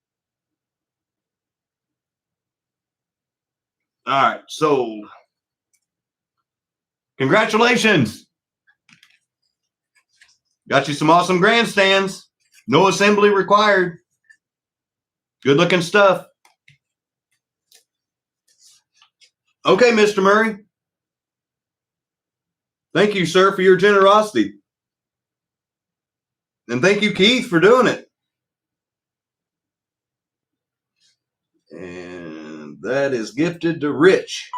all right, sold. Congratulations. Got you some awesome grandstands. No assembly required. Good looking stuff. Okay, Mr. Murray. Thank you, sir, for your generosity. And thank you, Keith, for doing it. And that is gifted to Rich.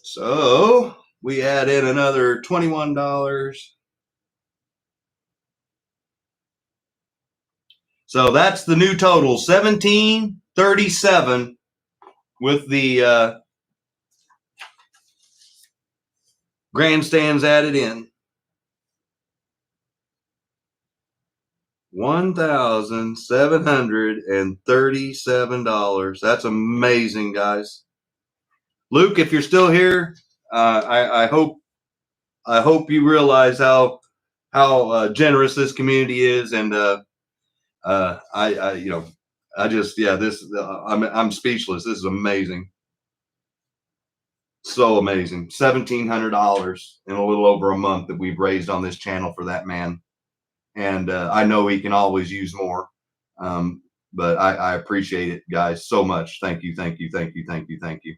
So we add in another $21. So that's the new total, $1,737 with the grandstands added in. $1,737. That's amazing, guys. Luke, if you're still here, I hope you realize how generous this community is, and I'm speechless. This is amazing, so amazing. $1,700 in a little over a month that we've raised on this channel for that man, and I know he can always use more. But I appreciate it, guys, so much. Thank you, thank you, thank you, thank you, thank you.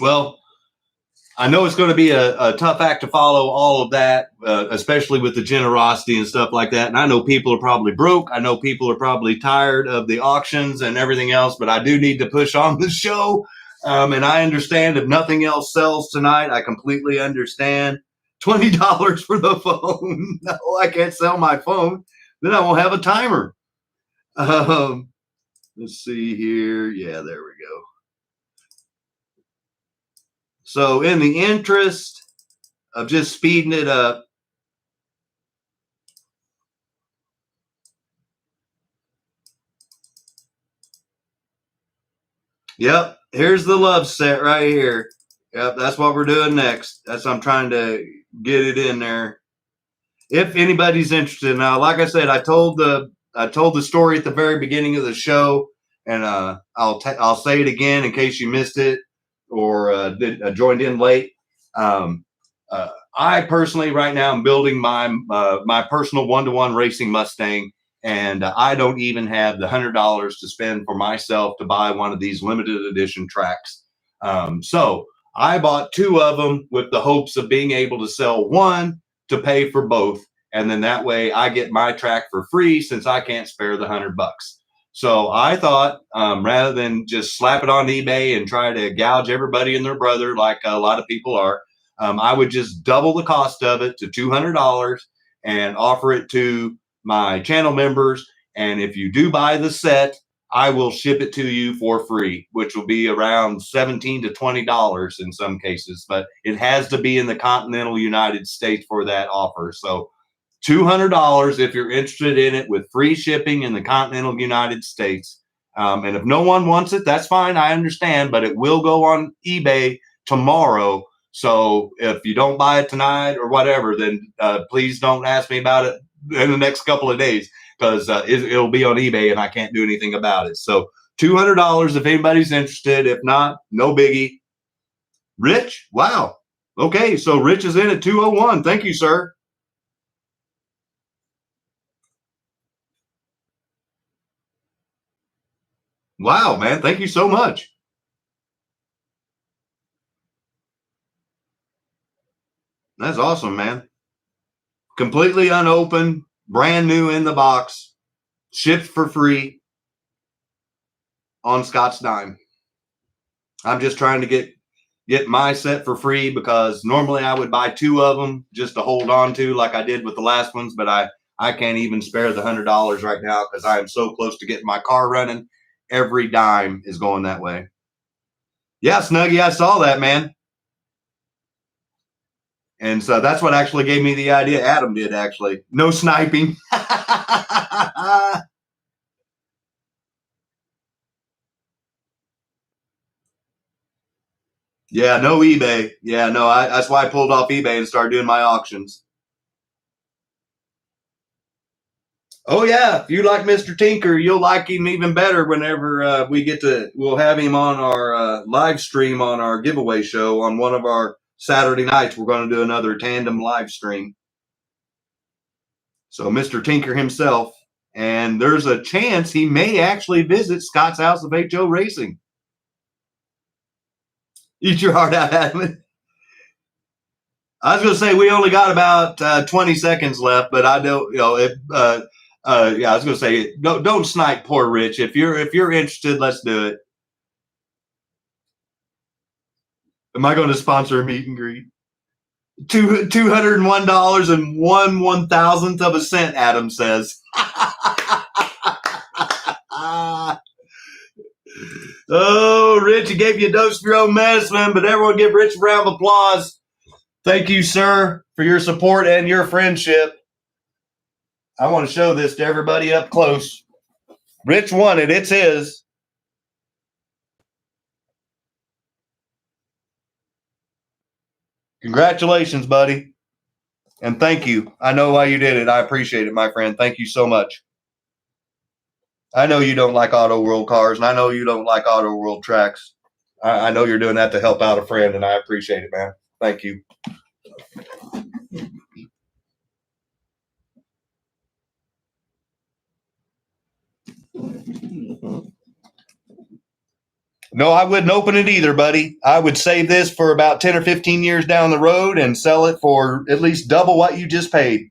Well, I know it's going to be a tough act to follow all of that, especially with the generosity and stuff like that. And I know people are probably broke. I know people are probably tired of the auctions and everything else, but I do need to push on the show. And I understand if nothing else sells tonight, I completely understand. $20 for the phone. No, I can't sell my phone. Then I won't have a timer. Let's see here. Yeah, there we go. So in the interest of just speeding it up, yep, here's the love set right here. Yep, that's what we're doing next. That's I'm trying to get it in there. If anybody's interested, now, like I said, I told the story at the very beginning of the show, and I'll say it again in case you missed it or joined in late. I personally right now am building my personal 1-to-1 racing Mustang, and I don't even have the $100 to spend for myself to buy one of these limited edition tracks. So I bought 2 of them with the hopes of being able to sell one to pay for both, and then that way I get my track for free since I can't spare the $100. So I thought, rather than just slap it on eBay and try to gouge everybody and their brother like a lot of people are, I would just double the cost of it to $200 and offer it to my channel members. And if you do buy the set, I will ship it to you for free, which will be around $17 to $20 in some cases, but it has to be in the continental United States for that offer. So $200 if you're interested in it, with free shipping in the continental United States. And if no one wants it, that's fine. I understand, but it will go on eBay tomorrow. So if you don't buy it tonight or whatever, then please don't ask me about it in the next couple of days, because it'll be on eBay and I can't do anything about it. So $200 if anybody's interested. If not, no biggie. Rich, wow. Okay, so Rich is in at 201. Thank you, sir. Wow, man. Thank you so much. That's awesome, man. Completely unopened, brand new in the box, shipped for free on Scott's dime. I'm just trying to get my set for free, because normally I would buy 2 of them just to hold on to like I did with the last ones, but I can't even spare the $100 right now because I am so close to getting my car running. Every dime is going that way. Yeah, Snuggie, I saw that, man. And so that's what actually gave me the idea. Adam did, actually. No sniping. Yeah, no eBay. Yeah, no, that's why I pulled off eBay and started doing my auctions. Oh, yeah. If you like Mr. Tinker, you'll like him even better whenever we'll have him on our live stream on our giveaway show on one of our Saturday nights. We're going to do another tandem live stream. So Mr. Tinker himself, and there's a chance he may actually visit Scott's House of HO Racing. Eat your heart out, Adam. I was going to say we only got about 20 seconds left, but I don't, yeah, I was going to say don't snipe poor Rich. If you're interested, let's do it. Am I going to sponsor a meet and greet? $201 and 1/1000th of a cent, Adam says. Oh, Rich, he gave you a dose of your own medicine, but everyone give Rich a round of applause. Thank you, sir, for your support and your friendship. I want to show this to everybody up close. Rich won it. It's his. Congratulations, buddy. And thank you. I know why you did it. I appreciate it, my friend. Thank you so much. I know you don't like AutoWorld cars, and I know you don't like AutoWorld tracks. I know you're doing that to help out a friend, and I appreciate it, man. Thank you. No, I wouldn't open it either, buddy. I would save this for about 10 or 15 years down the road and sell it for at least double what you just paid.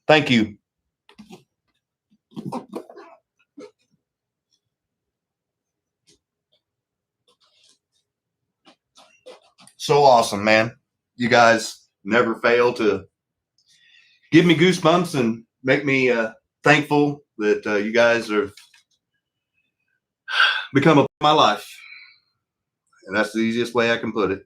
Thank you. So awesome, man. You guys never fail to give me goosebumps and make me thankful that you guys have become a part of my life. And that's the easiest way I can put it.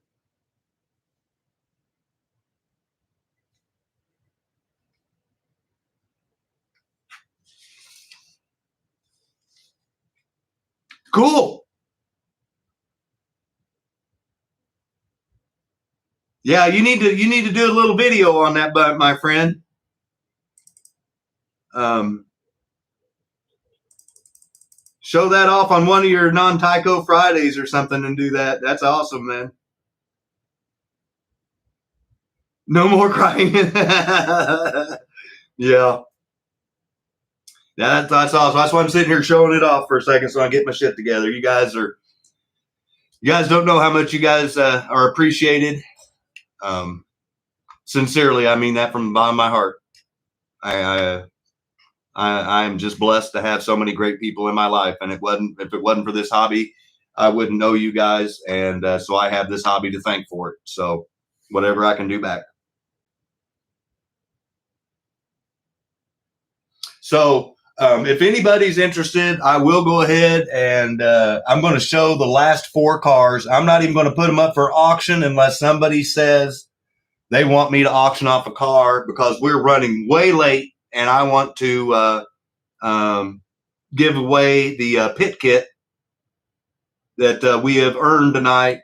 Cool. Yeah, you need to do a little video on that, but my friend. Show that off on one of your non-TYCO Fridays or something and do that. That's awesome, man. No more crying. Yeah. That's awesome. That's why I'm sitting here showing it off for a second so I get my shit together. You guys don't know how much you guys are appreciated. Sincerely, I mean that from the bottom of my heart. I am just blessed to have so many great people in my life, and if it wasn't for this hobby, I wouldn't know you guys, and so I have this hobby to thank for it. So whatever I can do back. So if anybody's interested, I will go ahead and I'm going to show the last 4 cars. I'm not even going to put them up for auction unless somebody says they want me to auction off a car, because we're running way late and I want to give away the pit kit that we have earned tonight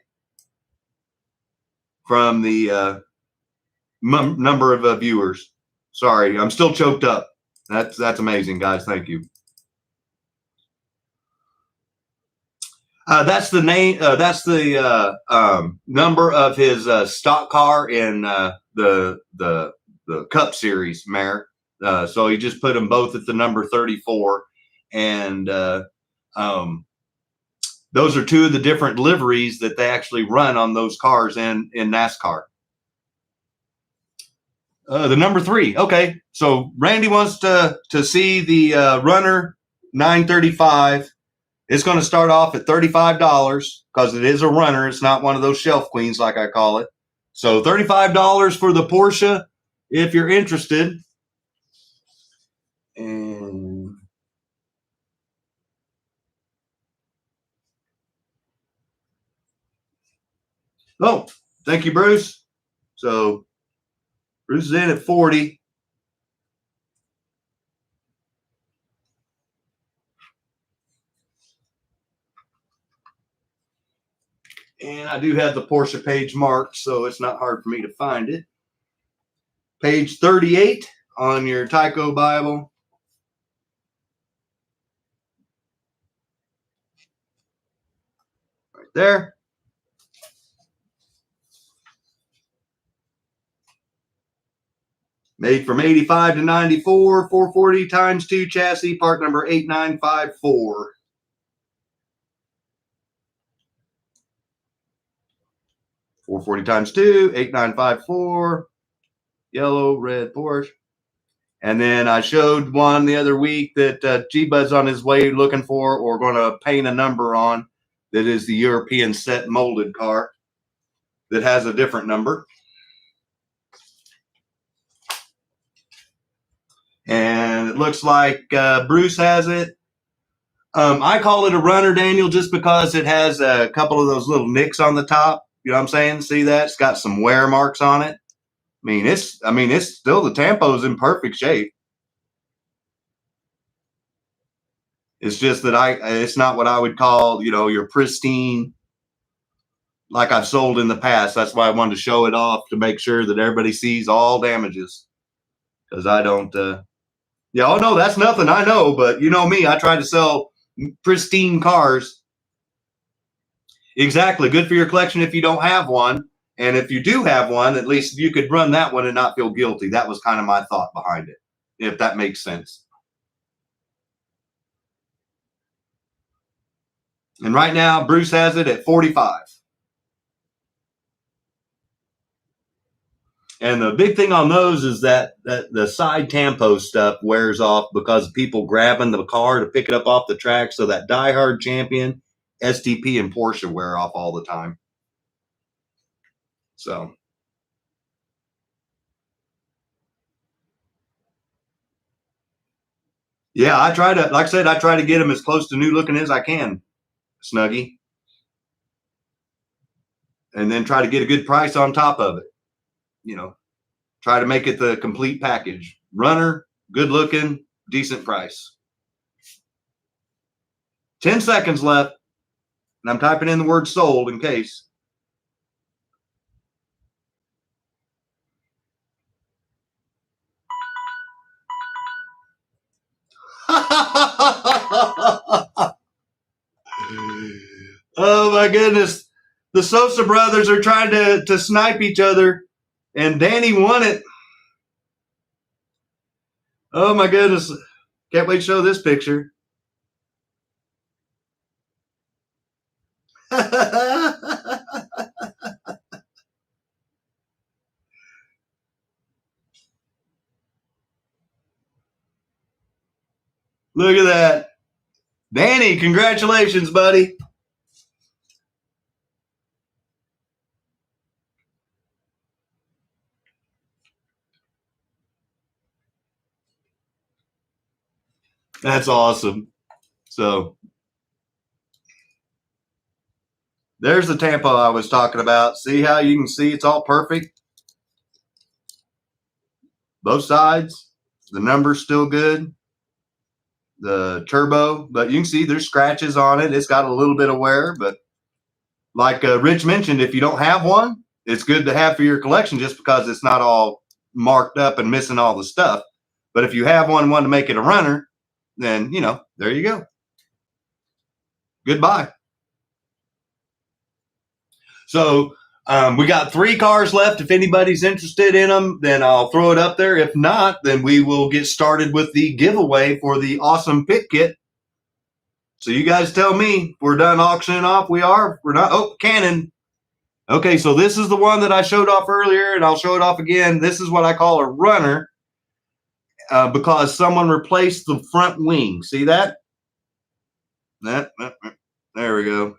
from the number of viewers. Sorry, I'm still choked up. That's amazing, guys. Thank you. That's the name. That's the number of his stock car in the Cup Series mare. So he just put them both at the number 34, and those are 2 of the different liveries that they actually run on those cars in NASCAR. The number 3. Okay, so Randy wants to see the runner 935. It's going to start off at $35 because it is a runner. It's not one of those shelf queens like I call it. So $35 for the Porsche if you're interested. And oh, thank you, Bruce. So Bruce is in at 40. And I do have the Porsche page marked, so it's not hard for me to find it. Page 38 on your TYCO Bible. Right there. Made from 85 to 94, 440 times 2 chassis, part number 8954. $440 times 2, 8954, yellow, red Porsche. And then I showed one the other week that G-Bud's on his way looking for, or going to paint a number on, that is the European set molded car that has a different number. And it looks like Bruce has it. I call it a runner, Daniel, just because it has a couple of those little nicks on the top. You know what I'm saying? See that? It's got some wear marks on it. I mean, it's still, the Tampo's in perfect shape. It's just that it's not what I would call, your pristine, like I've sold in the past. That's why I wanted to show it off, to make sure that everybody sees all damages. Because I don't, yeah, oh no, that's nothing. I know, but you know me, I try to sell pristine cars. Exactly. Good for your collection if you don't have one. And if you do have one, at least you could run that one and not feel guilty. That was kind of my thought behind it, if that makes sense. And right now, Bruce has it at 45. And the big thing on those is that the side tampo stuff wears off because of people grabbing the car to pick it up off the track. So that diehard champion, STP, and Porsche wear off all the time. So, yeah, I try to, like I said, I try to get them as close to new looking as I can, Snuggie. And then try to get a good price on top of it. You know, try to make it the complete package. Runner, good looking, decent price. 10 seconds left. And I'm typing in the word sold in case. Oh my goodness. The Sosa brothers are trying to snipe each other, and Danny won it. Oh my goodness. Can't wait to show this picture. Look at that. Danny, congratulations, buddy. That's awesome. So there's the tampo I was talking about. See how you can see it's all perfect? Both sides. The number's still good. The turbo, but you can see there's scratches on it. It's got a little bit of wear, but like Rich mentioned, if you don't have one, it's good to have for your collection just because it's not all marked up and missing all the stuff. But if you have one and want to make it a runner, then, you know, there you go. Goodbye. So we got 3 cars left. If anybody's interested in them, then I'll throw it up there. If not, then we will get started with the giveaway for the awesome pit kit. So you guys tell me, we're done auctioning off. We are. We're not. Oh, Canon. Okay, so this is the one that I showed off earlier, and I'll show it off again. This is what I call a runner because someone replaced the front wing. See that? There we go.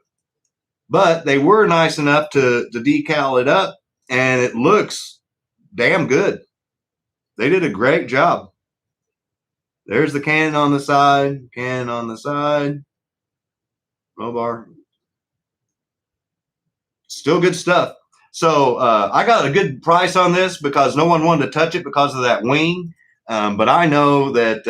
But they were nice enough to decal it up, and it looks damn good. They did a great job. There's the cannon on the side, roll bar. Still good stuff. So I got a good price on this because no one wanted to touch it because of that wing. But I know that,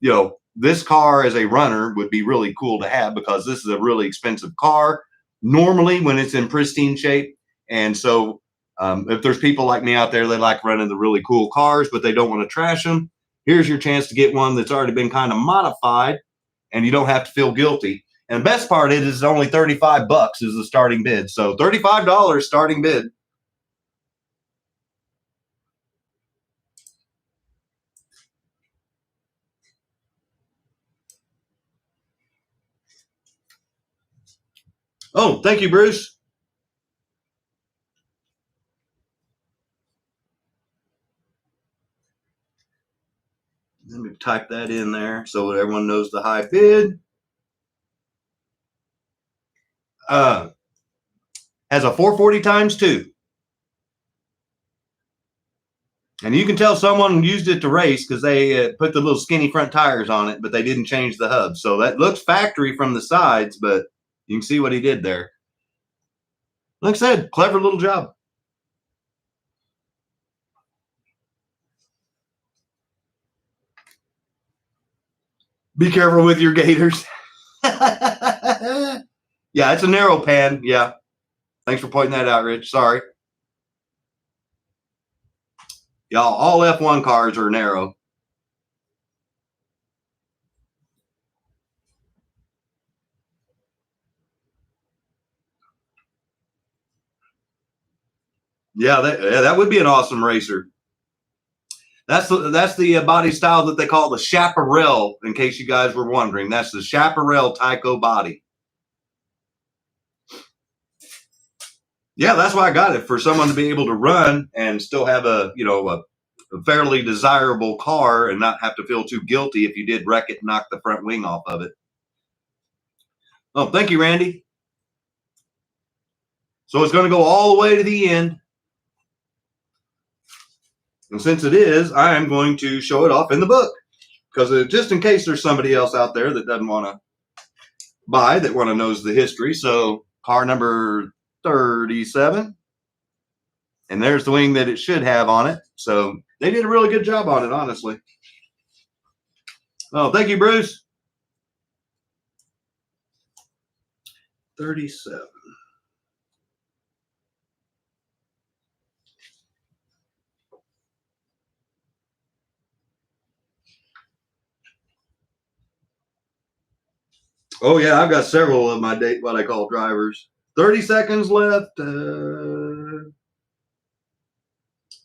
you know, this car as a runner would be really cool to have because this is a really expensive car normally when it's in pristine shape. And so if there's people like me out there that like running the really cool cars, but they don't want to trash them, here's your chance to get one that's already been kind of modified and you don't have to feel guilty. And the best part is only $35 is the starting bid. So $35 starting bid. Oh, thank you, Bruce. Let me type that in there so everyone knows the high bid. Has a 440 times 2. And you can tell someone used it to race because they put the little skinny front tires on it, but they didn't change the hub. So that looks factory from the sides, but you can see what he did there. Like I said, clever little job. Be careful with your Gators. Yeah, it's a narrow pan. Yeah. Thanks for pointing that out, Rich. Sorry. Y'all, all F1 cars are narrow. Yeah, that would be an awesome racer. That's the body style that they call the chaparral, in case you guys were wondering. That's the chaparral TYCO body. Yeah, that's why I got it, for someone to be able to run and still have a fairly desirable car and not have to feel too guilty if you did wreck it and knock the front wing off of it. Oh, thank you, Randy. So it's going to go all the way to the end. And since it is, I am going to show it off in the book, because just in case there's somebody else out there that doesn't want to buy, that want to knows the history. So car number 37. And there's the wing that it should have on it. So they did a really good job on it, honestly. Oh, thank you, Bruce. 37. Oh, yeah, I've got several of my what I call drivers. 30 seconds left.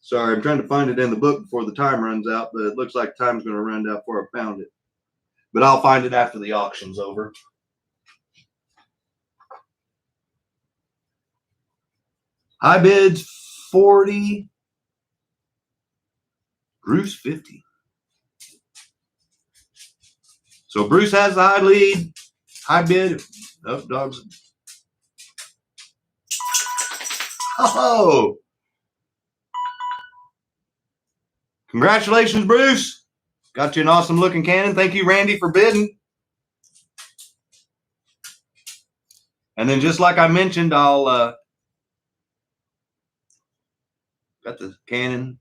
Sorry, I'm trying to find it in the book before the time runs out, but it looks like time's going to run out before I found it. But I'll find it after the auction's over. High bids 40. Bruce 50. So Bruce has the high lead. High bid. Oh, dogs. Oh! Congratulations, Bruce. Got you an awesome looking cannon. Thank you, Randy, for bidding. And then just like I mentioned, I'll got the cannon.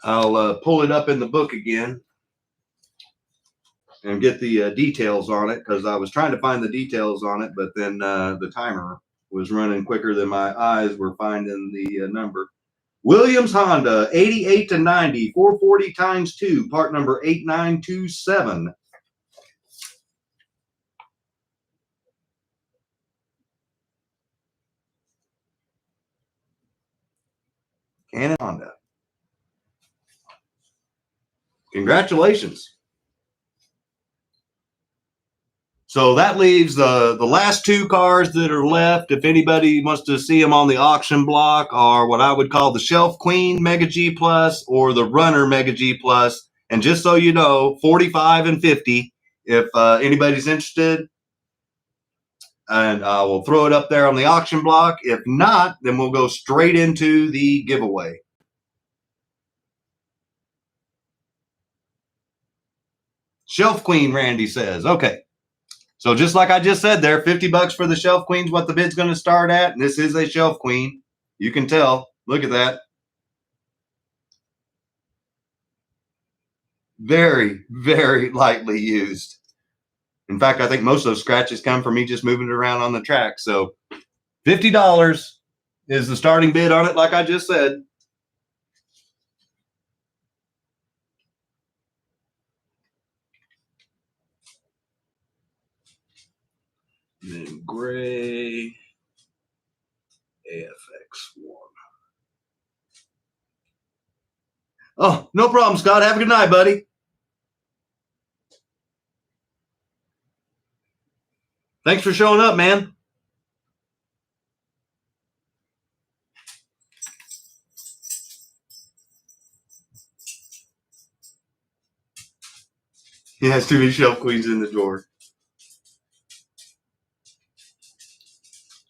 I'll pull it up in the book again and get the details on it, because I was trying to find the details on it, but then the timer was running quicker than my eyes were finding the number. Williams Honda, 88 to 90, 440 times 2, part number 8927. Canon Honda. Congratulations. So that leaves the last two cars that are left. If anybody wants to see them on the auction block, are what I would call the Shelf Queen Mega G Plus or the Runner Mega G Plus. And just so you know, 45 and 50, if anybody's interested. And I will throw it up there on the auction block. If not, then we'll go straight into the giveaway. Shelf Queen, Randy says. Okay. So just like I just said there, 50 bucks for the Shelf Queen's what the bid's going to start at. And this is a Shelf Queen. You can tell. Look at that. Very, very lightly used. In fact, I think most of those scratches come from me just moving it around on the track. So $50 is the starting bid on it, like I just said. And then gray AFX1. Oh, no problem, Scott. Have a good night, buddy. Thanks for showing up, man. He has too many Shelf Queens in the drawer.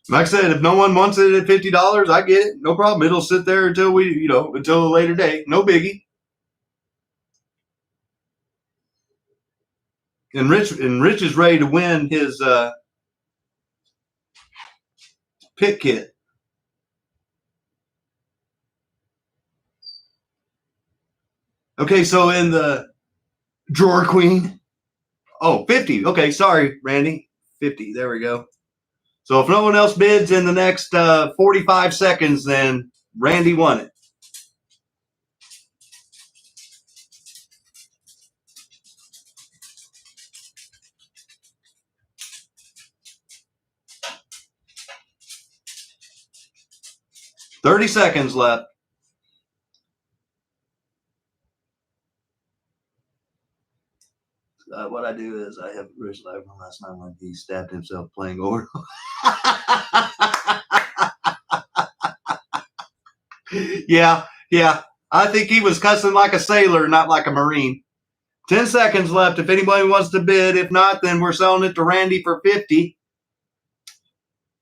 Like I said, if no one wants it at $50, I get it. No problem. It'll sit there until until a later date. No biggie. And Rich is ready to win his pit kit. Okay, so in the drawer queen. Oh, 50. Okay, sorry, Randy. 50. There we go. So if no one else bids in the next 45 seconds, then Randy won it. $30 seconds left. What I do is I have Rich Live from last night when he stabbed himself playing over. Yeah. I think he was cussing like a sailor, not like a Marine. 10 seconds left if anybody wants to bid. If not, then we're selling it to Randy for 50.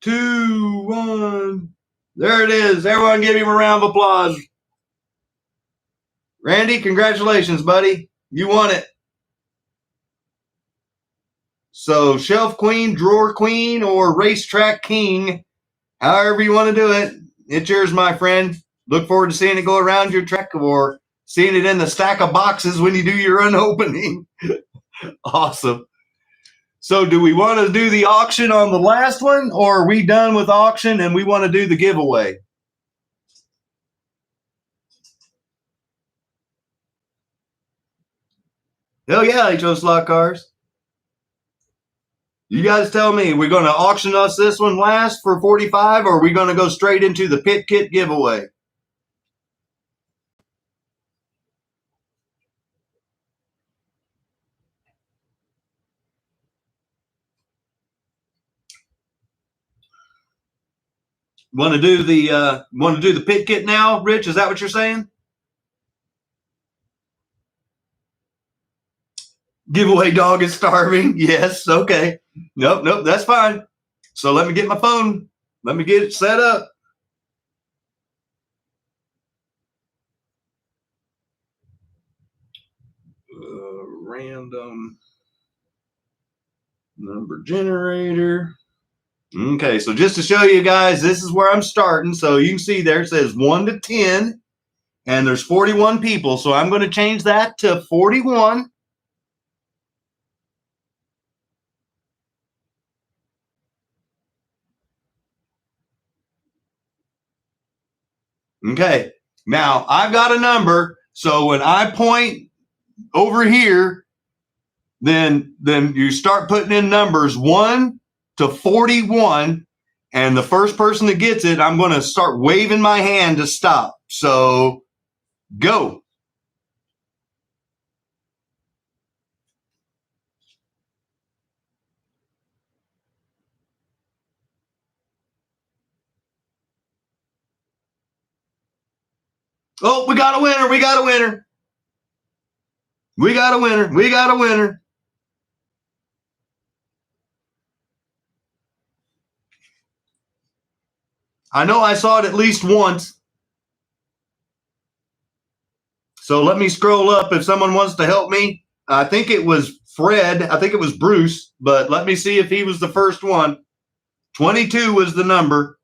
2, 1. There it is. Everyone give him a round of applause. Randy, congratulations, buddy. You won it. So shelf queen, drawer queen, or racetrack king, however you want to do it, it's yours, my friend. Look forward to seeing it go around your truck or seeing it in the stack of boxes when you do your unopening. Awesome. So do we want to do the auction on the last one, or are we done with auction and we want to do the giveaway? Hell yeah, HO slot cars. You guys tell me, we're going to auction us this one last for 45, or are we going to go straight into the pit kit giveaway? Want to do the pit kit now, Rich? Is that what you're saying? Giveaway dog is starving. Yes. Okay. Nope. That's fine. So let me get my phone. Let me get it set up. Random number generator. Okay, so just to show you guys, this is where I'm starting. So you can see there it says 1 to 10, and there's 41 people. So I'm going to change that to 41. Okay, now I've got a number. So when I point over here, then you start putting in numbers 1 to 41, and the first person that gets it, I'm going to start waving my hand to stop. So go. Oh, we got a winner. We got a winner. We got a winner. We got a winner. I know I saw it at least once. So let me scroll up if someone wants to help me. I think it was Fred. I think it was Bruce, but let me see if he was the first one. 22 was the number.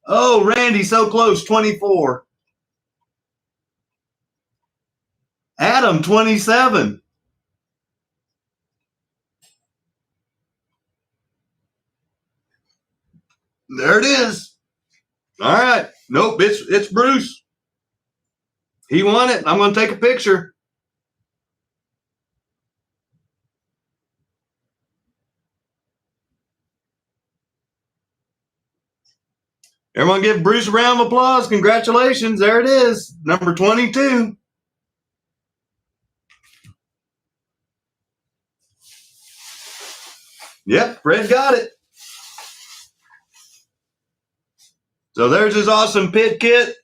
Oh, Randy, so close, 24. Adam, 27. There it is. All right. Nope, it's Bruce. He won it. I'm going to take a picture. Everyone give Bruce a round of applause. Congratulations. There it is. Number 22. Yep, Fred got it. So there's his awesome pit kit.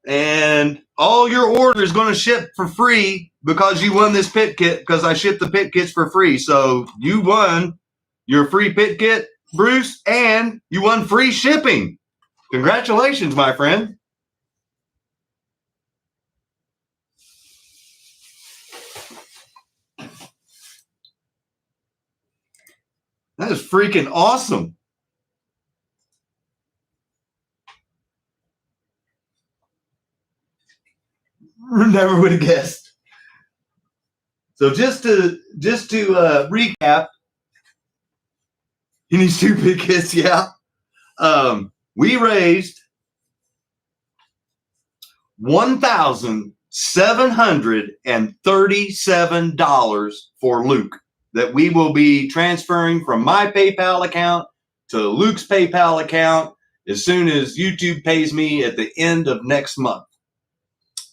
And all your order is going to ship for free because you won this pit kit, because I ship the pit kits for free. So you won your free pit kit, Bruce, and you won free shipping. Congratulations, my friend. That is freaking awesome. Never would have guessed. So just to recap, he needs 2 big hits. Yeah. We raised $1,737 for Luke that we will be transferring from my PayPal account to Luke's PayPal account as soon as YouTube pays me at the end of next month.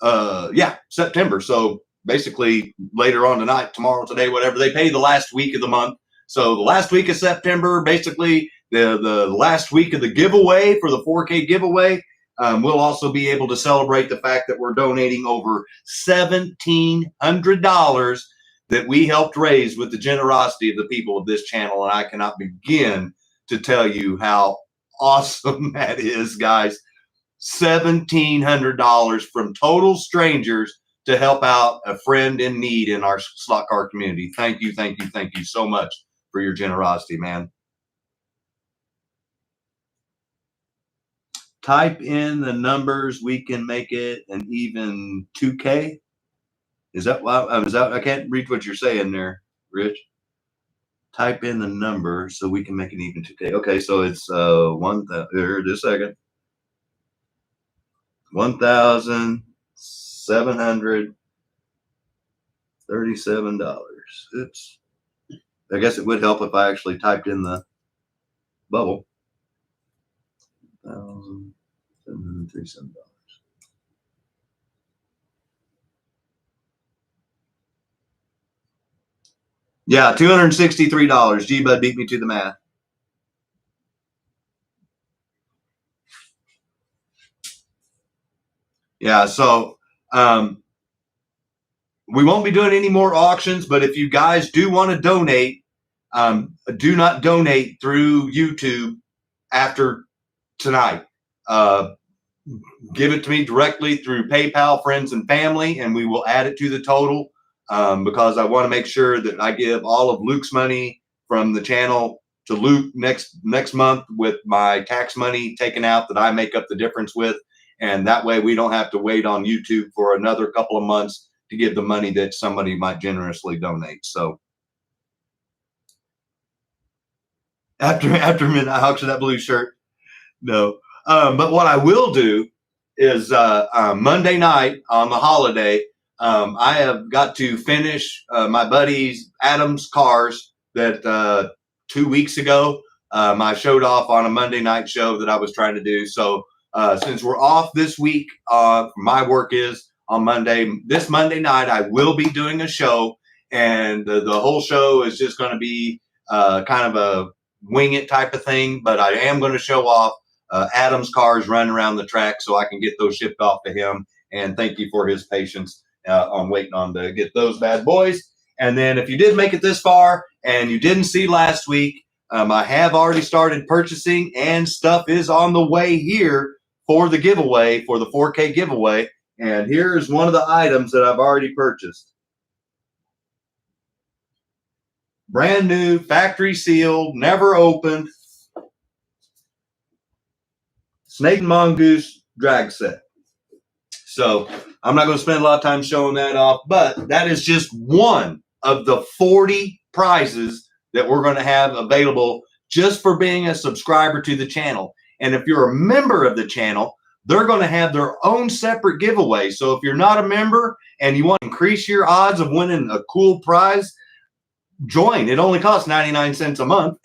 Yeah, September. So basically later on tonight, tomorrow, today, whatever, they pay the last week of the month. So the last week of September, basically the last week of the giveaway for the 4K giveaway, we'll also be able to celebrate the fact that we're donating over $1,700 that we helped raise with the generosity of the people of this channel. And I cannot begin to tell you how awesome that is, guys. $1,700 from total strangers to help out a friend in need in our slot car community. Thank you, thank you, thank you so much for your generosity, man. Type in the numbers. We can make it an even 2K. Is that I can't read what you're saying there, Rich. Type in the number so we can make it even 2K. Okay, so it's here, just a second. $1,737. Oops. I guess it would help if I actually typed in the bubble. $1,737. Yeah, $263. G-Bud beat me to the math. Yeah, so we won't be doing any more auctions, but if you guys do want to donate, do not donate through YouTube after tonight. Give it to me directly through PayPal, friends and family, and we will add it to the total because I want to make sure that I give all of Luke's money from the channel to Luke next month with my tax money taken out that I make up the difference with. And that way we don't have to wait on YouTube for another couple of months to give the money that somebody might generously donate. So after midnight auction, that blue shirt. No. But what I will do is Monday night on the holiday, I have got to finish my buddy's Adam's cars that 2 weeks ago I showed off on a Monday night show that I was trying to do. So since we're off this week, my work is on Monday. This Monday night, I will be doing a show, and the whole show is just going to be kind of a wing it type of thing. But I am going to show off Adam's cars running around the track so I can get those shipped off to him. And thank you for his patience on waiting on to get those bad boys. And then if you did make it this far and you didn't see last week, I have already started purchasing, and stuff is on the way here for the giveaway, for the 4K giveaway. And here's one of the items that I've already purchased. Brand new, factory sealed, never opened, Snake and Mongoose drag set. So I'm not going to spend a lot of time showing that off, but that is just one of the 40 prizes that we're going to have available just for being a subscriber to the channel. And if you're a member of the channel, they're going to have their own separate giveaway. So if you're not a member and you want to increase your odds of winning a cool prize, join. It only costs 99 cents a month.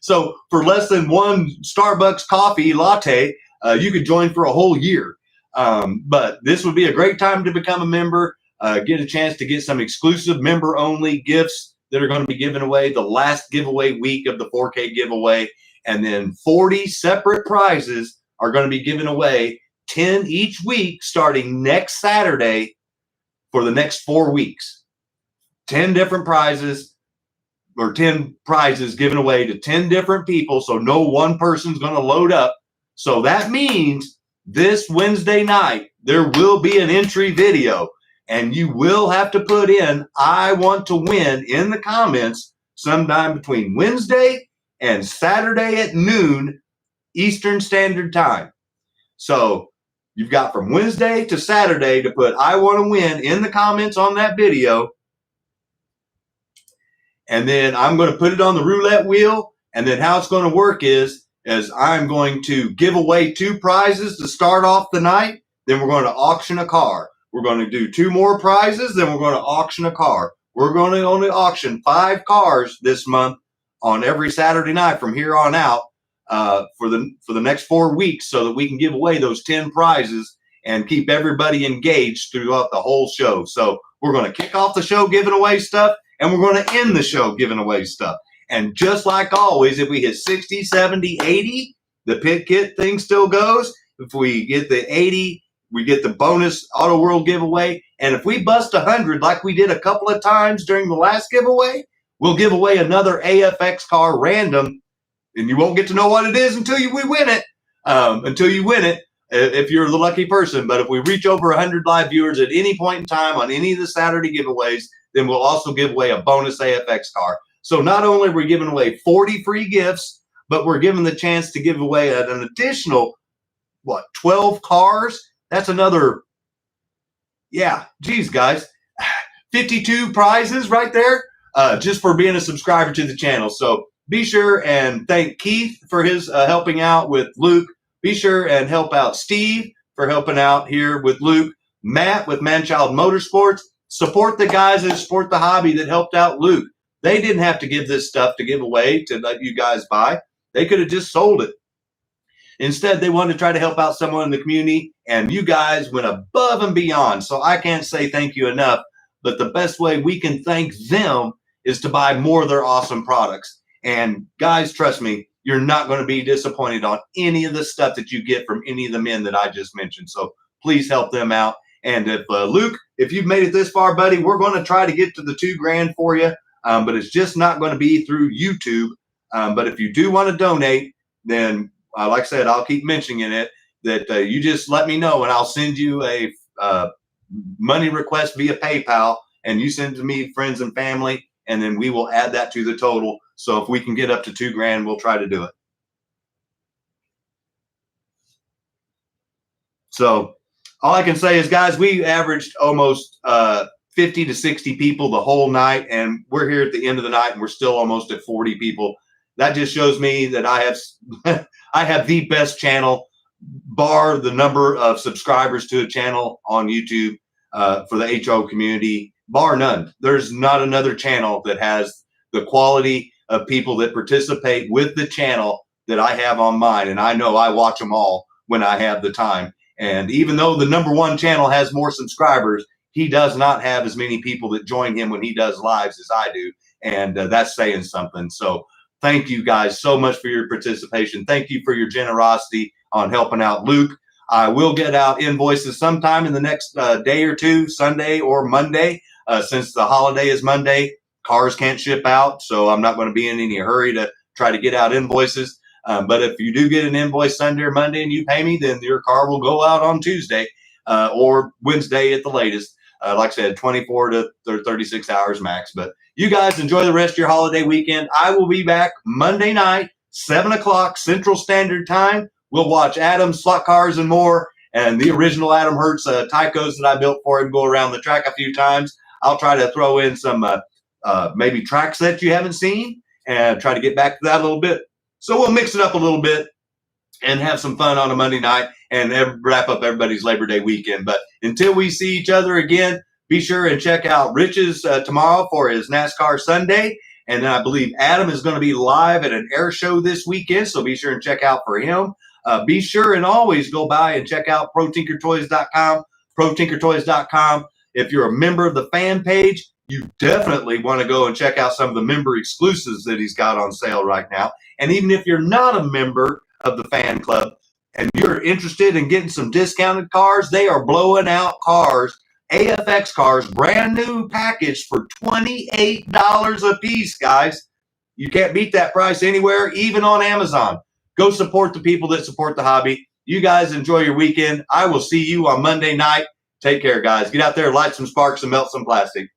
So for less than one Starbucks coffee latte, you could join for a whole year. But this would be a great time to become a member, get a chance to get some exclusive member-only gifts that are going to be given away the last giveaway week of the 4K giveaway. And then 40 separate prizes are going to be given away, 10 each week, starting next Saturday for the next 4 weeks. 10 different prizes, or 10 prizes given away to 10 different people, so no one person's going to load up. So that means this Wednesday night, there will be an entry video, and you will have to put in, I want to win, in the comments sometime between Wednesday and Saturday at noon Eastern Standard Time. So you've got from Wednesday to Saturday to put I want to win in the comments on that video. and then I'm going to put it on the roulette wheel. And then how it's going to work is I'm going to give away 2 prizes to start off the night. Then we're going to auction a car. We're going to do 2 more prizes. Then we're going to auction a car. We're going to only auction 5 cars this month on every Saturday night from here on out for the next 4 weeks, so that we can give away those 10 prizes and keep everybody engaged throughout the whole show. So we're going to kick off the show giving away stuff, and we're going to end the show giving away stuff. And just like always, if we hit 60, 70, 80, the pit kit thing still goes. If we get the 80, we get the bonus AutoWorld giveaway. And if we bust 100, like we did a couple of times during the last giveaway, we'll give away another AFX car random. And you won't get to know what it is until we win it. If you're the lucky person. But if we reach over 100 live viewers at any point in time on any of the Saturday giveaways, then we'll also give away a bonus AFX car. So not only are we giving away 40 free gifts, but we're given the chance to give away an additional, 12 cars? That's another, geez, guys, 52 prizes right there just for being a subscriber to the channel. So be sure and thank Keith for his helping out with Luke. Be sure and help out Steve for helping out here with Luke. Matt with Manchild Motorsports. Support the guys that support the hobby that helped out Luke. They didn't have to give this stuff to give away to let you guys buy. They could have just sold it. Instead, they wanted to try to help out someone in the community, and you guys went above and beyond. So I can't say thank you enough, but the best way we can thank them is to buy more of their awesome products. And guys, trust me, you're not going to be disappointed on any of the stuff that you get from any of the men that I just mentioned. So please help them out. And if Luke, if you've made it this far, buddy, we're going to try to get to the $2,000 for you. But it's just not going to be through YouTube. But if you do want to donate, then like I said, I'll keep mentioning it, that you just let me know and I'll send you a money request via PayPal, and you send it to me, friends and family, and then we will add that to the total. So if we can get up to $2,000, we'll try to do it. So all I can say is, guys, we averaged almost 50 to 60 people the whole night, and we're here at the end of the night and we're still almost at 40 people. That just shows me that I have the best channel, bar the number of subscribers to a channel on YouTube for the HO community, bar none. There's not another channel that has the quality of people that participate with the channel that I have on mine. And I know I watch them all when I have the time. And even though the #1 channel has more subscribers, he does not have as many people that join him when he does lives as I do. And that's saying something. So thank you guys so much for your participation. Thank you for your generosity on helping out Luke. I will get out invoices sometime in the next day or two, Sunday or Monday. Since the holiday is Monday, cars can't ship out, so I'm not going to be in any hurry to try to get out invoices. But if you do get an invoice Sunday or Monday and you pay me, then your car will go out on Tuesday or Wednesday at the latest. Like I said, 24 to 36 hours max. But you guys enjoy the rest of your holiday weekend. I will be back Monday night, 7 o'clock Central Standard Time. We'll watch Adam's slot cars and more, and the original Adam Hertz TYCOs that I built for him go around the track a few times. I'll try to throw in some maybe track sets you haven't seen and try to get back to that a little bit. So we'll mix it up a little bit and have some fun on a Monday night and wrap up everybody's Labor Day weekend. But until we see each other again, be sure and check out Rich's tomorrow for his NASCAR Sunday. And then I believe Adam is going to be live at an air show this weekend, so be sure and check out for him. Be sure and always go by and check out ProTinkerToys.com, ProTinkerToys.com. If you're a member of the fan page, you definitely want to go and check out some of the member exclusives that he's got on sale right now. And even if you're not a member of the fan club and you're interested in getting some discounted cars, they are blowing out cars, AFX cars, brand new package for $28 a piece, guys. You can't beat that price anywhere, even on Amazon. Go support the people that support the hobby. You guys enjoy your weekend. I will see you on Monday night. Take care, guys. Get out there, light some sparks, and melt some plastic.